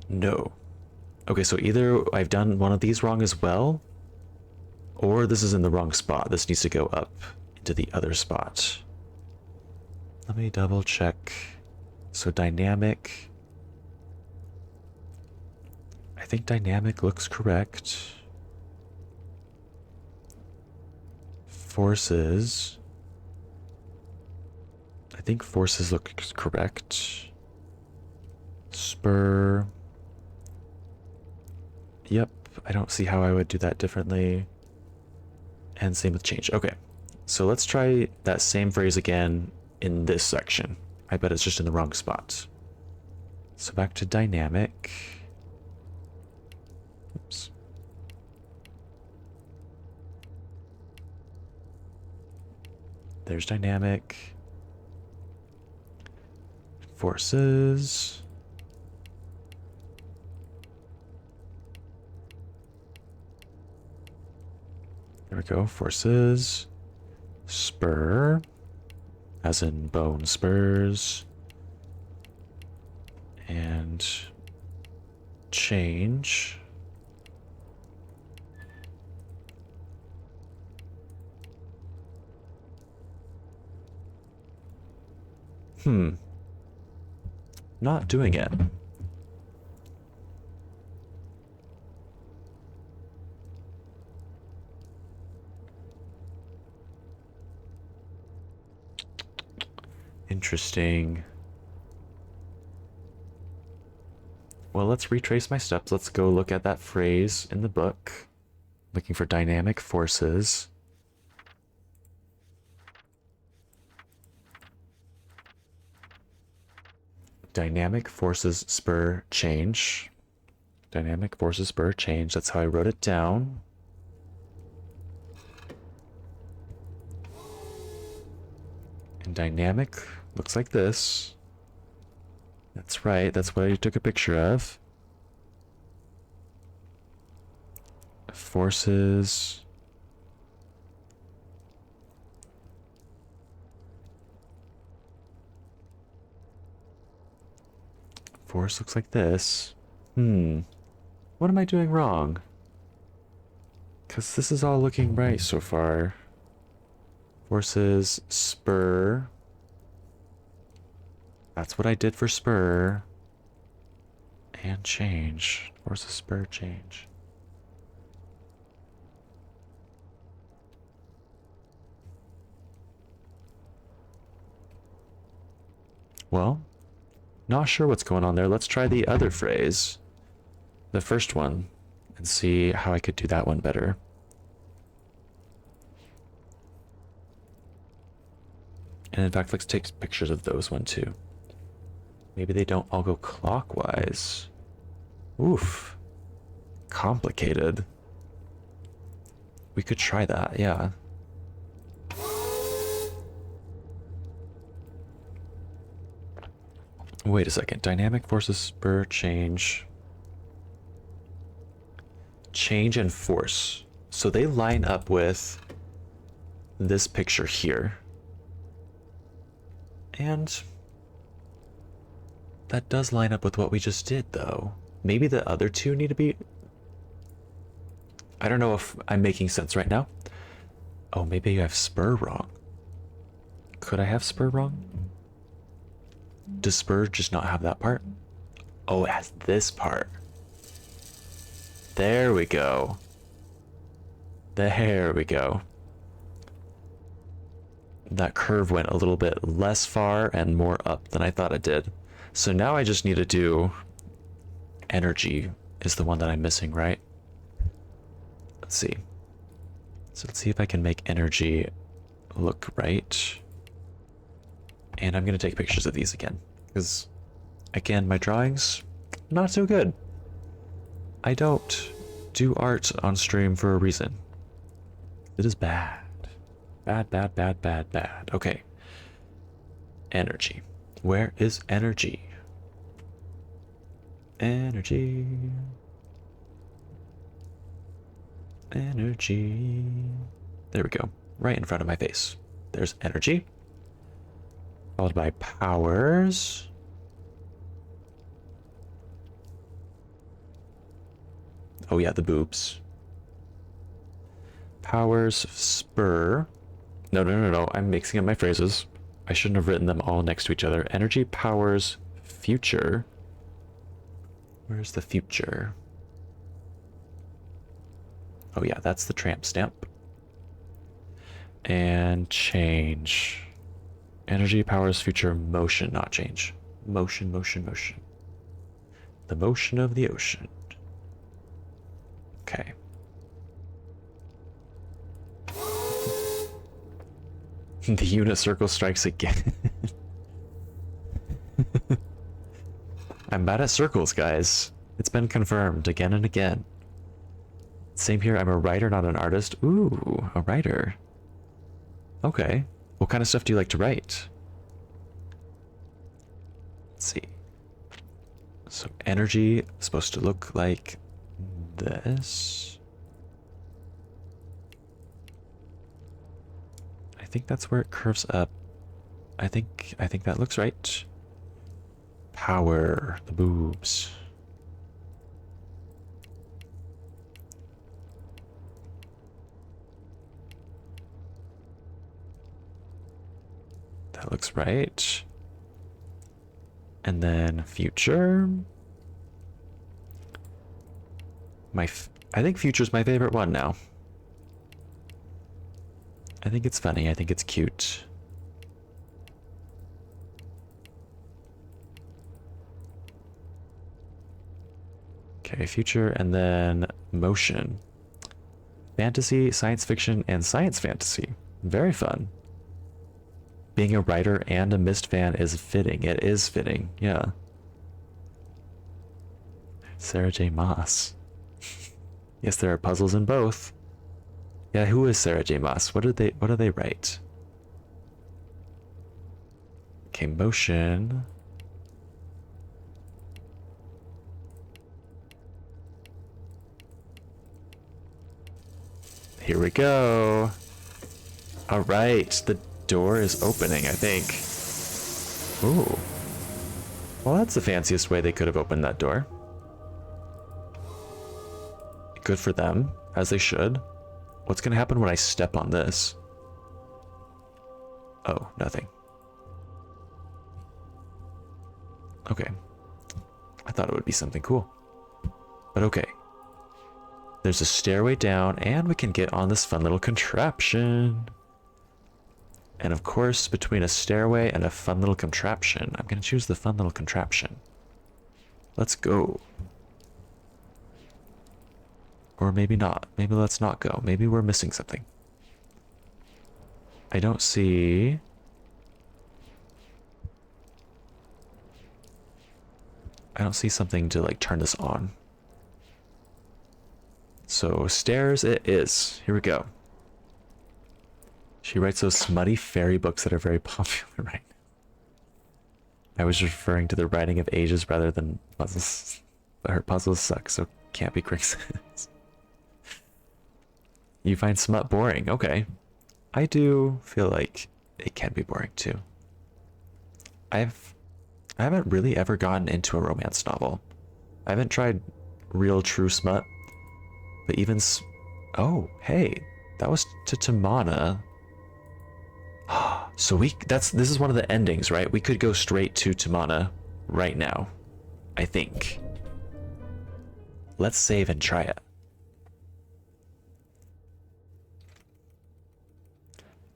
No. Okay, so either I've done one of these wrong as well, or this is in the wrong spot. This needs to go up into the other spot. Let me double check. So dynamic. I think dynamic looks correct. Forces. I think forces look correct. Spur. Yep, I don't see how I would do that differently. And same with change. Okay, so let's try that same phrase again in this section. I bet it's just in the wrong spot. So back to dynamic. Oops. There's dynamic forces. There we go. Forces. Spur. As in bone spurs. And change. Not doing it. Interesting. Well, let's retrace my steps. Let's go look at that phrase in the book. Looking for dynamic forces. Dynamic forces spur change. Dynamic forces spur change. That's how I wrote it down. And dynamic looks like this. That's right. That's what I took a picture of. Forces. Force looks like this. What am I doing wrong? Because this is all looking right so far. Forces, spur. That's what I did for spur. And change. Forces, spur, change. Well, not sure what's going on there. Let's try the other phrase. The first one. And see how I could do that one better. And in fact, let's take pictures of those one too. Maybe they don't all go clockwise. Oof. Complicated. We could try that, yeah. Wait a second. Dynamic forces spur change. Change and force. So they line up with this picture here. And that does line up with what we just did, though. Maybe the other two need to be... I don't know if I'm making sense right now. Oh, maybe you have spur wrong. Could I have spur wrong? Does spur just not have that part? Oh, it has this part. There we go. There we go. That curve went a little bit less far and more up than I thought it did. So now I just need to do energy is the one that I'm missing, right? Let's see. So let's see if I can make energy look right. And I'm going to take pictures of these again. Because, again, my drawings, not so good. I don't do art on stream for a reason. It is bad. Bad, bad, bad, bad, bad. Okay. Energy. Where is energy? Energy. Energy. There we go. Right in front of my face. There's energy. Followed by powers. Oh yeah, the boobs. Powers, spur. No. I'm mixing up my phrases. I shouldn't have written them all next to each other. Energy, powers, future. Where's the future? Oh yeah, that's the tramp stamp. And change. Energy, powers, future, motion, not change. Motion, motion, motion. The motion of the ocean. Okay. The unit circle strikes again. I'm bad at circles, guys. It's been confirmed again and again. Same here, I'm a writer, not an artist. Ooh, a writer. Okay. What kind of stuff do you like to write? Let's see. So energy is supposed to look like this. I think that's where it curves up. I think that looks right. Power, the boobs. That looks right. And then future. I think future's my favorite one now. I think it's funny. I think it's cute. Okay, future and then motion. Fantasy, science fiction, and science fantasy. Very fun. Being a writer and a Myst fan is fitting. It is fitting, yeah. Sarah J. Maas. Yes, there are puzzles in both. Yeah, who is Sarah J. Maas? What do they write? Okay, motion. Here we go. All right, the door is opening, I think. Ooh. Well, that's the fanciest way they could have opened that door. Good for them, as they should. What's gonna happen when I step on this? Oh, nothing. Okay. I thought it would be something cool. But okay. There's a stairway down, and we can get on this fun little contraption. And of course, between a stairway and a fun little contraption, I'm gonna choose the fun little contraption. Let's go. Or maybe not. Maybe let's not go. Maybe we're missing something. I don't see... I don't see something to like turn this on. So stairs it is. Here we go. She writes those smutty fairy books that are very popular right now. I was referring to the writing of ages rather than puzzles. But her puzzles suck, so can't be Crixus. You find smut boring. Okay. I do feel like it can be boring too. I haven't really ever gotten into a romance novel. I haven't tried real true smut. But even oh, hey, that was to Tamana. So this is one of the endings, right? We could go straight to Tamana right now, I think. Let's save and try it.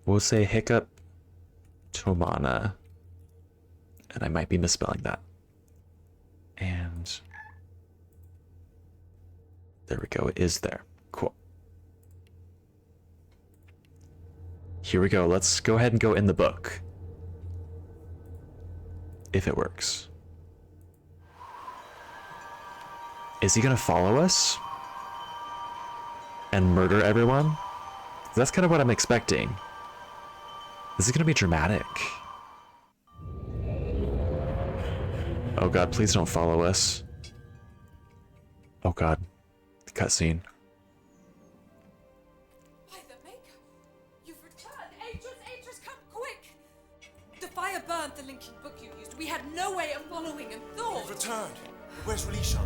We'll say hiccup Tamana. And I might be misspelling that. And there we go, it is there. Cool. Here we go, let's go ahead and go in the book. If it works. Is he gonna follow us? And murder everyone? That's kind of what I'm expecting. This is gonna be dramatic. Oh god, please don't follow us. Oh god. The cutscene. By the Maker, you've returned. Atris, come quick! The fire burned the linking book you used. We had no way of following and thought. We've returned. Where's Relisha?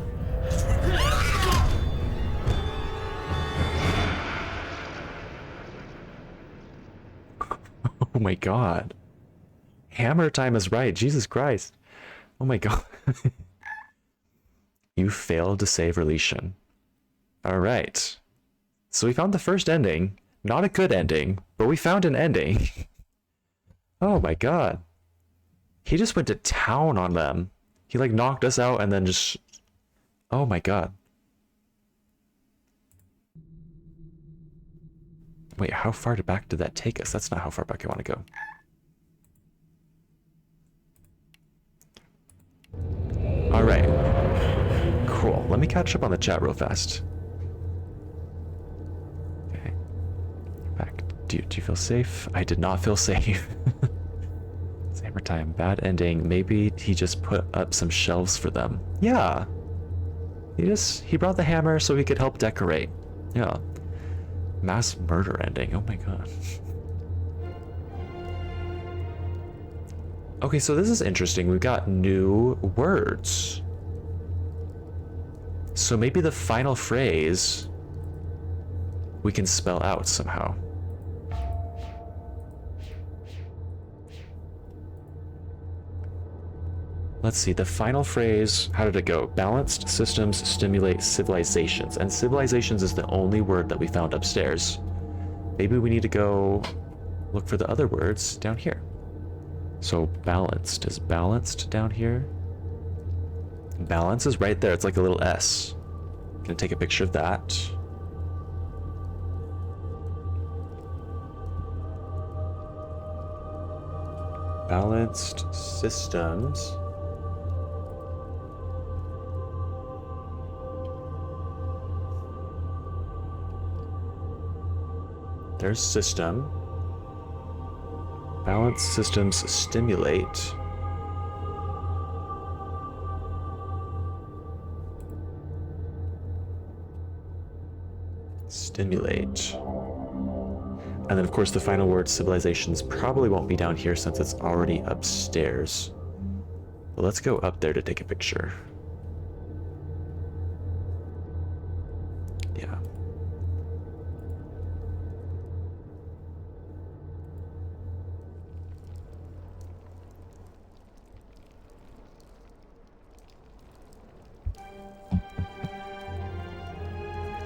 Oh my god. Hammer time is right. Jesus Christ. Oh my god. You failed to save Relishan. Alright. So we found the first ending. Not a good ending, but we found an ending. Oh my god. He just went to town on them. He like knocked us out and then just... Oh my god. Wait, how far back did that take us? That's not how far back I want to go. Alright. Cool. Let me catch up on the chat real fast. Okay. Back. Do you feel safe? I did not feel safe. It's hammer time. Bad ending. Maybe he just put up some shelves for them. Yeah. He brought the hammer so he could help decorate. Yeah. Mass murder ending. Oh my god. Okay, so this is interesting. We've got new words. So maybe the final phrase we can spell out somehow. Let's see, the final phrase, how did it go? Balanced systems stimulate civilizations. And civilizations is the only word that we found upstairs. Maybe we need to go look for the other words down here. So balanced, is balanced down here? Balance is right there, it's like a little S. Gonna take a picture of that. Balanced systems. There's system. Balanced systems stimulate. Stimulate. And then of course the final word, civilizations, probably won't be down here since it's already upstairs. But let's go up there to take a picture. Yeah.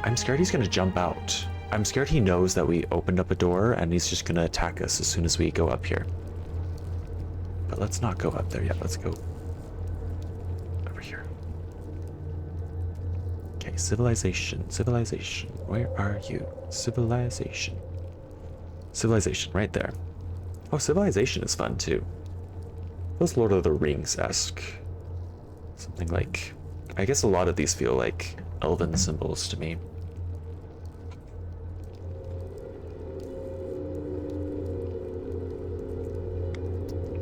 I'm scared he's gonna jump out. I'm scared he knows that we opened up a door and he's just gonna attack us as soon as we go up here. But let's not go up there yet. Let's go over here. Okay, civilization, civilization. Where are you? Civilization. Civilization, right there. Oh, civilization is fun too. Feels Lord of the Rings-esque. Something like, I guess a lot of these feel like elven symbols to me.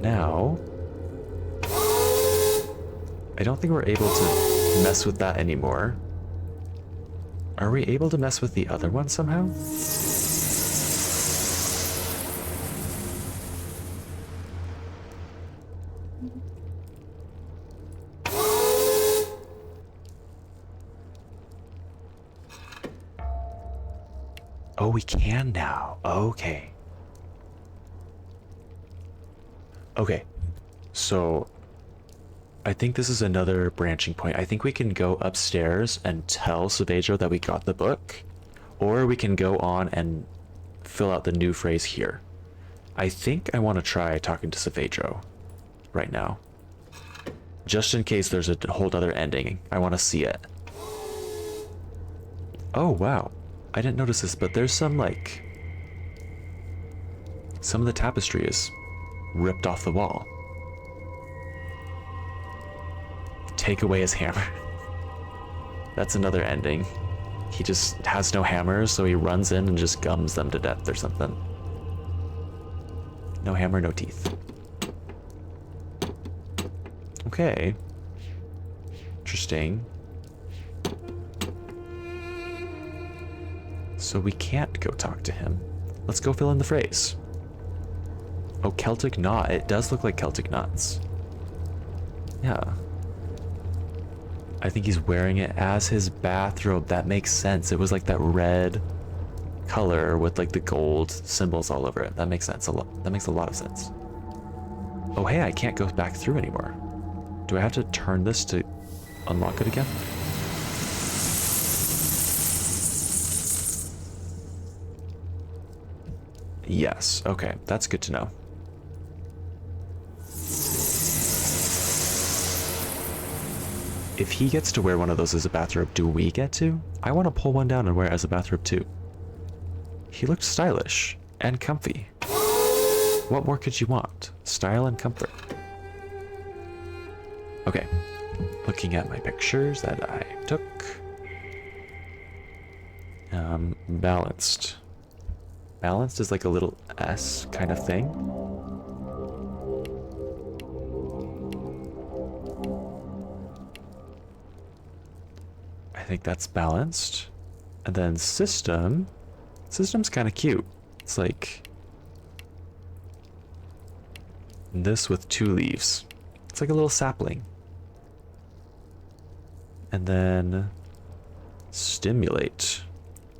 Now, I don't think we're able to mess with that anymore. Are we able to mess with the other one somehow? Oh, we can now. Okay. Okay, so I think this is another branching point. I think we can go upstairs and tell Savejo that we got the book, or we can go on and fill out the new phrase here. I think I want to try talking to Savejo right now, just in case there's a whole other ending. I want to see it. Oh, wow. I didn't notice this, but there's some, like, some of the tapestry is ripped off the wall. Take away his hammer. That's another ending. He just has no hammers, so he runs in and just gums them to death or something. No hammer, no teeth. Okay. Interesting. So we can't go talk to him. Let's go fill in the phrase. Oh, Celtic knot. It does look like Celtic knots. Yeah. I think he's wearing it as his bathrobe. That makes sense. It was like that red color with like the gold symbols all over it. That makes sense a lot. That makes a lot of sense. Oh, hey, I can't go back through anymore. Do I have to turn this to unlock it again? Yes. Okay, that's good to know. If he gets to wear one of those as a bathrobe, do we get to? I want to pull one down and wear it as a bathrobe too. He looked stylish and comfy. What more could you want? Style and comfort. Okay, looking at my pictures that I took. Balanced. Balanced is like a little S kind of thing. I think that's balanced. And then system. System's kind of cute. It's like this with 2 leaves. It's like a little sapling. And then stimulate.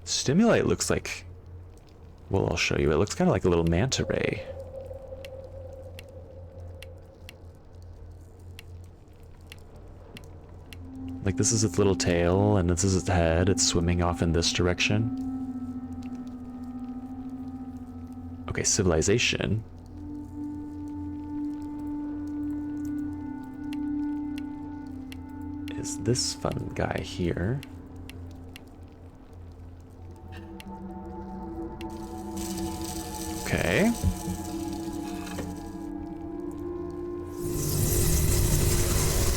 Stimulate looks like, well, I'll show you. It looks kind of like a little manta ray. Like this is its little tail, and this is its head. It's swimming off in this direction. Okay, civilization. Is this fun guy here. Okay.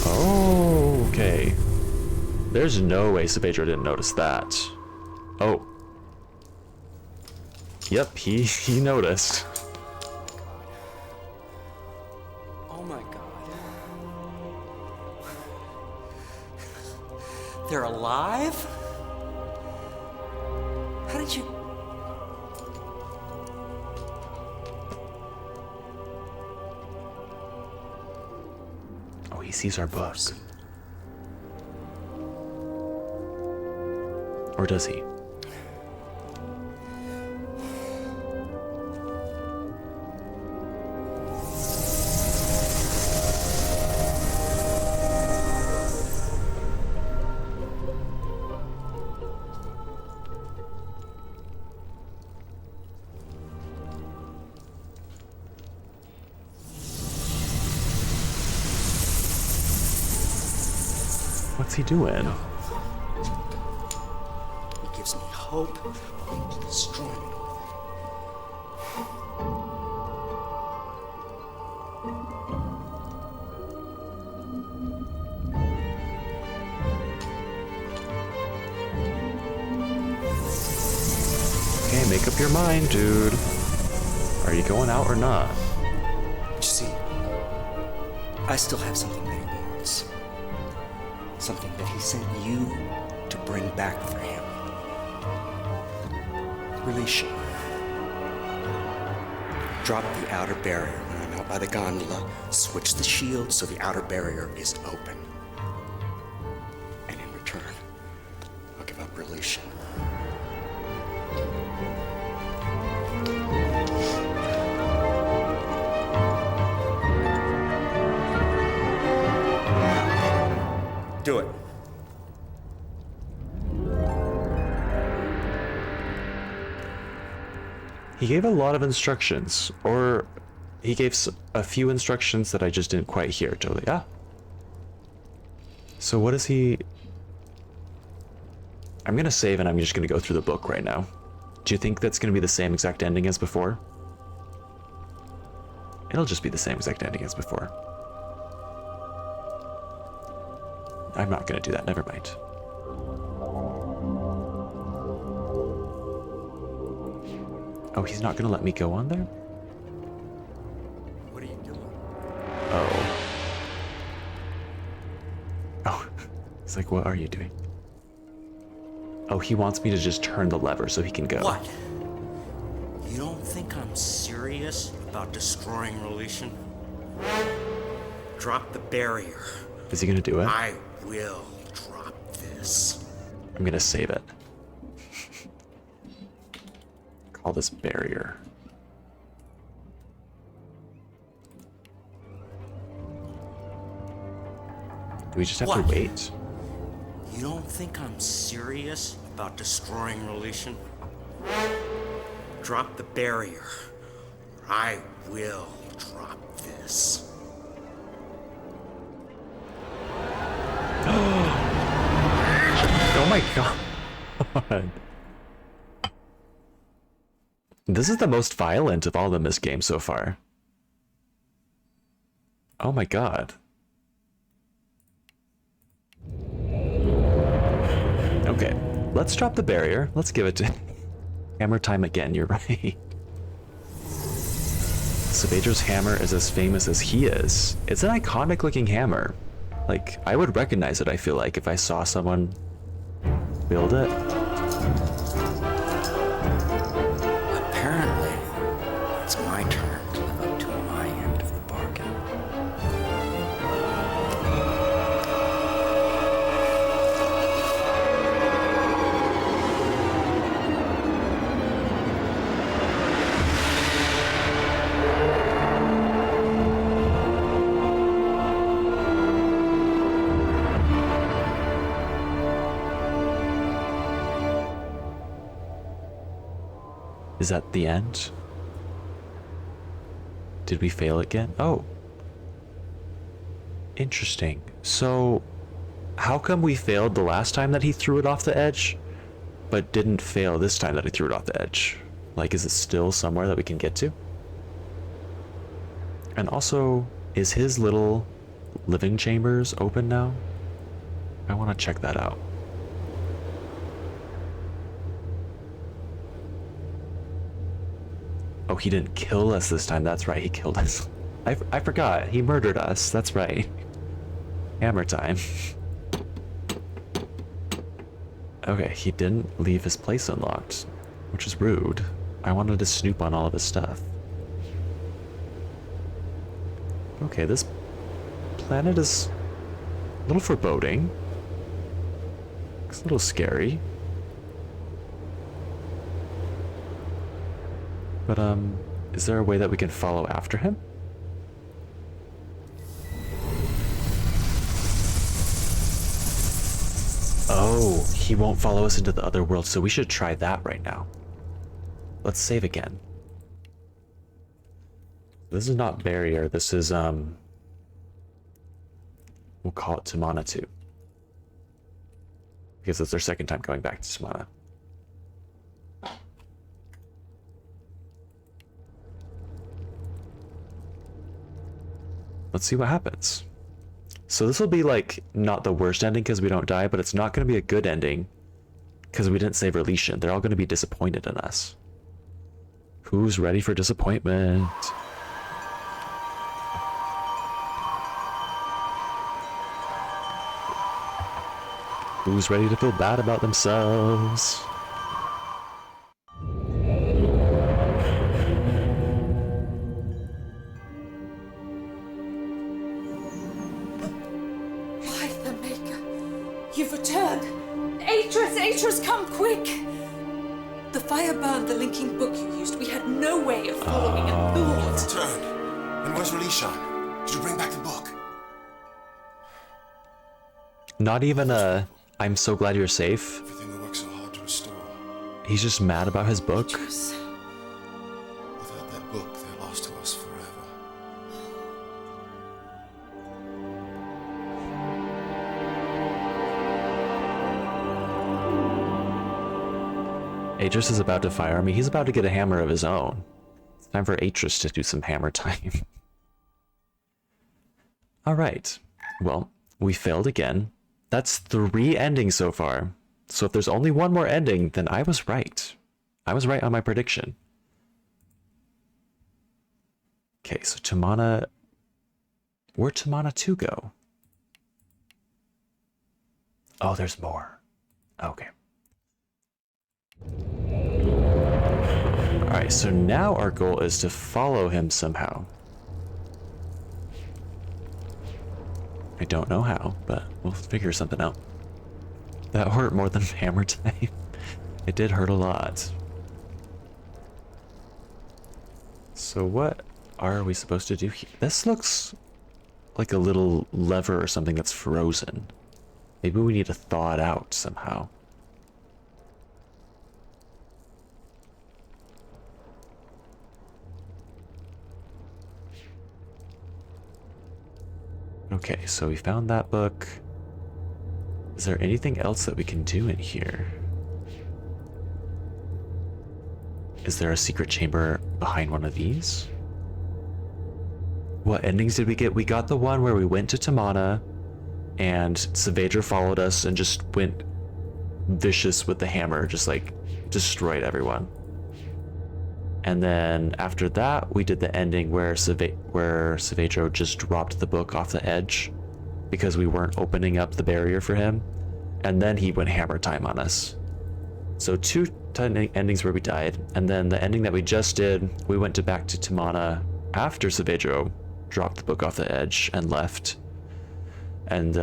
Oh, okay. There's no way Pedro didn't notice that. Oh. Yep, he noticed. Oh my god. They're alive? How did you... Oh, he sees our book. Or does he? What's he doing? It gives me hope. It's destroying me. Okay, make up your mind, dude. Are you going out or not? You see, I still have something that he wants. Something that he sent you to bring back for him. Release him. Drop the outer barrier when I'm out by the gondola. Switch the shield so the outer barrier is open. And in return, I'll give up release him. Do it. He gave a lot of instructions, or he gave a few instructions that I just didn't quite hear totally. Ah. So what is he... I'm gonna save and I'm just gonna go through the book right now. Do you think that's gonna be the same exact ending as before? It'll just be the same exact ending as before. I'm not gonna do that, never mind. Oh, he's not gonna let me go on there? What are you doing? Oh. Oh, it's like, what are you doing? Oh, he wants me to just turn the lever so he can go. What? You don't think I'm serious about destroying Relation? Drop the barrier. Is he gonna do it? I will drop this. I'm gonna save it. Call this barrier. Do we just have What? to wait? You don't think I'm serious about destroying Relation? Drop the barrier. I will drop this. Oh my god. This is the most violent of all the Myst games so far. Oh my god. Okay, let's drop the barrier. Let's give it to... Hammer time again, you're right. Savager's hammer is as famous as he is. It's an iconic looking hammer. Like, I would recognize it, I feel like, if I saw someone build it. Apparently, it's my turn to live up to my end of the bargain. Is that the end? Did we fail again? Oh. Interesting. So, how come we failed the last time that he threw it off the edge, but didn't fail this time that he threw it off the edge? Like, is it still somewhere that we can get to? And also, is his little living chambers open now? I want to check that out. Oh, he didn't kill us this time. That's right, he killed us. I forgot. He murdered us. That's right. Hammer time. Okay, he didn't leave his place unlocked, which is rude. I wanted to snoop on all of his stuff. Okay, this planet is a little foreboding. It's a little scary. But, is there a way that we can follow after him? Oh, he won't follow us into the other world, so we should try that right now. Let's save again. This is not Barrier, this is, we'll call it Tamana 2. Because it's our second time going back to Tamana. Let's see what happens. So this will be like not the worst ending because we don't die, but it's not going to be a good ending because we didn't save Relation. They're all going to be disappointed in us. Who's ready for disappointment? Who's ready to feel bad about themselves? Come quick! The fire burned the linking book you used. We had no way of following a thought. Returned. And where's Relishan? Did you bring back the book? Not even a, I'm so glad you're safe. Everything we worked so hard to restore. He's just mad about his book. Beatrice. Without that book, they're lost to us forever. Atris is about to fire me. He's about to get a hammer of his own. It's time for Atris to do some hammer time. Alright. Well, we failed again. That's 3 endings so far. So if there's only one more ending, then I was right. I was right on my prediction. Okay, so Tamana... Where'd Tamana 2 go? Oh, there's more. Okay. Alright, so now our goal is to follow him somehow. I don't know how, but we'll figure something out. That hurt more than hammer time. It did hurt a lot. So what are we supposed to do here? This looks like a little lever or something that's frozen. Maybe we need to thaw it out somehow. Okay, so we found that book. Is there anything else that we can do in here? Is there a secret chamber behind one of these? What endings did we get? We got the one where we went to Tamana and Savager followed us and just went vicious with the hammer, just like destroyed everyone. And then after that, we did the ending where Savedro just dropped the book off the edge because we weren't opening up the barrier for him. And then he went hammer time on us. So two endings where we died. And then the ending that we just did, we went back to Tamana after Savedro dropped the book off the edge and left. And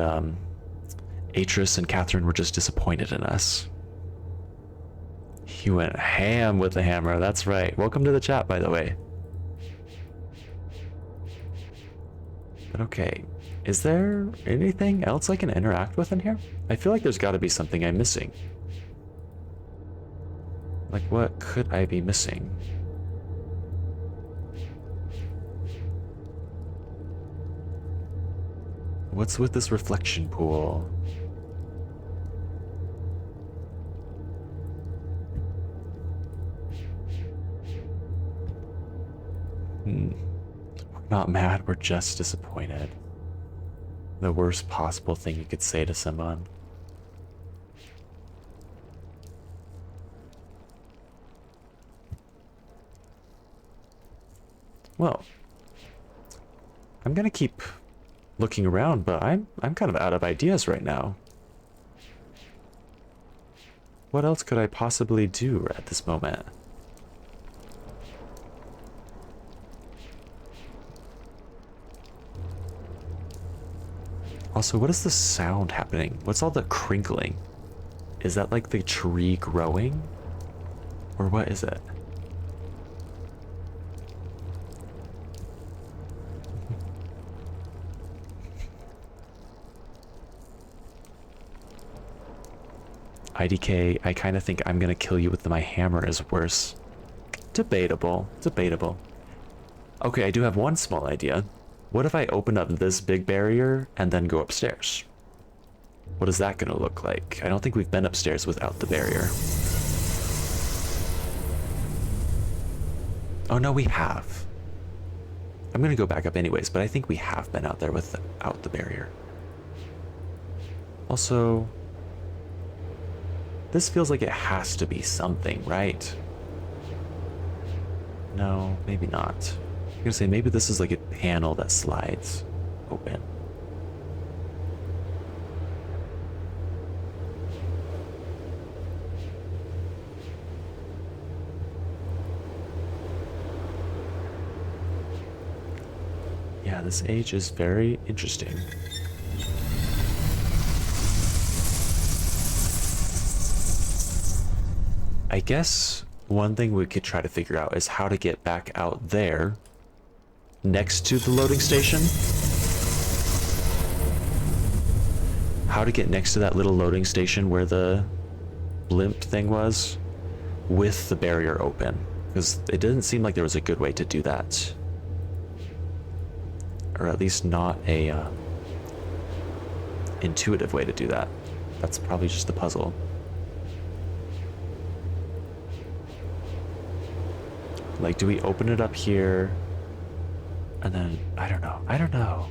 Atris and Catherine were just disappointed in us. He went ham with the hammer. That's right. Welcome to the chat, by the way. But okay, is there anything else I can interact with in here? I feel like there's got to be something I'm missing. Like, what could I be missing? What's with this reflection pool? We're not mad, we're just disappointed. The worst possible thing you could say to someone. Well, I'm gonna keep looking around, but I'm kind of out of ideas right now. What else could I possibly do at this moment? Also, what is the sound happening? What's all the crinkling? Is that like the tree growing? Or what is it? IDK, I kind of think I'm gonna kill you with my hammer is worse. Debatable, debatable. Okay, I do have one small idea. What if I open up this big barrier and then go upstairs? What is that gonna look like? I don't think we've been upstairs without the barrier. Oh no, we have. I'm gonna go back up anyways, but I think we have been out there without the barrier. Also, this feels like it has to be something, right? No, maybe not. I'm gonna say maybe this is like a panel that slides open. Yeah, this age is very interesting. I guess one thing we could try to figure out is how to get back out there next to the loading station. How to get next to that little loading station where the blimp thing was with the barrier open, because it didn't seem like there was a good way to do that, or at least not a intuitive way to do that. That's probably just the puzzle. Like, do we open it up here? And then, I don't know. I don't know.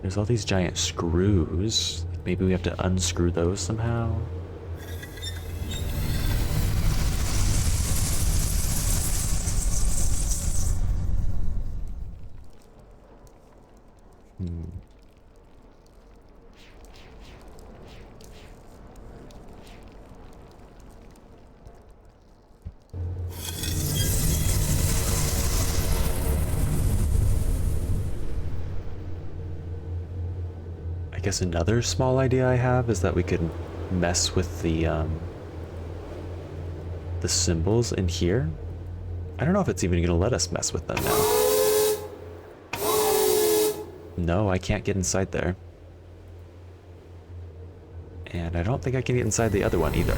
There's all these giant screws. Maybe we have to unscrew those somehow. I guess another small idea I have is that we could mess with the symbols in here. I don't know if it's even gonna let us mess with them now. No, I can't get inside there. And I don't think I can get inside the other one either.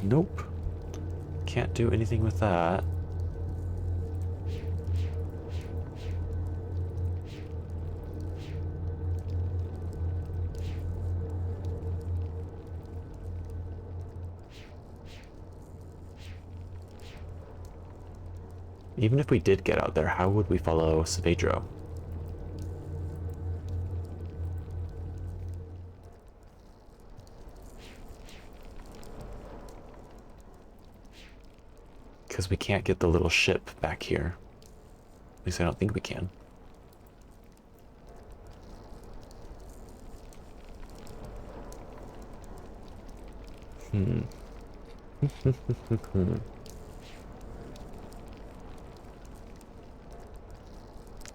Nope. Can't do anything with that. Even if we did get out there, how would we follow Saavedro? Because we can't get the little ship back here. At least I don't think we can.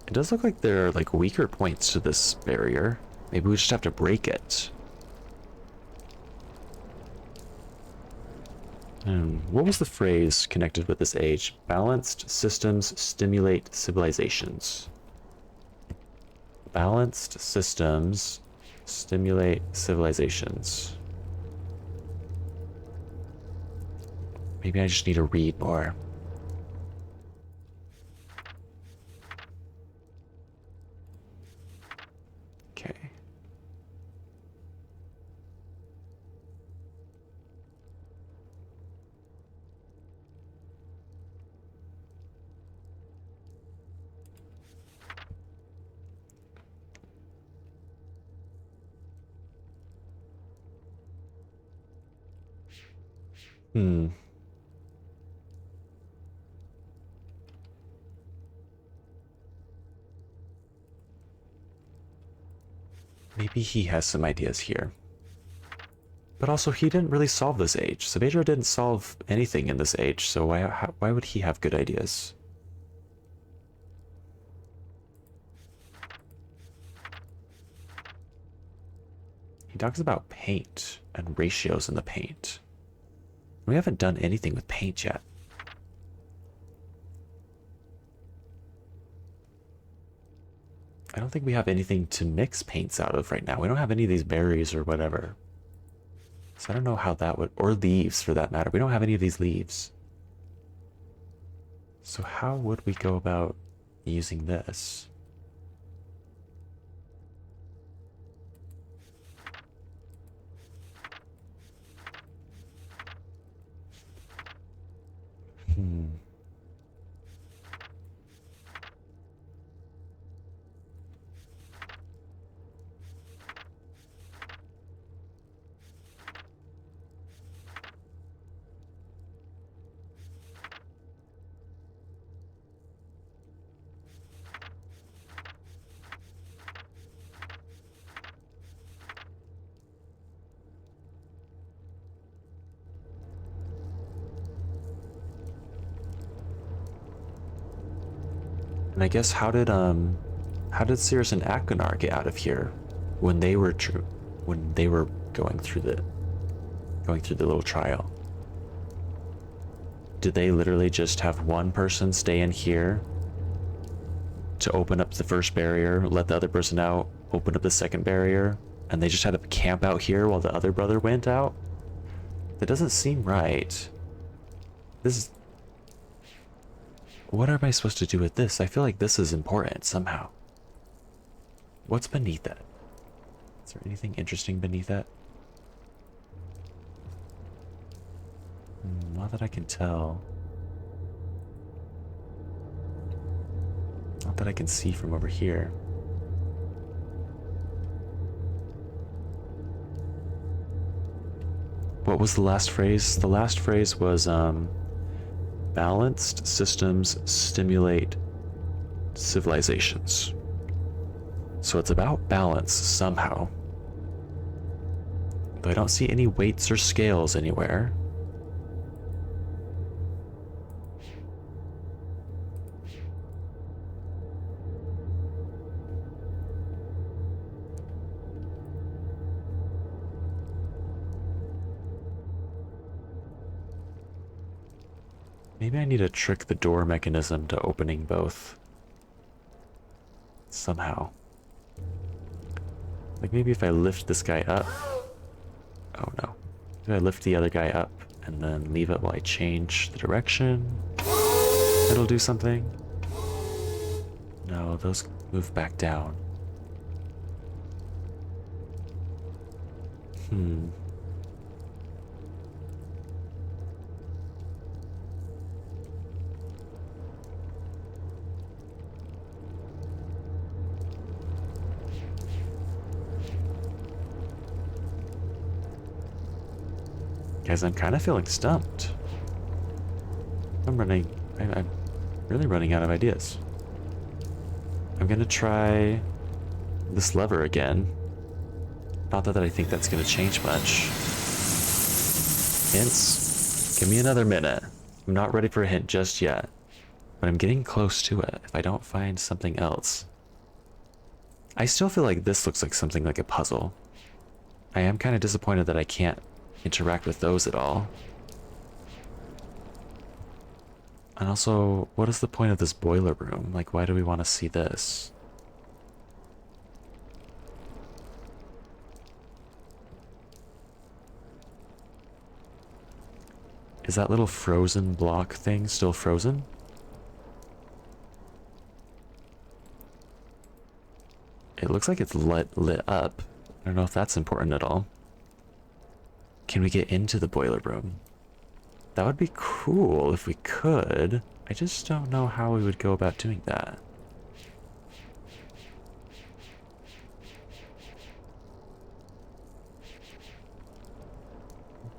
It does look like there are like weaker points to this barrier. Maybe we just have to break it. What was the phrase connected with this age? Balanced systems stimulate civilizations. Balanced systems stimulate civilizations. Maybe I just need to read more. Okay. Maybe he has some ideas here. But also, he didn't really solve this age. Saavedro didn't solve anything in this age, so why would he have good ideas? He talks about paint and ratios in the paint. We haven't done anything with paint yet. I don't think we have anything to mix paints out of right now. We don't have any of these berries or whatever. So I don't know how that would... Or leaves, for that matter. We don't have any of these leaves. So how would we go about using this? And I guess how did Cirrus and Akonar get out of here when they were going through the little trial? Did they literally just have one person stay in here to open up the first barrier, let the other person out, open up the second barrier, and they just had to camp out here while the other brother went out? That doesn't seem right. This is... What am I supposed to do with this? I feel like this is important somehow. What's beneath it? Is there anything interesting beneath that? Not that I can tell. Not that I can see from over here. What was the last phrase? The last phrase was, balanced systems stimulate civilizations. So it's about balance somehow. But I don't see any weights or scales anywhere. Maybe I need to trick the door mechanism to opening both. Somehow. Like maybe if I lift this guy up. Oh no. If I lift the other guy up and then leave it while I change the direction. It'll do something. No, those move back down. Guys, I'm kind of feeling stumped. I'm really running out of ideas. I'm gonna try this lever again. Not that I think that's gonna change much. Hints? Give me another minute. I'm not ready for a hint just yet, but I'm getting close to it if I don't find something else. I still feel like this looks like something like a puzzle. I am kind of disappointed that I can't interact with those at all. And also, what is the point of this boiler room? Like, why do we want to see this? Is that little frozen block thing still frozen? It looks like it's lit up. I don't know if that's important at all. Can we get into the boiler room? That would be cool if we could. I just don't know how we would go about doing that.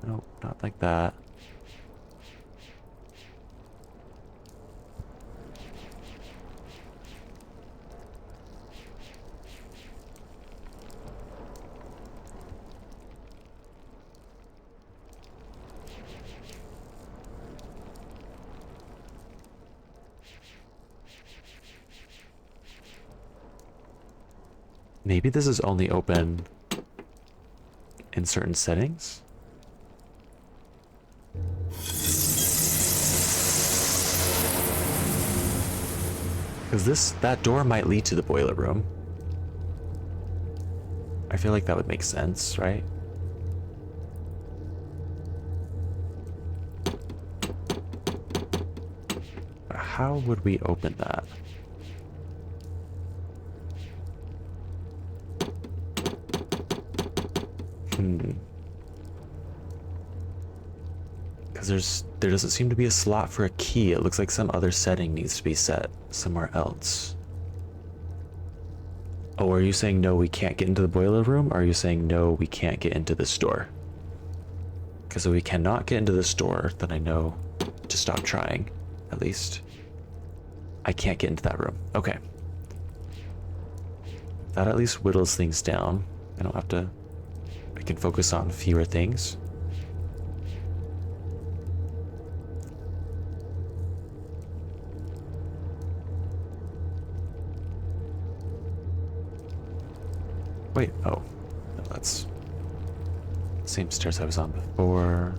Nope, not like that. Maybe this is only open in certain settings? Because that door might lead to the boiler room. I feel like that would make sense, right? But how would we open that? Because there doesn't seem to be a slot for a key. It looks like some other setting needs to be set somewhere else. Oh, are you saying no, we can't get into the boiler room? Or are you saying no, we can't get into this door? Because if we cannot get into this door, then I know to stop trying, at least. I can't get into that room. Okay. That at least whittles things down. I don't have to... I can focus on fewer things. Wait, oh. No, that's the same stairs I was on before.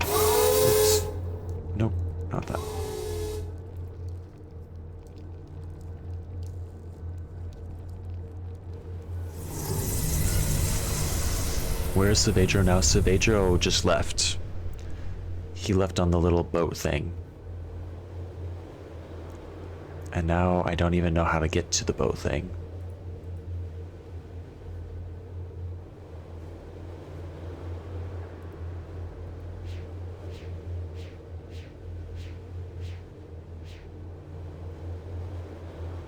Oops. Nope, not that. Where's Saavedro now? Saavedro just left. He left on the little boat thing. And now I don't even know how to get to the boat thing.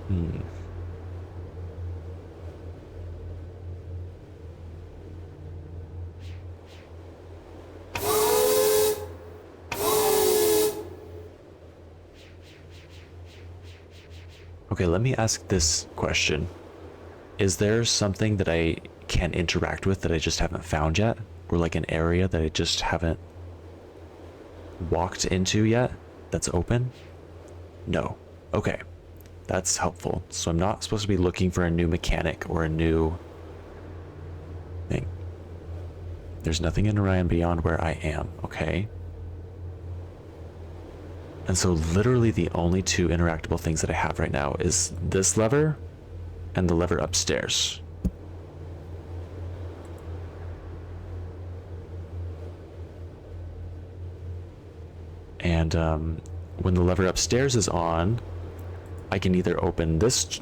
Hmm. Okay, let me ask this question. Is there something that I can interact with that I just haven't found yet? Or like an area that I just haven't walked into yet that's open? No. Okay. That's helpful. So I'm not supposed to be looking for a new mechanic or a new thing. There's nothing in Orion beyond where I am. Okay. And so literally the only two interactable things that I have right now is this lever and the lever upstairs. And when the lever upstairs is on, I can either open this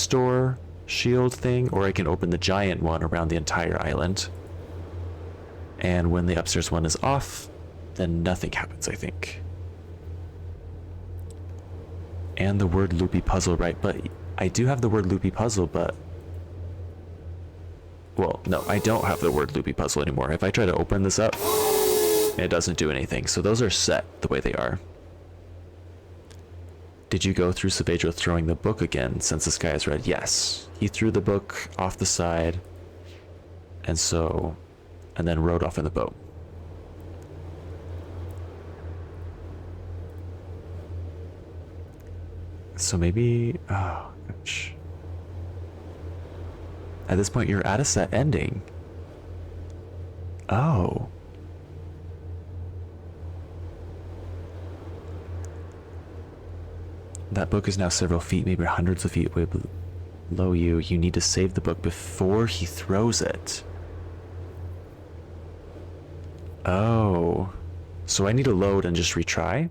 door shield thing, or I can open the giant one around the entire island. And when the upstairs one is off, then nothing happens, I think. And the word loopy puzzle, right? But I do have the word loopy puzzle, but... Well, no, I don't have the word loopy puzzle anymore. If I try to open this up, it doesn't do anything. So those are set the way they are. Did you go through Savedro throwing the book again since the sky is red? Yes. He threw the book off the side. And then rode off in the boat. So maybe, oh gosh. At this point, you're at a set ending. Oh. That book is now several feet, maybe hundreds of feet away below you. You need to save the book before he throws it. Oh. So I need to load and just retry?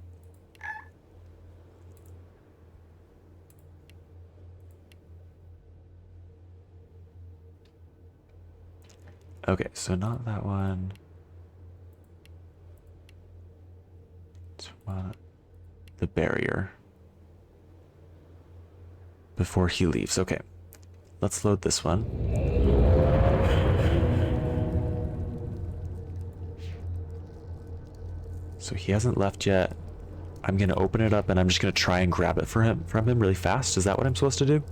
Okay, so not that one. It's the barrier. Before he leaves. Okay. Let's load this one. So he hasn't left yet. I'm gonna open it up and I'm just gonna try and grab it from him really fast. Is that what I'm supposed to do?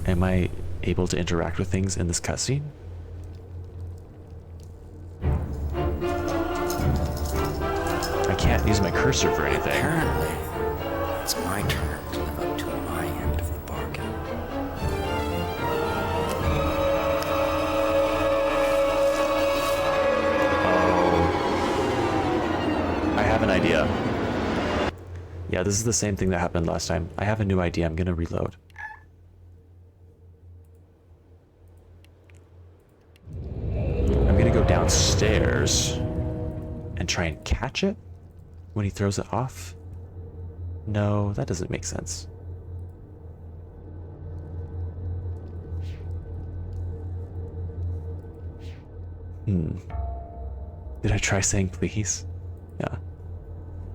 Am I able to interact with things in this cutscene? I can't use my cursor for anything. Apparently, it's my turn to live up to my end of the bargain. Oh. I have an idea. Yeah, this is the same thing that happened last time. I have a new idea. I'm gonna reload. I'm gonna go downstairs and try and catch it when he throws it off. No, that doesn't make sense. Did I try saying please? Yeah.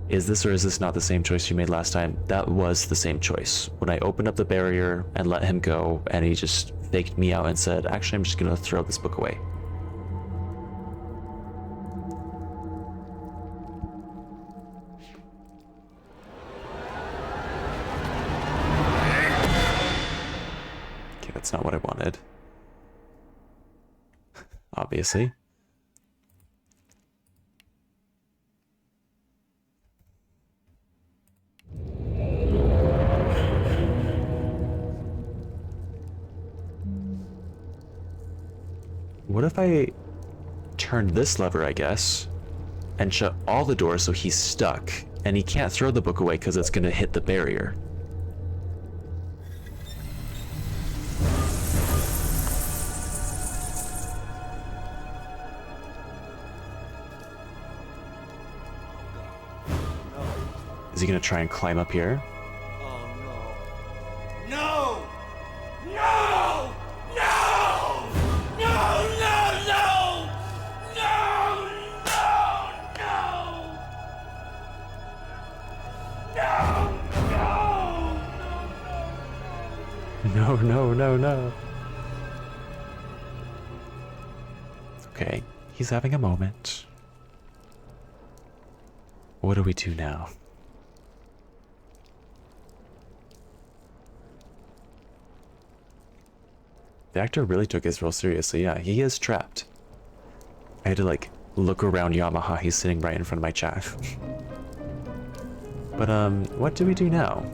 Is this or is this not the same choice you made last time? That was the same choice. When I opened up the barrier and let him go, and he just faked me out and said, actually, I'm just gonna throw this book away. Okay, that's not what I wanted. Obviously. What if I turned this lever, I guess, and shut all the doors so he's stuck, and he can't throw the book away because it's going to hit the barrier? Is he going to try and climb up here? No! No! No! No! No! No! No! No! No! No, no, no, no. Okay, he's having a moment. What do we do now? The actor really took his role seriously. Yeah, he is trapped. I had to like look around Yamaha. He's sitting right in front of my chat. But what do we do now?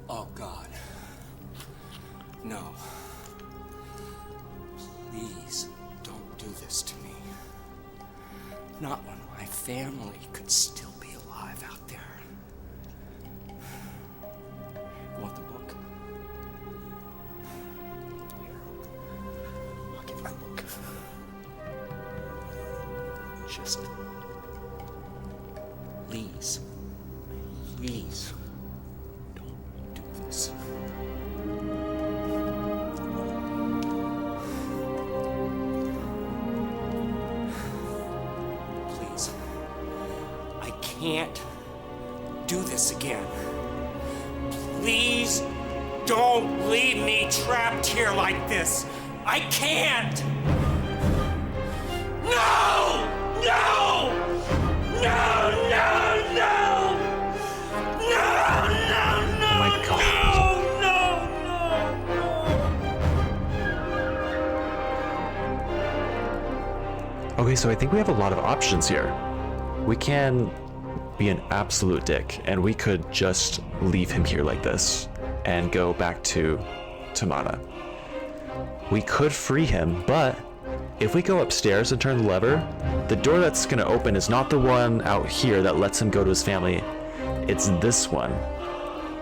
Oh, God. No. Please don't do this to me. Not when my family could still be alive out there. You want the book? Here. I'll give you the book. Just... please. Please. Don't do this. Please. I can't do this again. Please don't leave me trapped here like this. I can't. No! No! No! No! No! No! No! No! Oh my God. Okay, so I think we have a lot of options here. We can be an absolute dick, and we could just leave him here like this and go back to Tamana. We could free him, but if we go upstairs and turn the lever, the door that's gonna open is not the one out here that lets him go to his family. It's this one,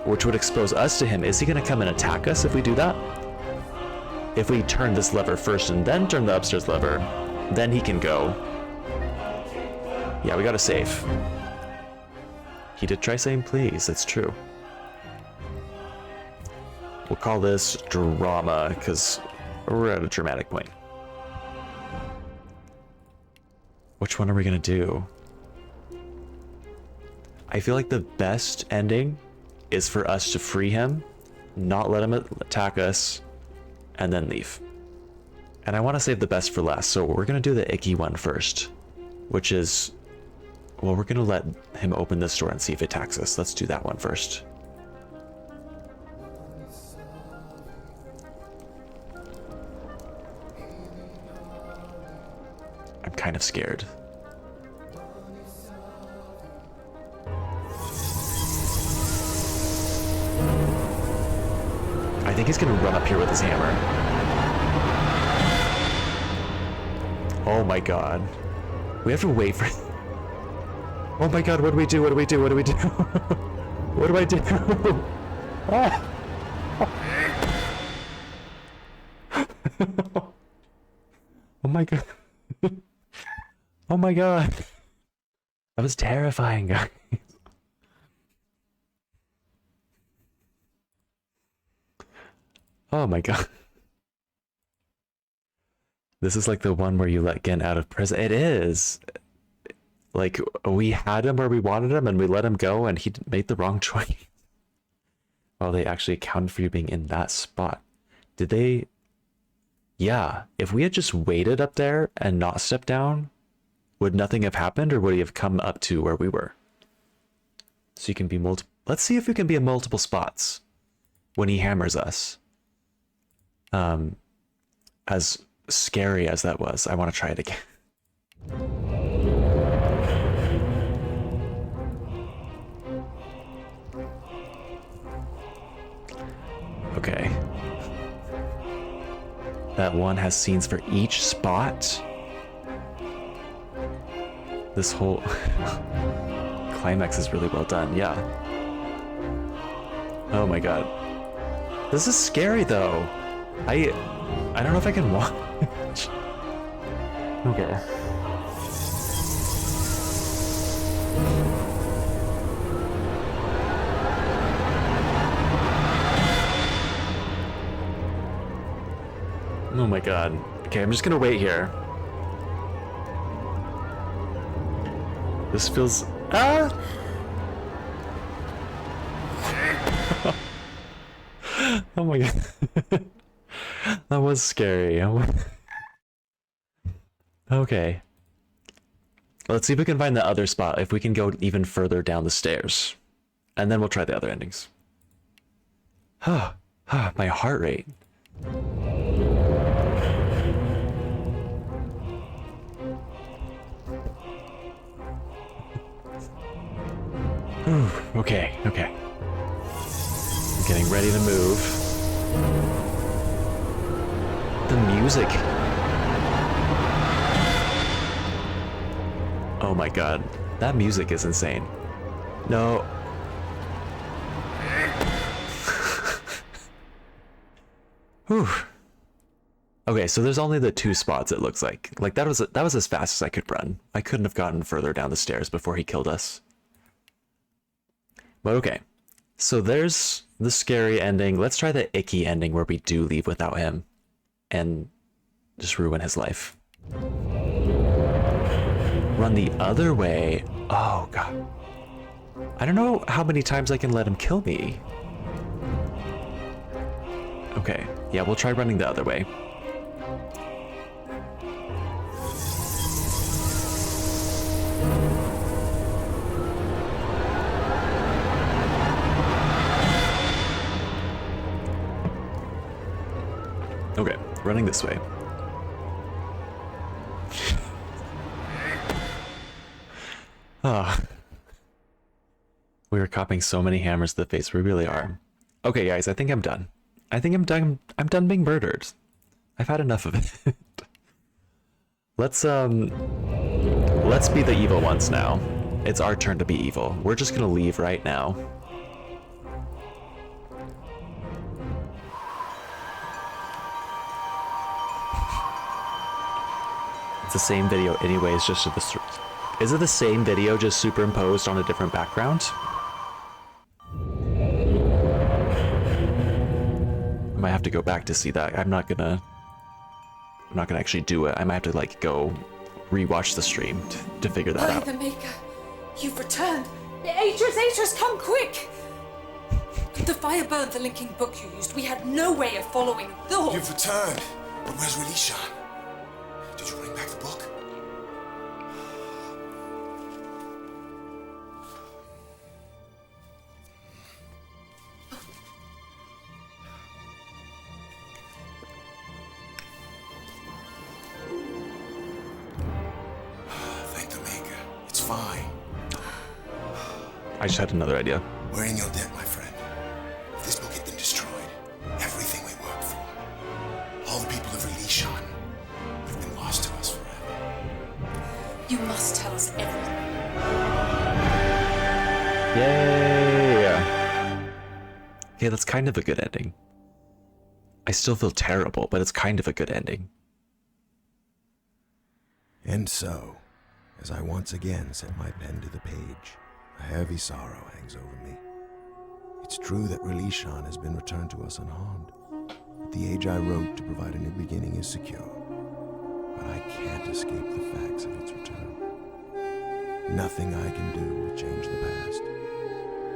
which would expose us to him. Is he gonna come and attack us if we do that? If we turn this lever first and then turn the upstairs lever, then he can go. Yeah, we gotta save. He did try saying please, that's true. We'll call this drama, because we're at a dramatic point. Which one are we gonna do? I feel like the best ending is for us to free him, not let him attack us, and then leave. And I want to save the best for last, so we're gonna do the icky one first, which is, well, we're gonna let him open this door and see if it attacks us. Let's do that one first. I'm kind of scared. I think he's gonna run up here with his hammer. Oh my God. We have to wait for... Oh my God, what do we do? What do we do? What do we do? What do I do? Ah! Oh my God. Oh my God. That was terrifying, guys. Oh my God. This is like the one where you let Gen out of prison. It is. Like, we had him where we wanted him and we let him go and he made the wrong choice. Well, they actually accounted for you being in that spot. Did they? Yeah. If we had just waited up there and not stepped down, would nothing have happened, or would he have come up to where we were? So you can be multiple. Let's see if we can be in multiple spots when he hammers us. As scary as that was, I want to try it again. Okay. That one has scenes for each spot. This whole climax is really well done, yeah. Oh my God. This is scary though. I don't know if I can watch. Okay. Oh my God. Okay, I'm just gonna wait here. This feels... Ah! Oh my god. That was scary. Okay. Let's see if we can find the other spot, if we can go even further down the stairs. And then we'll try the other endings. My heart rate. Okay. I'm getting ready to move. The music. Oh my god. That music is insane. No. Whew. Okay, so there's only the 2 spots, it looks like. Like, that was as fast as I could run. I couldn't have gotten further down the stairs before he killed us. But okay. So there's the scary ending. Let's try the icky ending where we do leave without him. And just ruin his life. Run the other way. Oh, God. I don't know how many times I can let him kill me. Okay. Yeah, we'll try running the other way. Okay, running this way. Ah. We were copying so many hammers to the face. We really are. Okay, guys, I think I'm done. I'm done being murdered. I've had enough of it. Let's be the evil ones now. It's our turn to be evil. We're just gonna leave right now. It's the same video anyways, just to the... Is it the same video just superimposed on a different background? I might have to go back to see that. I'm not gonna actually do it. I might have to like go rewatch the stream to figure that out. The Maker, you've returned. Atreus, come quick! The fire burned the linking book you used. We had no way of following Thor. You've returned. But where's Relishan? Did you bring back the book? Thank the Maker. It's fine. I just had another idea. We're in your debt, my friend. If this book had been destroyed, everything we worked for, all the people of Relishan, would have been lost to us forever. You must tell us everything. Yay! Okay, that's kind of a good ending. I still feel terrible, but it's kind of a good ending. And so, as I once again set my pen to the page, a heavy sorrow hangs over me. It's true that Relishan has been returned to us unharmed. But the age I wrote to provide a new beginning is secure. But I can't escape the facts of its return. Nothing I can do will change the past.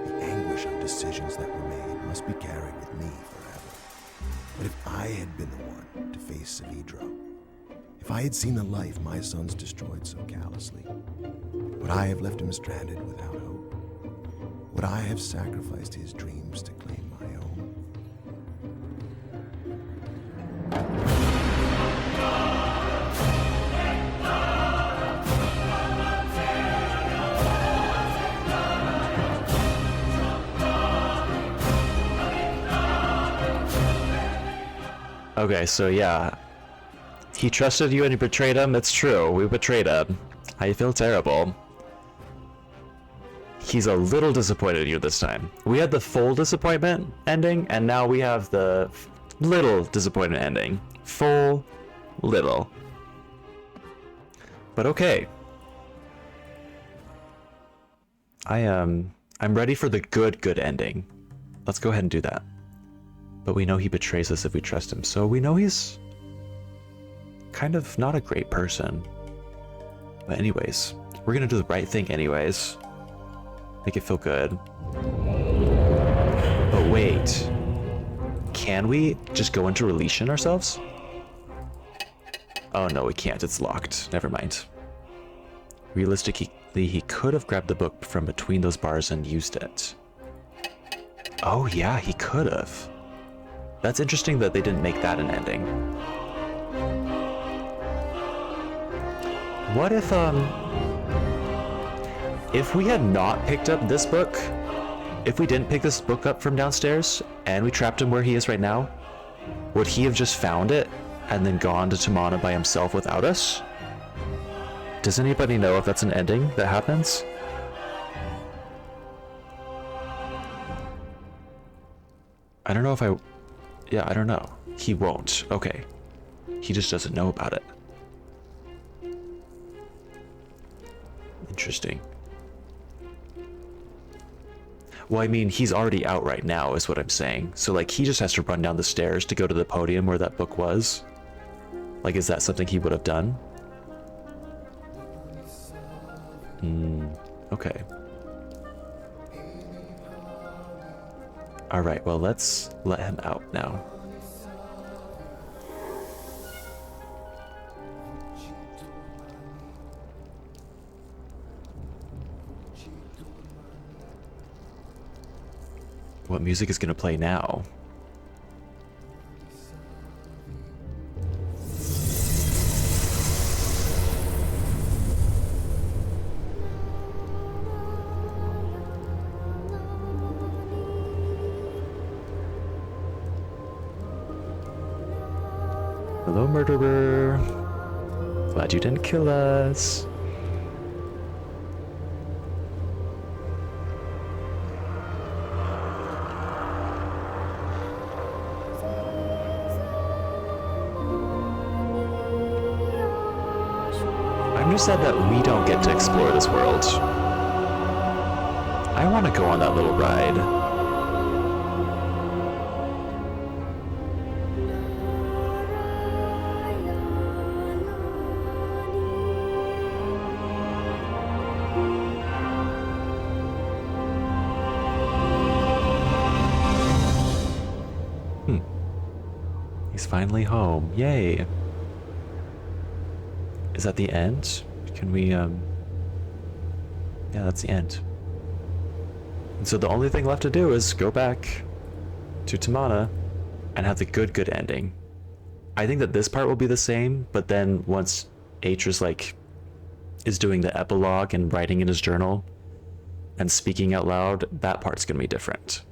The anguish of decisions that were made must be carried with me forever. But if I had been the one to face Savidro, if I had seen the life my sons destroyed so callously, would I have left him stranded without hope? Would I have sacrificed his dreams to claim my own? Okay, so yeah. He trusted you and you betrayed him. It's true. We betrayed him. I feel terrible. He's a little disappointed in you this time. We had the full disappointment ending, and now we have the little disappointed ending. Full, little. But okay. I'm ready for the good ending. Let's go ahead and do that. But we know he betrays us if we trust him, so we know he's kind of not a great person. But anyways, we're gonna do the right thing anyways. Make it feel good. But wait. can we just go into Reletion ourselves? Oh no, we can't. It's locked. Never mind. Realistically, he could have grabbed the book from between those bars and used it. Oh yeah, he could have. That's interesting that they didn't make that an ending. What if we had not picked up this book, if we didn't pick this book up from downstairs and we trapped him where he is right now, would he have just found it and then gone to Tamana by himself without us? Does anybody know if that's an ending that happens? I don't know if yeah, I don't know. He won't. Okay. He just doesn't know about it. Interesting. Well, I mean, he's already out right now, is what I'm saying. So, like, he just has to run down the stairs to go to the podium where that book was. Like, is that something he would have done? Okay. Alright, well, let's let him out now. What music is going to play now? Hello, murderer. Glad you didn't kill us. I'm just sad that we don't get to explore this world. I want to go on that little ride. He's finally home. Yay. Is that the end? Can we, yeah, that's the end. And so the only thing left to do is go back to Tamana and have the good ending. I think that this part will be the same, but then once Atris, like, is doing the epilogue and writing in his journal and speaking out loud, that part's gonna be different.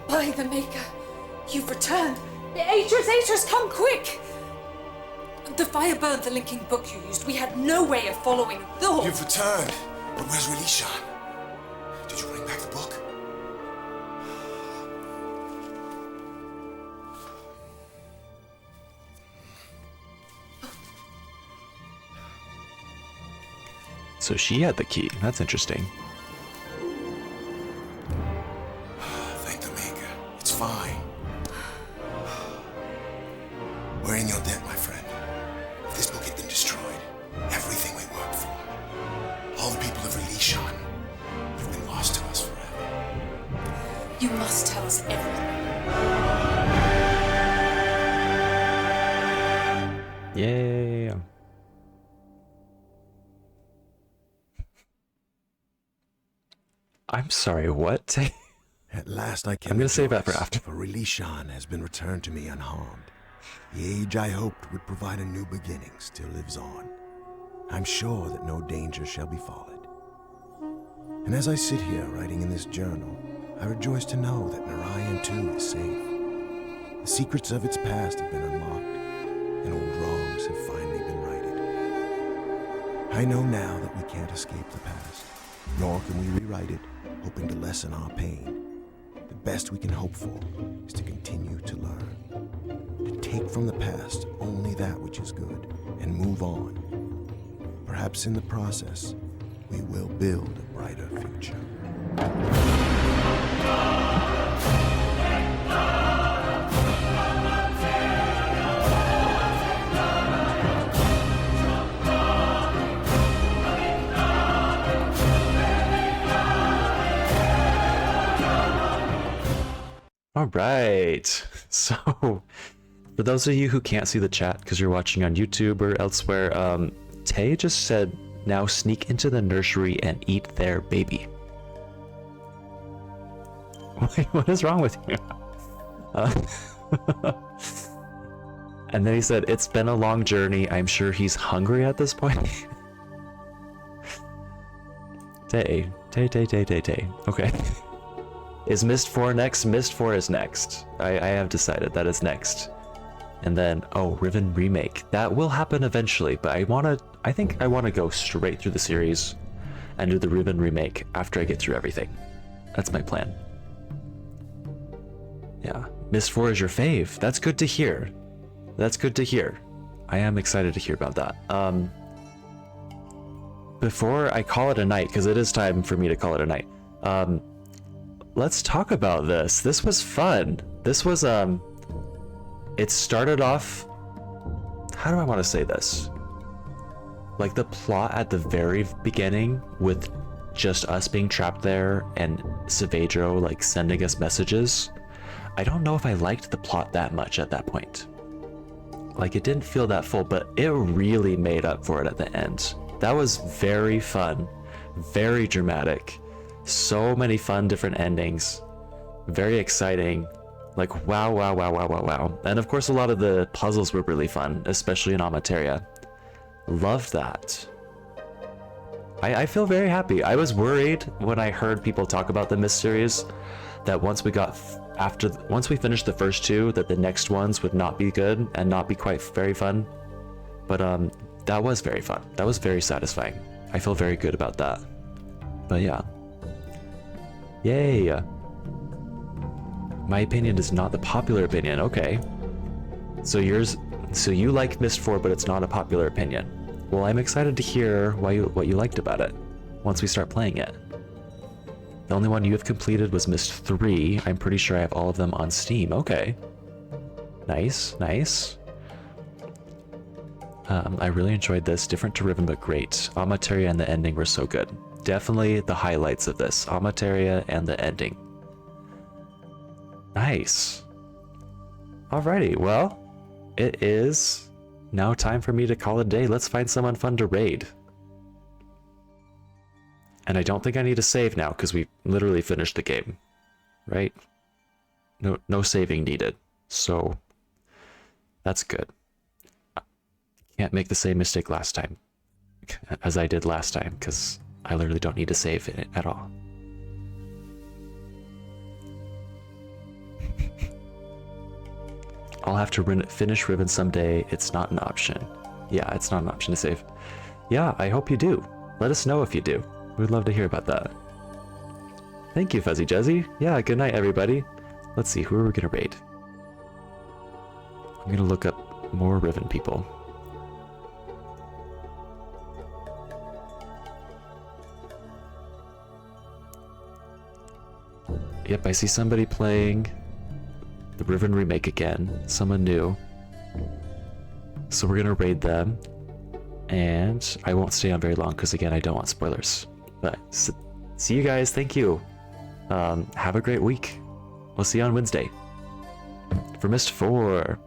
By the Maker, you've returned. Atris, come quick! The fire burnt the linking book you used. We had no way of following the... You've returned. But where's Relishan? Did you bring back the book? So she had the key. That's interesting. Thank the Maker. It's fine. We're in your debt, my friend. If this book had been destroyed, everything we worked for, all the people of Relishan, would have been lost to us forever. You must tell us everything. Yay. I'm sorry, what? At last I can. I'm gonna save that for rejoice, after. For Relishan has been returned to me unharmed. The age I hoped would provide a new beginning still lives on. I'm sure that no danger shall befall it. And as I sit here writing in this journal, I rejoice to know that Narayan too is safe. The secrets of its past have been unlocked, and old wrongs have finally been righted. I know now that we can't escape the past, nor can we rewrite it, hoping to lessen our pain. The best we can hope for is to continue to learn, to take from the past only that which is good, and move on. Perhaps in the process, we will build a brighter future. All right. So, for those of you who can't see the chat because you're watching on YouTube or elsewhere, Tay just said, "Now sneak into the nursery and eat their baby." What is wrong with you? And then he said, "It's been a long journey. I'm sure he's hungry at this point." Tay. Okay. Is Myst 4 next? Myst 4 is next. I have decided that is next. And then, oh, Riven Remake. That will happen eventually, but I think I want to go straight through the series and do the Riven Remake after I get through everything. That's my plan. Yeah. Myst 4 is your fave. That's good to hear. That's good to hear. I am excited to hear about that. Before I call it a night, because it is time for me to call it a night, let's talk about this. This was fun. This was, it started off, how do I want to say this? Like the plot at the very beginning with just us being trapped there and Savedro like sending us messages. I don't know if I liked the plot that much at that point. Like it didn't feel that full, but it really made up for it at the end. That was very fun, very dramatic. So many fun different endings, very exciting, like wow. And of course a lot of the puzzles were really fun, especially in Amateria. Loved that. I feel very happy. I was worried when I heard people talk about the Myst series that once we finished the first two that the next ones would not be good and not be quite very fun, but that was very fun. That was very satisfying. I feel very good about that. But yeah. Yay! My opinion is not the popular opinion. Okay. So you like Myst 4, but it's not a popular opinion. Well, I'm excited to hear what you liked about it once we start playing it. The only one you have completed was Myst 3. I'm pretty sure I have all of them on Steam. Okay. Nice. I really enjoyed this. Different to Riven, but great. Amateria and the ending were so good. Definitely the highlights of this. Amateria and the ending. Nice. Alrighty, well, it is now time for me to call it a day. Let's find someone fun to raid. And I don't think I need to save now because we literally finished the game, right? No saving needed. So that's good. Can't make the same mistake last time as I did last time because I literally don't need to save it at all. I'll have to finish Riven someday. It's not an option. Yeah, it's not an option to save. Yeah, I hope you do. Let us know if you do. We'd love to hear about that. Thank you, Fuzzy Juzzy. Yeah, good night, everybody. Let's see, who are we gonna raid? I'm gonna look up more Riven people. Yep, I see somebody playing the Riven Remake again. Someone new. So we're gonna raid them. And I won't stay on very long because again, I don't want spoilers. But see you guys. Thank you. Have a great week. We'll see you on Wednesday for Myst 4.